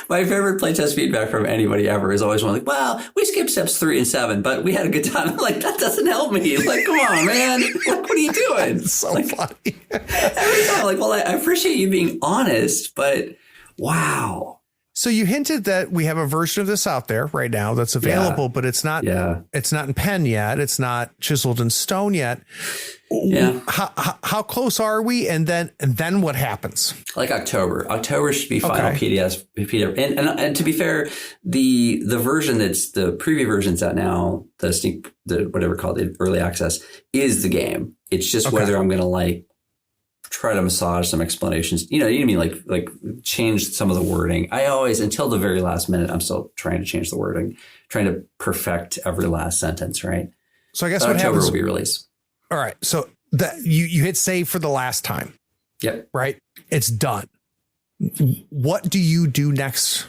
my favorite playtest feedback from anybody ever is always one like, well, we skipped steps 3 and 7, but we had a good time. I'm like, that doesn't help me. Like, come on, man. Like, what are you doing? It's so funny. Every time, like, well, I appreciate you being honest, but wow. So you hinted that we have a version of this out there right now that's available, but it's not in pen yet. It's not chiseled in stone yet. Yeah. How close are we? And then what happens? Like October should be final PDF. And to be fair, the version that's the preview version's out now, the whatever called the early access is the game. It's just whether I'm going to like try to massage some explanations. You know what I mean? Like change some of the wording. I always, until the very last minute, I'm still trying to change the wording, trying to perfect every last sentence. Right. So I guess what October happens will be released. All right. So that you hit save for the last time. Yep. Right. It's done. What do you do next?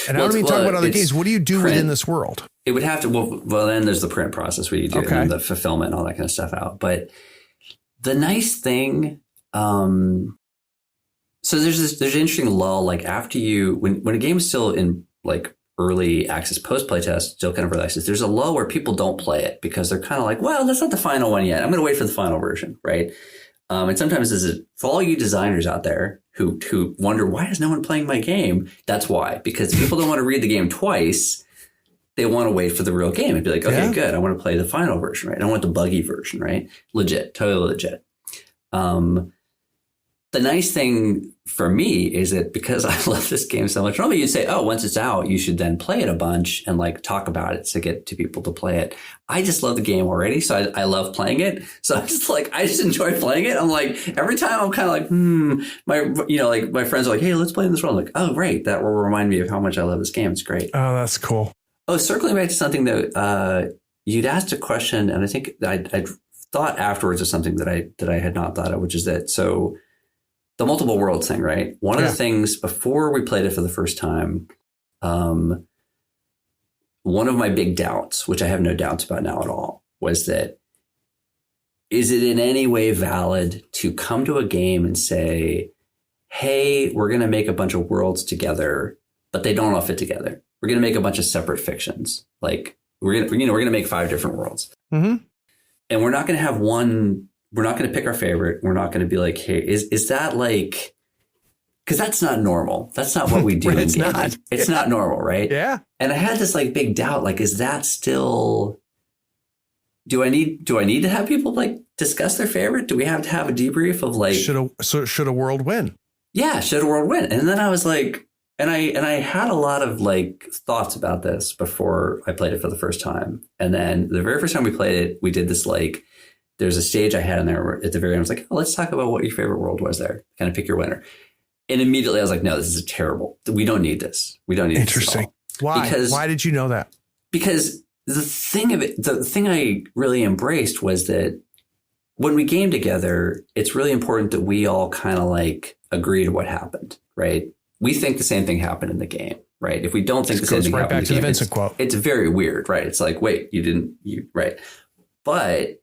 And I don't even talk about other games. What do you do within this world? It would have to, well, then there's the print process where you do and the fulfillment and all that kind of stuff out. But the nice thing, so there's an interesting lull, like after when a game's still in like early access, post playtest, still kind of early access, there's a lull where people don't play it because they're kind of like, well, that's not the final one yet. I'm going to wait for the final version. Right. And sometimes for all you designers out there who wonder, why is no one playing my game? That's why, because people don't want to read the game twice. They want to wait for the real game and be like, okay, good. I want to play the final version, right? I want the buggy version, right? Legit, totally legit. The nice thing for me is that because I love this game so much, normally you'd say, oh, once it's out, you should then play it a bunch and like talk about it to get to people to play it. I just love the game already. So I love playing it. So I'm just like, I just enjoy playing it. I'm like, every time I'm kind of like, my friends are like, hey, let's play in this world. I'm like, oh, great. That will remind me of how much I love this game. It's great. Oh, that's cool. Oh, circling back to something that you'd asked a question, and I think I thought afterwards of something that I had not thought of, which is that so the multiple worlds thing, right? One of the things before we played it for the first time, one of my big doubts, which I have no doubts about now at all, was that is it in any way valid to come to a game and say, hey, we're going to make a bunch of worlds together, but they don't all fit together. We're going to make a bunch of separate fictions. Like we're going to make 5 different worlds. Mm-hmm. And we're not going to have one. We're not going to pick our favorite. We're not going to be like, hey, is that like, because that's not normal. That's not what we do. It's not. It's not normal, right? Yeah. And I had this like big doubt. Like, is that still? Do I need to have people like discuss their favorite? Do we have to have a debrief of like? Should a world win? Yeah, should a world win? And then I was like. And I had a lot of like thoughts about this before I played it for the first time. And then the very first time we played it, we did this like, there's a stage I had in there where at the very end I was like, oh, let's talk about what your favorite world was there. Kind of pick your winner. And immediately I was like, no, this is terrible. We don't need this. We don't need Interesting. this Why? Because, Why did you know that? Because the thing I really embraced was that when we game together, it's really important that we all kind of like agree to what happened, right? We think the same thing happened in the game, right? If we don't think the same thing right happened back in the to the game, Vincent quote. It's very weird, right? It's like, wait, right. But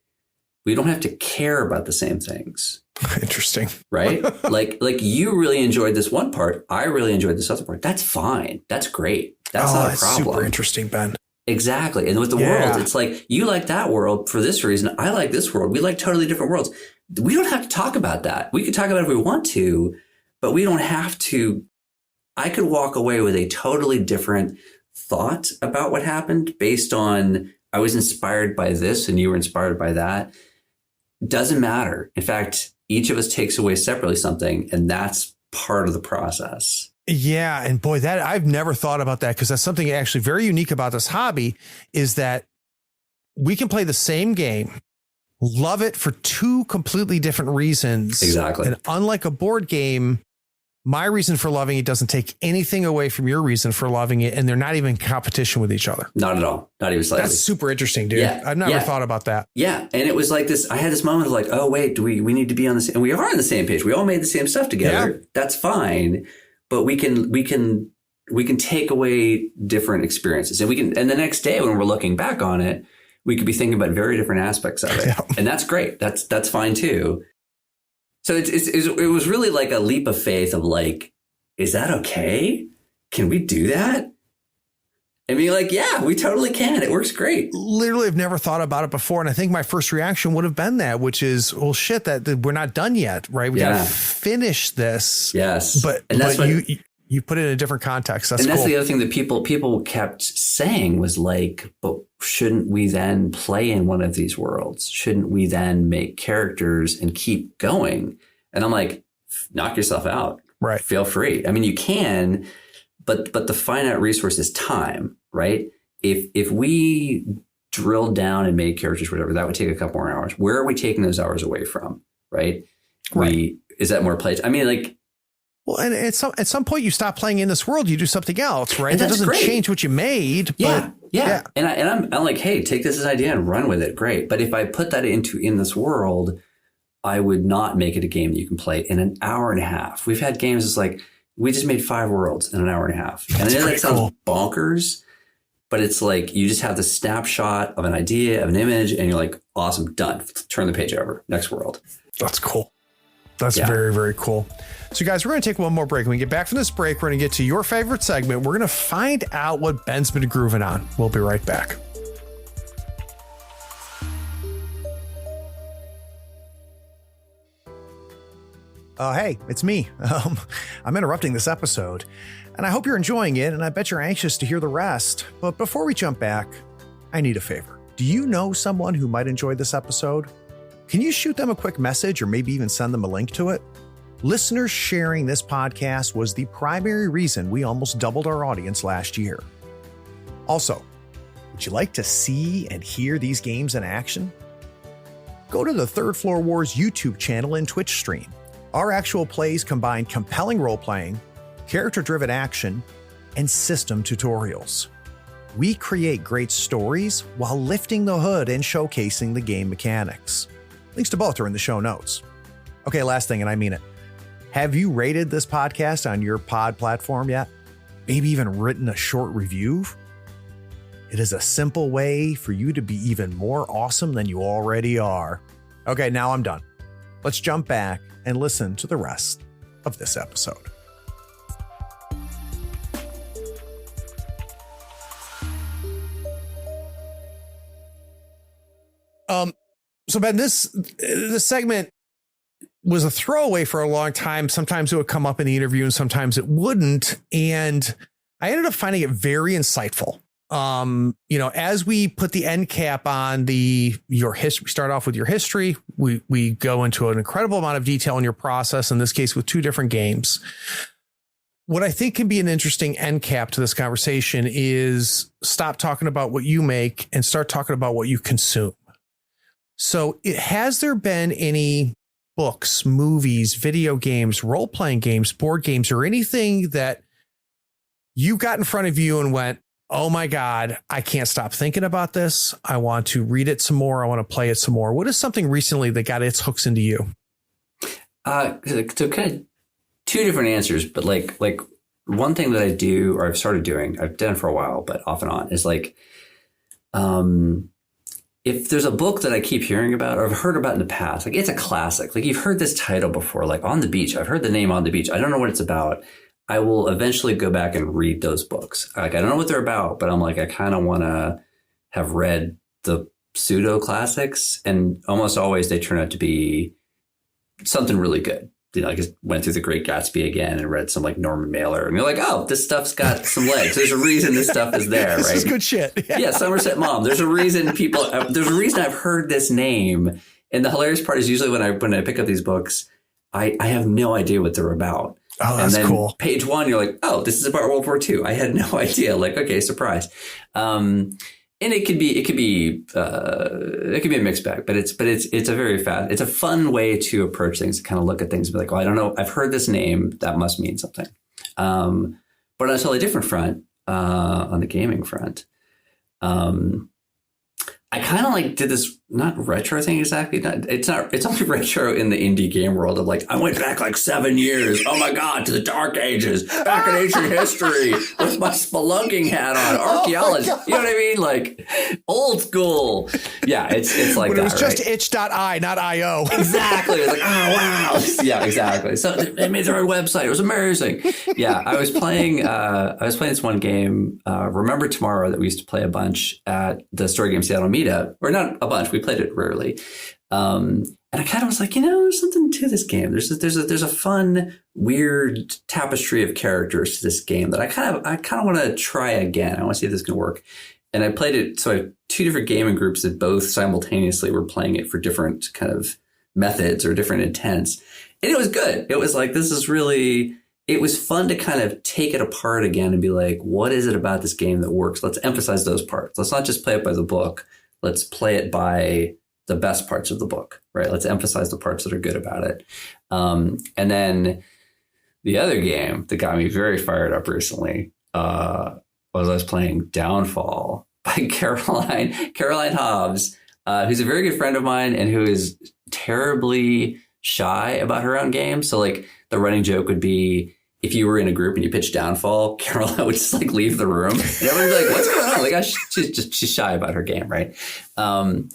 we don't have to care about the same things. Interesting. Right? like you really enjoyed this one part. I really enjoyed this other part. That's fine. That's great. That's not a problem. Super interesting, Ben. Exactly. And with the world, it's like, you like that world for this reason. I like this world. We like totally different worlds. We don't have to talk about that. We could talk about it if we want to, but we don't have to. I could walk away with a totally different thought about what happened based on, I was inspired by this and you were inspired by that. Doesn't matter. In fact, each of us takes away separately something, and that's part of the process. Yeah. And boy, that I've never thought about that, because that's something actually very unique about this hobby, is that we can play the same game, love it for two completely different reasons. Exactly. And unlike a board game, my reason for loving it doesn't take anything away from your reason for loving it. And they're not even in competition with each other. Not at all. Not even slightly. That's super interesting, dude. Yeah. I've never thought about that. Yeah. And it was like this, I had this moment of like, oh, wait, we need to be on the same, and we are on the same page. We all made the same stuff together. Yeah. That's fine. But we can take away different experiences, and and the next day when we're looking back on it, we could be thinking about very different aspects of it. Yeah. And that's great. That's fine too. So it was really like a leap of faith of like, is that okay? Can we do that? And be like, yeah, we totally can. It works great. Literally, I've never thought about it before. And I think my first reaction would have been that, which is, well, shit, that we're not done yet, right? We got to finish this. Yes. But you put it in a different context. That's cool. The other thing that people kept saying was like, but shouldn't we then play in one of these worlds? Shouldn't we then make characters and keep going? And I'm like, knock yourself out. Right. Feel free. I mean, you can, but the finite resource is time, right? If we drilled down and made characters, whatever, that would take a couple more hours. Where are we taking those hours away from? Right. Is that more play? I mean, like, well, and at some point you stop playing in this world, you do something else, right? That doesn't change what you made. Yeah. But, yeah. And I'm like, hey, take this as an idea and run with it. Great. But if I put that in this world, I would not make it a game that you can play in an hour and a half. We've had games that's like, we just made 5 worlds in an hour and a half. And I know that sounds bonkers, but it's like, you just have the snapshot of an idea, of an image, and you're like, awesome, done. Turn the page over. Next world. That's cool. That's very, very cool. So guys, we're going to take one more break. When we get back from this break, we're going to get to your favorite segment. We're going to find out what Ben's been grooving on. We'll be right back. Hey, it's me. I'm interrupting this episode, and I hope you're enjoying it, and I bet you're anxious to hear the rest. But before we jump back, I need a favor. Do you know someone who might enjoy this episode? Can you shoot them a quick message or maybe even send them a link to it? Listeners sharing this podcast was the primary reason we almost doubled our audience last year. Also, would you like to see and hear these games in action? Go to the Third Floor Wars YouTube channel and Twitch stream. Our actual plays combine compelling role-playing, character-driven action, and system tutorials. We create great stories while lifting the hood and showcasing the game mechanics. Links to both are in the show notes. Okay, last thing, and I mean it. Have you rated this podcast on your pod platform yet? Maybe even written a short review? It is a simple way for you to be even more awesome than you already are. Okay, now I'm done. Let's jump back and listen to the rest of this episode. So Ben, this segment was a throwaway for a long time. Sometimes it would come up in the interview and sometimes it wouldn't. And I ended up finding it very insightful. As we put the end cap on your history, we start off with your history. We go into an incredible amount of detail in your process, in this case with 2 different games. What I think can be an interesting end cap to this conversation is stop talking about what you make and start talking about what you consume. So has there been any books, movies, video games, role-playing games, board games, or anything that you got in front of you and went, oh my God, I can't stop thinking about this. I want to read it some more. I want to play it some more. What is something recently that got its hooks into you? So kind of two different answers, but like one thing that I do, or I've started doing, I've done for a while, but off and on, is like, if there's a book that I keep hearing about or I've heard about in the past, like it's a classic, like you've heard this title before, like On the Beach. I've heard the name On the Beach. I don't know what it's about. I will eventually go back and read those books. Like, I don't know what they're about, but I'm like, I kind of want to have read the pseudo classics, and almost always they turn out to be something really good. You know, I just went through The Great Gatsby again and read some like Norman Mailer, and you're like, oh, this stuff's got some legs. There's a reason this stuff is there, right? This is good shit. Yeah, Somerset Maugham. There's a reason I've heard this name. And the hilarious part is usually when I pick up these books, I have no idea what they're about. Oh, that's and then cool. Page one, you're like, oh, this is about World War II. I had no idea. Like, okay, surprise. And it could be a mixed bag, but it's a fun way to approach things, to kind of look at things and be like, well, I don't know. I've heard this name. That must mean something. But on a totally different front, on the gaming front, I kind of like did this, not retro thing exactly. It's only retro in the indie game world of like, I went back like 7 years. Oh my God, to the dark ages, back in ancient history with my spelunking hat on, archaeology. You know what I mean? Like old school. Yeah, it's like when that. It was just right? itch.i, not IO. Exactly. It was like, oh wow. Yeah, exactly. So they made their own website. It was amazing. Yeah, I was playing this one game, Remember Tomorrow, that we used to play a bunch at the Story Game Seattle meetup, or not a bunch. We played it rarely. And I kind of was like, there's something to this game. There's a fun, weird tapestry of characters to this game that I kind of want to try again. I want to see if this can work. And I played it. So I have two different gaming groups that both simultaneously were playing it for different kind of methods or different intents. And it was good. It was like, it was fun to kind of take it apart again and be like, what is it about this game that works? Let's emphasize those parts. Let's not just play it by the book. Let's play it by the best parts of the book, right? Let's emphasize the parts that are good about it. And then the other game that got me very fired up recently was I was playing Downfall by Caroline Hobbs, who's a very good friend of mine and who is terribly shy about her own game. So like the running joke would be, if you were in a group and you pitched Downfall, Caroline would just like leave the room and everyone would be like, what's going on? Like, she's shy about her game. Right. But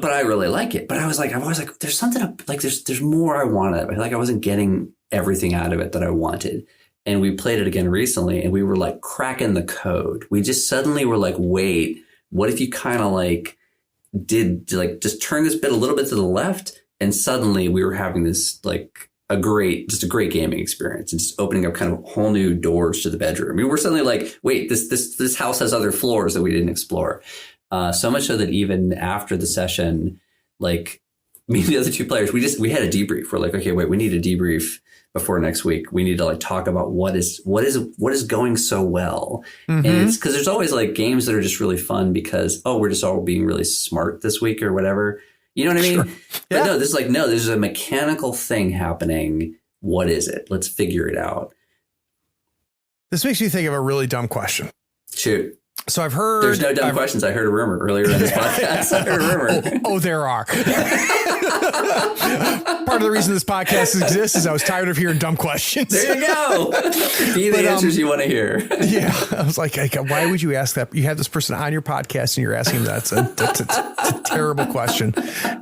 I really like it. But I was like, there's something like, there's more I wanted. I feel like I wasn't getting everything out of it that I wanted. And we played it again recently and we were like cracking the code. We just suddenly were like, wait, what if you kind of like did like just turn this bit a little bit to the left? And suddenly we were having this like, a great gaming experience, and just opening up kind of whole new doors to the bedroom. We were suddenly like, wait, this house has other floors that we didn't explore. So much so that even after the session, like me and the other two players, we had a debrief. We're like, okay, wait, we need a debrief before next week. We need to like talk about what is going so well. Mm-hmm. And it's because there's always like games that are just really fun because, we're just all being really smart this week or whatever. You know what I mean? Sure. Yeah. But there's a mechanical thing happening. What is it? Let's figure it out. This makes me think of a really dumb question. Shoot. So I've heard... There's no dumb questions. I heard a rumor earlier in this podcast. I heard a rumor. Oh, there are. Part of the reason this podcast exists is I was tired of hearing dumb questions. There you go. Be the answers you want to hear. Yeah. I was like, why would you ask that? You have this person on your podcast and you're asking that. That's a terrible question.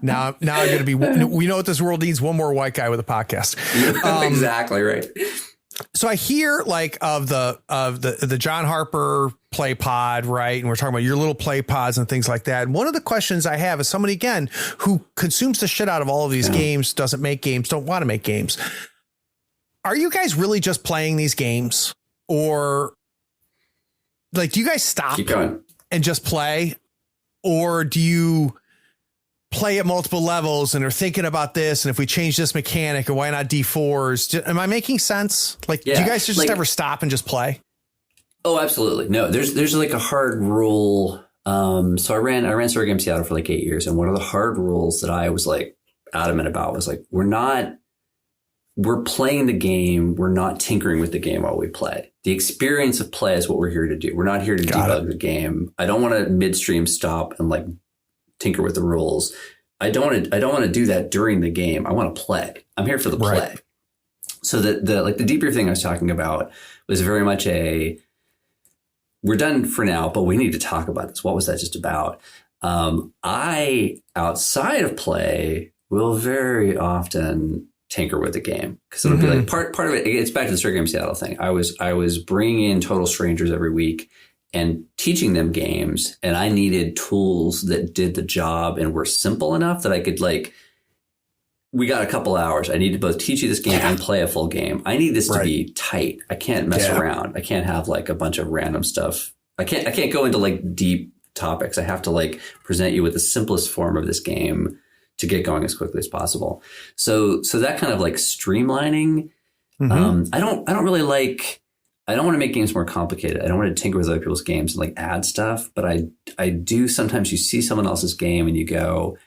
Now I'm going to be... We know what this world needs. One more white guy with a podcast. Exactly right. So I hear like of the John Harper play pod, right? And we're talking about your little play pods and things like that. And one of the questions I have is somebody, again, who consumes the shit out of all of these games, doesn't make games, don't want to make games. Are you guys really just playing these games? Or like, do you guys stop and just play? Or do you play at multiple levels and are thinking about this? And if we change this mechanic, or why not D4s? Am I making sense? Like, do you guys just ever stop and just play? Oh, absolutely. No, there's like a hard rule. So I ran Story Game Seattle for like 8 years. And one of the hard rules that I was like adamant about was like, we're not we're playing the game. We're not tinkering with the game while we play. The experience of play is what we're here to do. We're not here to debug the game. I don't want to midstream stop and like tinker with the rules. I don't want to do that during the game. I want to play. I'm here for the play. Right. So the deeper thing I was talking about was very much we're done for now, but we need to talk about this. What was that just about? I, outside of play, will very often tinker with the game because it'll be like part of it. It's back to the Straight Game Seattle thing. I was bringing in total strangers every week and teaching them games, and I needed tools that did the job and were simple enough that I could we got a couple hours. I need to both teach you this game and play a full game. I need this to be tight. I can't mess around. I can't have like a bunch of random stuff. I can't go into like deep topics. I have to like present you with the simplest form of this game to get going as quickly as possible. So that kind of like streamlining, I don't want to make games more complicated. I don't want to tinker with other people's games and like add stuff, but I do sometimes you see someone else's game and you go,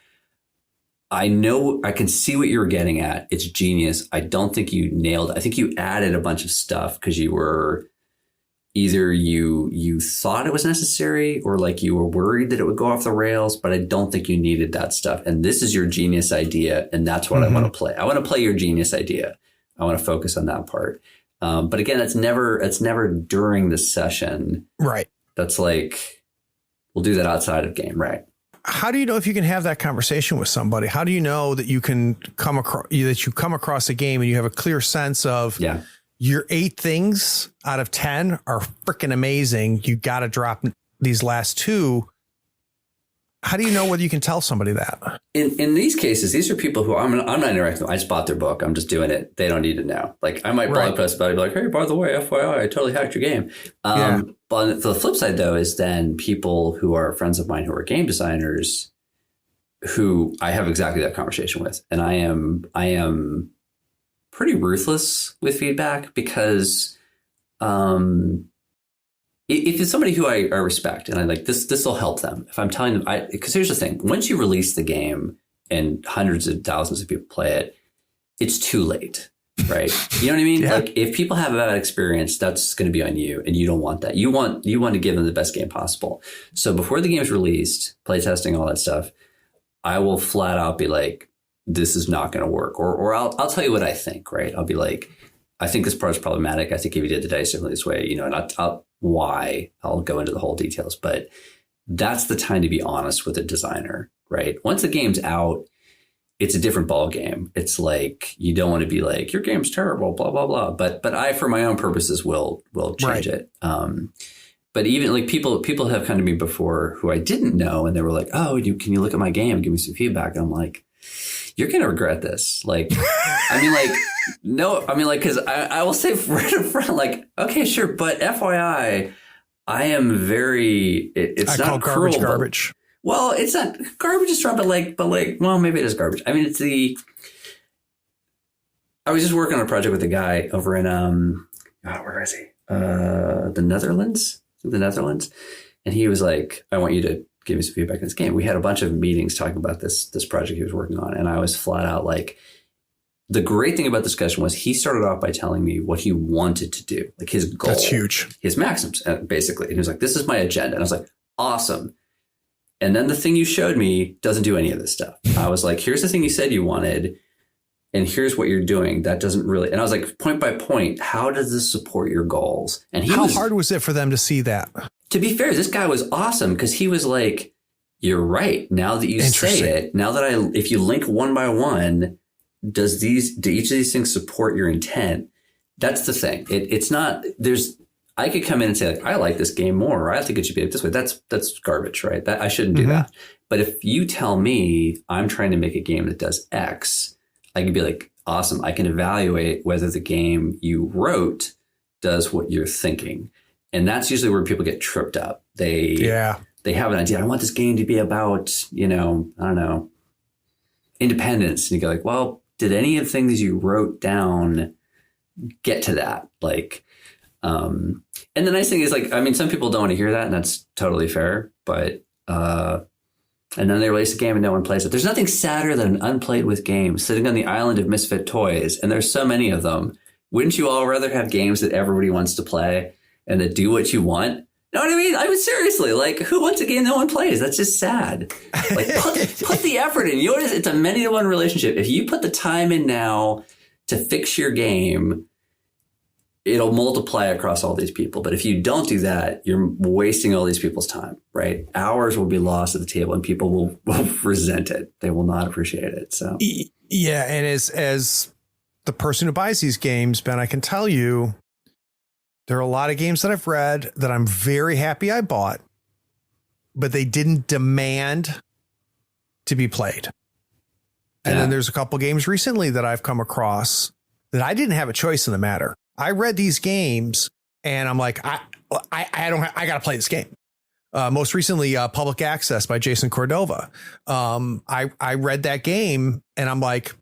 I know I can see what you were getting at. It's genius. I don't think you nailed it. I think you added a bunch of stuff because you were either you thought it was necessary or like you were worried that it would go off the rails, but I don't think you needed that stuff. And this is your genius idea. And that's what I want to play. I want to play your genius idea. I want to focus on that part. But again, it's never during the session. Right. That's like, we'll do that outside of game. Right. How do you know if you can have that conversation with somebody? How do you know that you can come across a game and you have a clear sense of your 8 things out of 10 are freaking amazing. You got to drop these last 2. How do you know whether you can tell somebody that? In these cases, these are people who I'm not interacting with. I just bought their book. I'm just doing it. They don't need to know. Like I might blog post about it, be like, hey, by the way, FYI, I totally hacked your game. But the flip side, though, is then people who are friends of mine who are game designers who I have exactly that conversation with. And I am pretty ruthless with feedback because if it's somebody who I respect and I like this will help them. If I'm telling them, because here's the thing, once you release the game and hundreds of thousands of people play it, it's too late, right? You know what I mean? Like if people have a bad experience, that's going to be on you and you don't want that. You want to give them the best game possible. So before the game is released, play testing, all that stuff, I will flat out be like, this is not going to work. Or I'll tell you what I think, right? I'll be like, I think this part is problematic. I think if you did the dice differently this way, and I'll go into the whole details, but that's the time to be honest with a designer, right? Once the game's out, it's a different ball game. It's like, you don't want to be like, your game's terrible, blah, blah, blah. But I, for my own purposes, will change it. But even like people have come to me before who I didn't know, and they were like, oh, can you look at my game and give me some feedback? And I'm like, you're going to regret this. Like, because I will say right up front, like, okay, sure. But FYI, I am very, it's not garbage. Well, it's not garbage is but well, maybe it is garbage. I mean, I was just working on a project with a guy over in, where is he? The Netherlands. And he was like, I want you to give me some feedback on this game. We had a bunch of meetings talking about this project he was working on. And I was flat out like, the great thing about the discussion was he started off by telling me what he wanted to do, like his goal. That's huge. His maxims, basically. And he was like, this is my agenda. And I was like, awesome. And then the thing you showed me doesn't do any of this stuff. I was like, here's the thing you said you wanted, and here's what you're doing. That doesn't really. And I was like, point by point, how does this support your goals? And how hard was it for them to see that? To be fair, this guy was awesome because he was like, you're right. Now that you say it, if you link one by one, do each of these things support your intent? That's the thing. It's not, I could come in and say like, I like this game more, or I think it should be this way. That's garbage, right? I shouldn't do that. But if you tell me I'm trying to make a game that does X, I can be like, awesome. I can evaluate whether the game you wrote does what you're thinking. And that's usually where people get tripped up. They have an idea. I want this game to be about, I don't know, independence. And you go like, well, did any of the things you wrote down get to that? Like, and the nice thing is like, I mean, some people don't want to hear that, and that's totally fair. But And then they release a game and no one plays it. There's nothing sadder than an unplayed with game sitting on the island of misfit toys. And there's so many of them. Wouldn't you all rather have games that everybody wants to play and that do what you want? Know what I mean? I mean, seriously, like, who wants a game no one plays? That's just sad. Like, put the effort in. You notice it's a many-to-one relationship. If you put the time in now to fix your game, it'll multiply across all these people. But if you don't do that, you're wasting all these people's time, right? Hours will be lost at the table and people will resent it. They will not appreciate it. So, yeah. And as the person who buys these games, Ben, I can tell you, there are a lot of games that I've read that I'm very happy I bought, but they didn't demand to be played. And then there's a couple games recently that I've come across that I didn't have a choice in the matter. I read these games and I'm like, I got to play this game. Most recently, Public Access by Jason Cordova. I read that game and I'm like,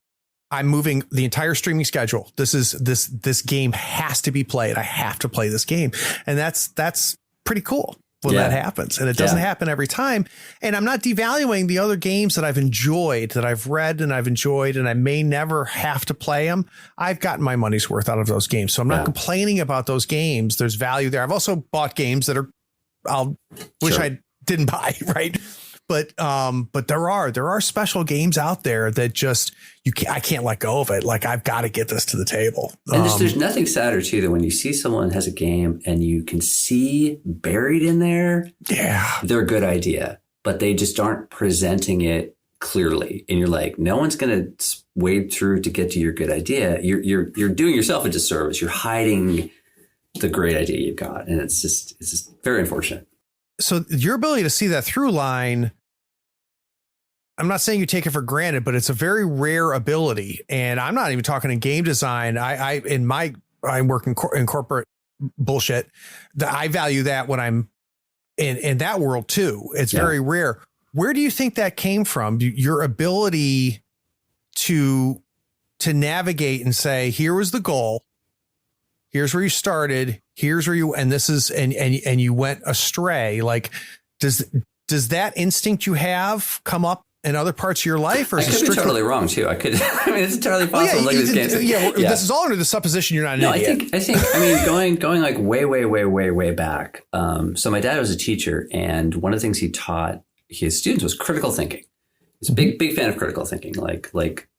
I'm moving the entire streaming schedule. This game has to be played. I have to play this game. And that's pretty cool when that happens. And it doesn't happen every time. And I'm not devaluing the other games that I've enjoyed, that I've read and I've enjoyed, and I may never have to play them. I've gotten my money's worth out of those games. So I'm not complaining about those games. There's value there. I've also bought games that I'll wish I didn't buy, right? But there are special games out there that just I can't let go of it. Like, I've got to get this to the table. And there's nothing sadder too than when you see someone has a game and you can see buried in there, they're a good idea, but they just aren't presenting it clearly. And you're like, no one's going to wade through to get to your good idea. You're doing yourself a disservice. You're hiding the great idea you've got, and it's just very unfortunate. So your ability to see that through line, I'm not saying you take it for granted, but it's a very rare ability. And I'm not even talking in game design. I work in corporate bullshit. I value that when I'm in that world too. It's very rare. Where do you think that came from? Your ability to navigate and say, here was the goal. Here's where you started. Here's where and you went astray. Like, does that instinct you have come up in other parts of your life? Or I could be totally wrong too. I mean, it's entirely possible. This is all under the supposition you're not an idiot. I think, going like way back. So my dad was a teacher, and one of the things he taught his students was critical thinking. He's a big fan of critical thinking, like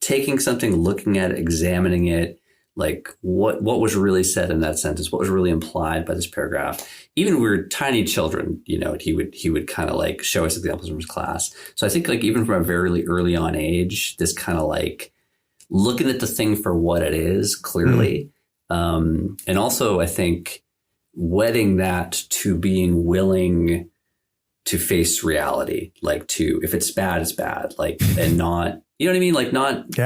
taking something, looking at it, examining it. Like what was really said in that sentence? What was really implied by this paragraph? Even when we were tiny children, he would kind of like show us examples from his class. So I think like even from a very early on age, this kind of like looking at the thing for what it is clearly. And also I think wedding that to being willing to face reality, like if it's bad, it's bad, like, and not, you know what I mean? Like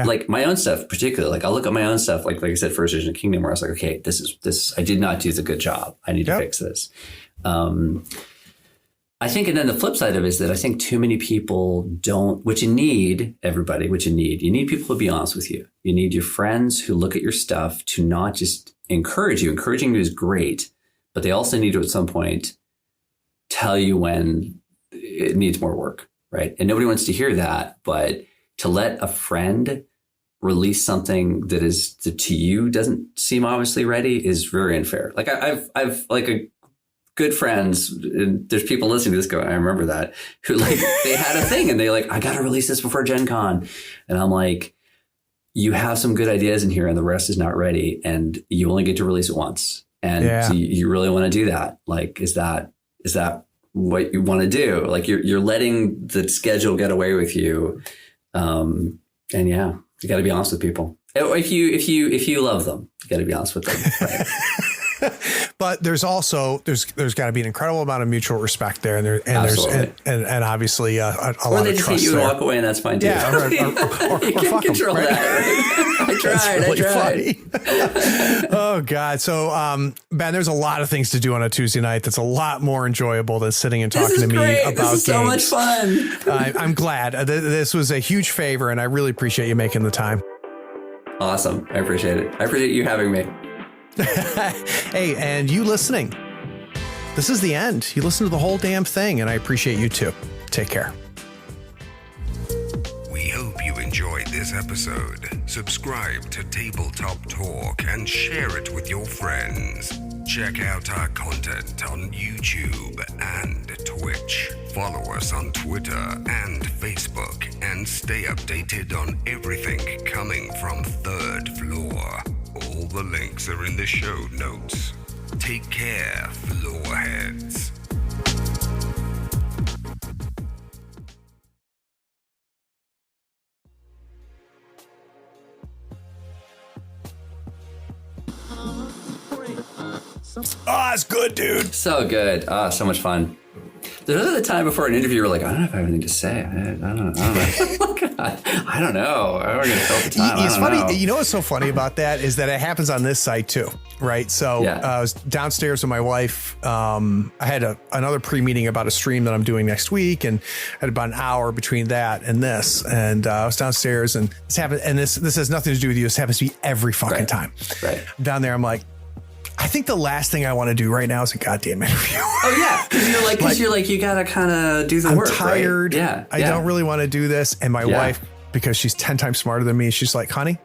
like my own stuff, particularly, like I'll look at my own stuff, like I said, First Edition Kingdom, where I was like, okay, this, I did not do the good job. I need to fix this. I think, and then the flip side of it is that I think too many people don't, you need people to be honest with you. You need your friends who look at your stuff to not just encourage you. Encouraging you is great, but they also need to at some point tell you when it needs more work, right? And nobody wants to hear that, but to let a friend release something that is to you doesn't seem obviously ready is very unfair. Like I've like a good friends, and there's people listening to this going, I remember that, who like they had a thing and they like, I got to release this before Gen Con. And I'm like, you have some good ideas in here and the rest is not ready, and you only get to release it once. And so you really want to do that? Like, is that what you want to do? Like you're letting the schedule get away with you. And you got to be honest with people. If you love them, you got to be honest with them. Right? But there's also there's got to be an incredible amount of mutual respect there, and obviously a lot of trust. Or they just hate you and walk away, and that's fine too. Yeah, or you can't control them, right? I tried. Oh God! So Ben, there's a lot of things to do on a Tuesday night that's a lot more enjoyable than sitting and talking to me about games. This is so much fun. I'm glad. This was a huge favor, and I really appreciate you making the time. Awesome. I appreciate it. I appreciate you having me. Hey, and you listening, this is the end. You listen to the whole damn thing, and I appreciate you too. Take care. this episode, subscribe to Tabletop Talk and share it with your friends. Check out our content on YouTube and Twitch. Follow us on Twitter and Facebook and stay updated on everything coming from Third Floor. All the links are in the show notes. Take care, floorheads. Oh, it's good, dude. So good. So much fun. There was a time before an interview where like, I don't know if I have anything to say. I don't know. I don't know. I don't going to fill the time. It's funny. Know. You know what's so funny about that is that it happens on this site too, right? So I was downstairs with my wife. I had another pre-meeting about a stream that I'm doing next week, and I had about an hour between that and this. And I was downstairs, and this happened. And this has nothing to do with you. This happens to me every fucking time. Right. I'm down there, I'm like, I think the last thing I want to do right now is a goddamn interview. Oh yeah, because you're like you gotta kind of do the work. I'm tired. Right? Yeah, I don't really want to do this. And my wife, because she's 10 times smarter than me, she's like, honey,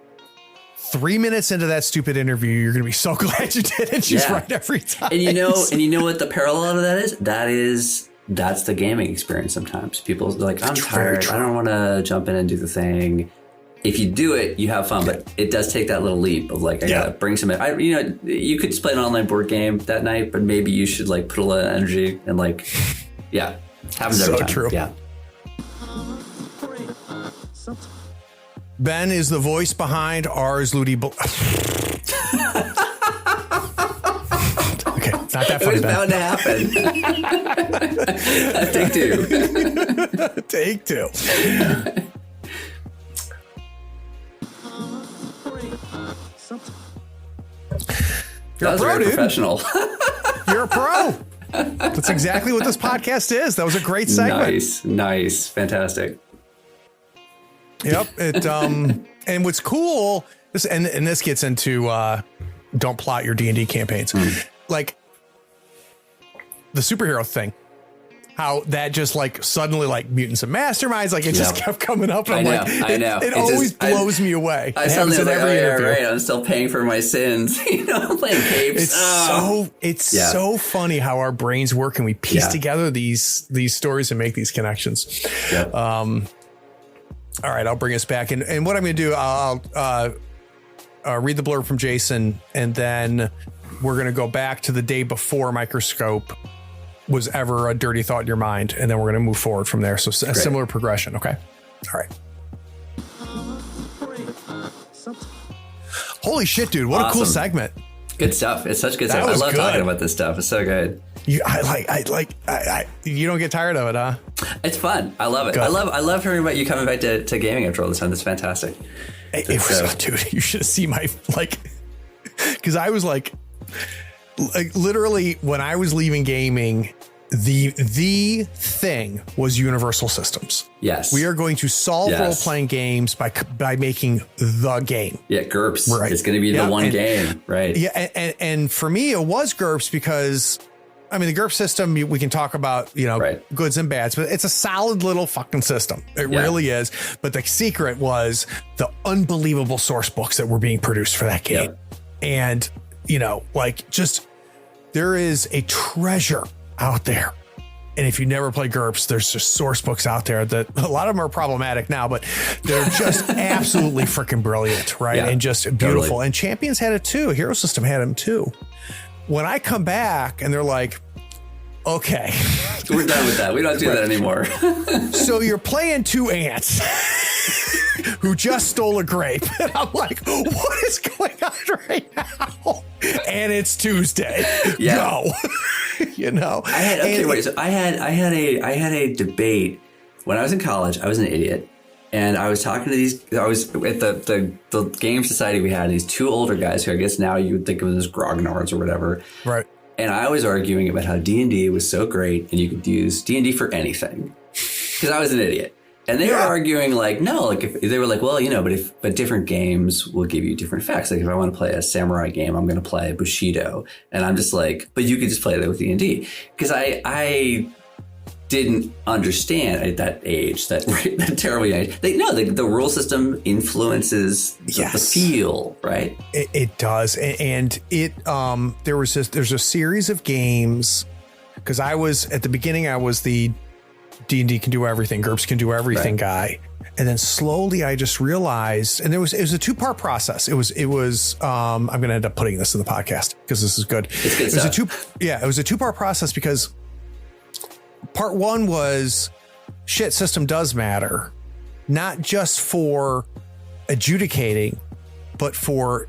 3 minutes into that stupid interview, you're gonna be so glad you did it. She's right every time. And you know what the parallel to that is? That's the gaming experience. Sometimes people are like, I'm tired. I don't want to jump in and do the thing. If you do it, you have fun, but it does take that little leap of like, I gotta bring some. You could just play an online board game that night, but maybe you should like put a little energy and like, happens every time. So true. Yeah. Ben is the voice behind Ars Ludi. Okay, not that funny. It was bound to happen. Take two. You're a pro, dude. Professional. You're a pro. That's exactly what this podcast is. That was a great segment. Nice, fantastic. Yep. And what's cool, this gets into don't plot your D&D campaigns. Like the superhero thing. How that just like suddenly like mutants and masterminds, like it just kept coming up. And I know. It always blows me away. I suddenly like, right, I'm still paying for my sins. I'm playing capes. It's so funny how our brains work and we piece together these stories and make these connections. Yep. All right, I'll bring us back. And what I'm going to do, I'll read the blurb from Jason, and then we're going to go back to the day before Microscope was ever a dirty thought in your mind, and then we're going to move forward from there. So a similar progression. Okay. All right. Holy shit, dude. What a cool segment. Good stuff. It's such good stuff. I love talking about this stuff. It's so good. You don't get tired of it, huh? It's fun. I love it. Good. I love hearing about you coming back to gaming after all this time. That's fantastic. Dude, you should have seen my, because I was like literally when I was leaving gaming, the thing was Universal Systems. Yes. We are going to solve role-playing games by making the game. Yeah, GURPS. Right. It's going to be the one game, right? Yeah, and for me, it was GURPS because, I mean, the GURPS system, we can talk about, goods and bads, but it's a solid little fucking system. It really is. But the secret was the unbelievable source books that were being produced for that game. Yep. And, there is a treasure out there. And if you never play GURPS, there's just source books out there that a lot of them are problematic now, but they're just absolutely freaking brilliant, right? Yeah, and just beautiful. Totally. And Champions had it too. Hero System had them too. When I come back and they're like, okay, we're done with that. We don't do that anymore. So you're playing two ants who just stole a grape. And I'm like, what is going on right now? And it's Tuesday. Yeah. Go. I had a debate when I was in college. I was an idiot. And I was talking to I was at the game society we had, these two older guys who I guess now you would think of them as grognards or whatever. Right. And I was arguing about how D&D was so great and you could use D&D for anything. Because I was an idiot. And they were arguing they were like, well, but different games will give you different effects. Like if I want to play a samurai game, I'm going to play Bushido. And I'm just like, but you could just play that with D&D. Because I didn't understand at that age, that terrible age. The rule system influences the feel, right? It does, and there's a series of games, because I was at the beginning, I was the D&D can do everything, GURPS can do everything guy, and then slowly I just realized, and it was a 2-part process. It was I'm going to end up putting this in the podcast because this is good. It's good stuff. It was a 2-part process, because part 1 was system does matter, not just for adjudicating, but for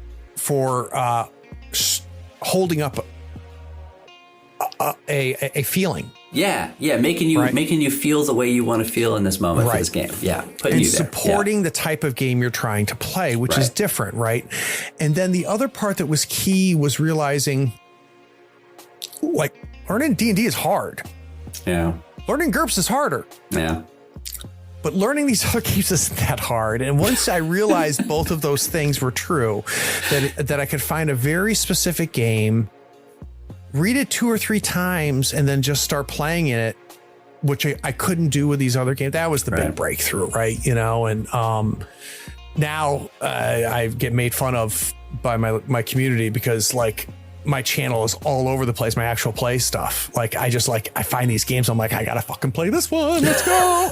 holding up a feeling. Making you feel the way you want to feel in this moment for this game. Putting you there. Supporting the type of game you're trying to play, which is different, right? And then the other part that was key was realizing, like, learning D&D is hard. Yeah. Learning GURPS is harder. Yeah. But learning these other games isn't that hard. And once I realized both of those things were true, that I could find a very specific game, read it 2 or 3 times, and then just start playing in it, which I couldn't do with these other games. That was the big breakthrough, right? And now I get made fun of by my community because, like, my channel is all over the place, my actual play stuff. Like, I find these games, I'm like, I gotta fucking play this one. Let's go.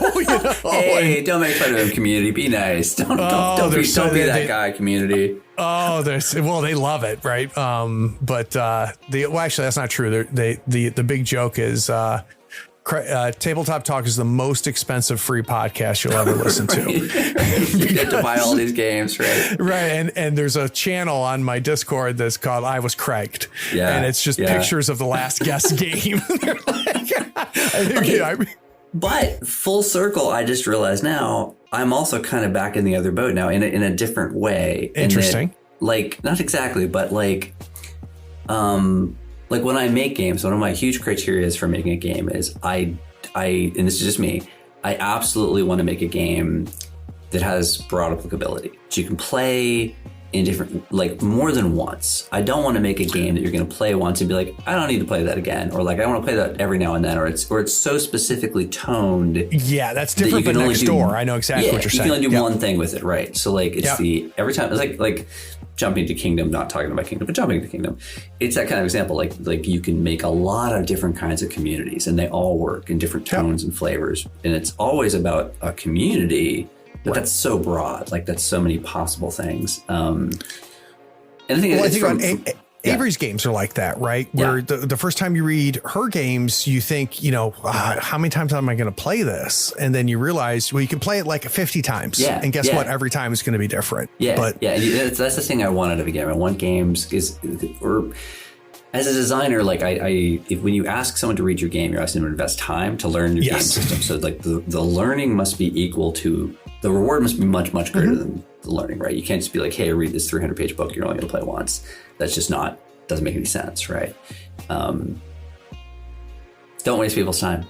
Hey, don't make fun of them, community. Be nice. Don't be that guy, community. They love it, right? Actually, that's not true. The big joke is Tabletop Talk is the most expensive free podcast you'll ever listen to. You get to buy all these games, right? Right, and there's a channel on my Discord that's called I Was Cracked, and it's just pictures of the last guest game. But full circle, I just realized now I'm also kind of back in the other boat now in a different way. Interesting. Not exactly, but like when I make games, one of my huge criteria for making a game is I and this is just me, I absolutely want to make a game that has broad applicability. So you can play in different, like, more than once. I don't want to make a game that you're going to play once and be like, I don't need to play that again. Or like, I want to play that every now and then, or it's so specifically toned. Yeah, that's different than Next Door. I know exactly what you're saying. You can only do one thing with it, right? So like, it's every time, it's like jumping to Kingdom, not talking about Kingdom, but jumping to Kingdom. It's that kind of example. Like you can make a lot of different kinds of communities and they all work in different tones and flavors. And it's always about a community, but that's so broad. Like, that's so many possible things. And I think Avery's games are like that, right? Where the first time you read her games, you think, how many times am I going to play this? And then you realize, well, you can play it like 50 times. Yeah, and guess what? Every time it's going to be different. Yeah, that's the thing I want out of a game. I want games or as a designer, like when you ask someone to read your game, you're asking them to invest time to learn your game system. So like the learning must be equal to, the reward must be much, much greater than the learning, right? You can't just be like, hey, read this 300-page book. You're only going to play once. That's just doesn't make any sense, right? Don't waste people's time.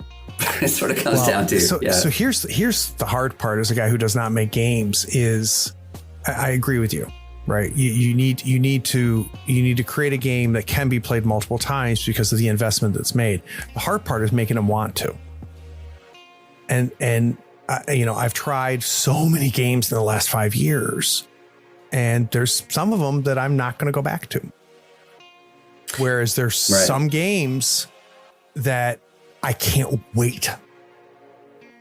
It sort of comes down to. So here's the hard part as a guy who does not make games is I agree with you, right? You need to create a game that can be played multiple times because of the investment that's made. The hard part is making them want to. And I've tried so many games in the last 5 years, and there's some of them that I'm not going to go back to. Whereas there's some games that I can't wait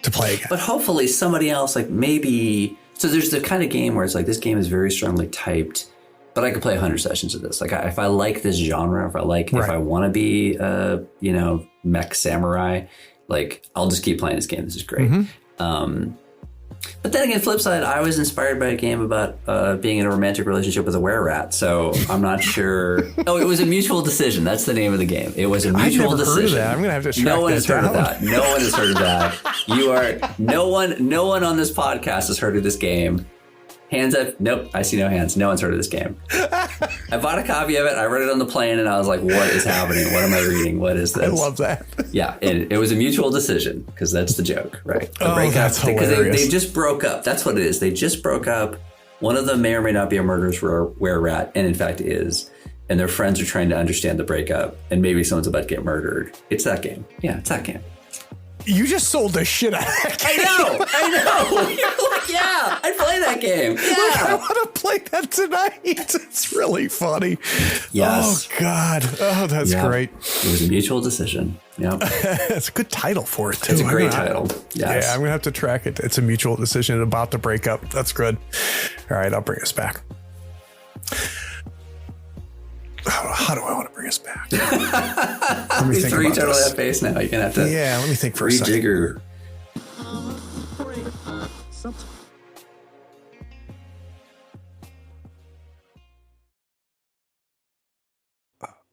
to play again. But hopefully somebody else, like maybe, so there's the kind of game where it's like, this game is very strongly typed, but I could play 100 sessions of this. Like, if I like this genre, if I want to be, mech samurai, like, I'll just keep playing this game. This is great. But then again, flip side, I was inspired by a game about being in a romantic relationship with a were-rat. So I'm not sure. Oh, it was a mutual decision. That's the name of the game. It was a mutual decision. Heard of that. I'm going to have to track No one has heard down. of that. No one has heard of that. No one on this podcast has heard of this game. Hands up. Nope. I see no hands. No one's heard of this game. I bought a copy of it. I read it on the plane and I was like, what is happening? What am I reading? What is this? I love that. Yeah. It was a mutual decision because that's the joke, right? The breakup. That's hilarious. They just broke up. That's what it is. They just broke up. One of them may or may not be a murderous were-rat, and in fact is. And their friends are trying to understand the breakup, and maybe someone's about to get murdered. It's that game. Yeah, it's that game. You just sold the shit out of that game. I know. You're like, yeah, I'd play that game. Look, I Yeah. want to play that tonight. It's really funny. Yes. Oh, God. Oh, that's Yeah. great. It was a mutual decision. Yeah. It's a good title for it, too. It's a great I'm gonna- title. Yes. Yeah, I'm going to have to track it. It's a mutual decision about to break up. That's good. All right, I'll bring us back. How do I want to bring us back? Let me We think threw about each other this. that face now. You're going to have to Yeah, let me think for a second. rejigger.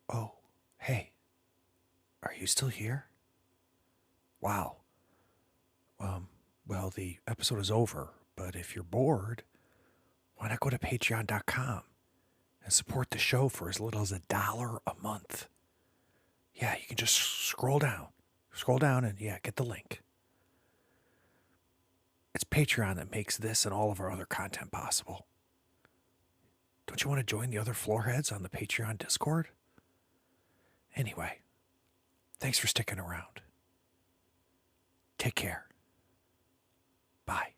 Oh, hey, are you still here? Wow. Well, the episode is over, but if you're bored, why not go to patreon.com and support the show for as little as $1 a month? Yeah, you can just scroll down and get the link. It's Patreon that makes this and all of our other content possible. Don't you want to join the other floorheads on the Patreon Discord? Anyway, thanks for sticking around. Take care. Bye.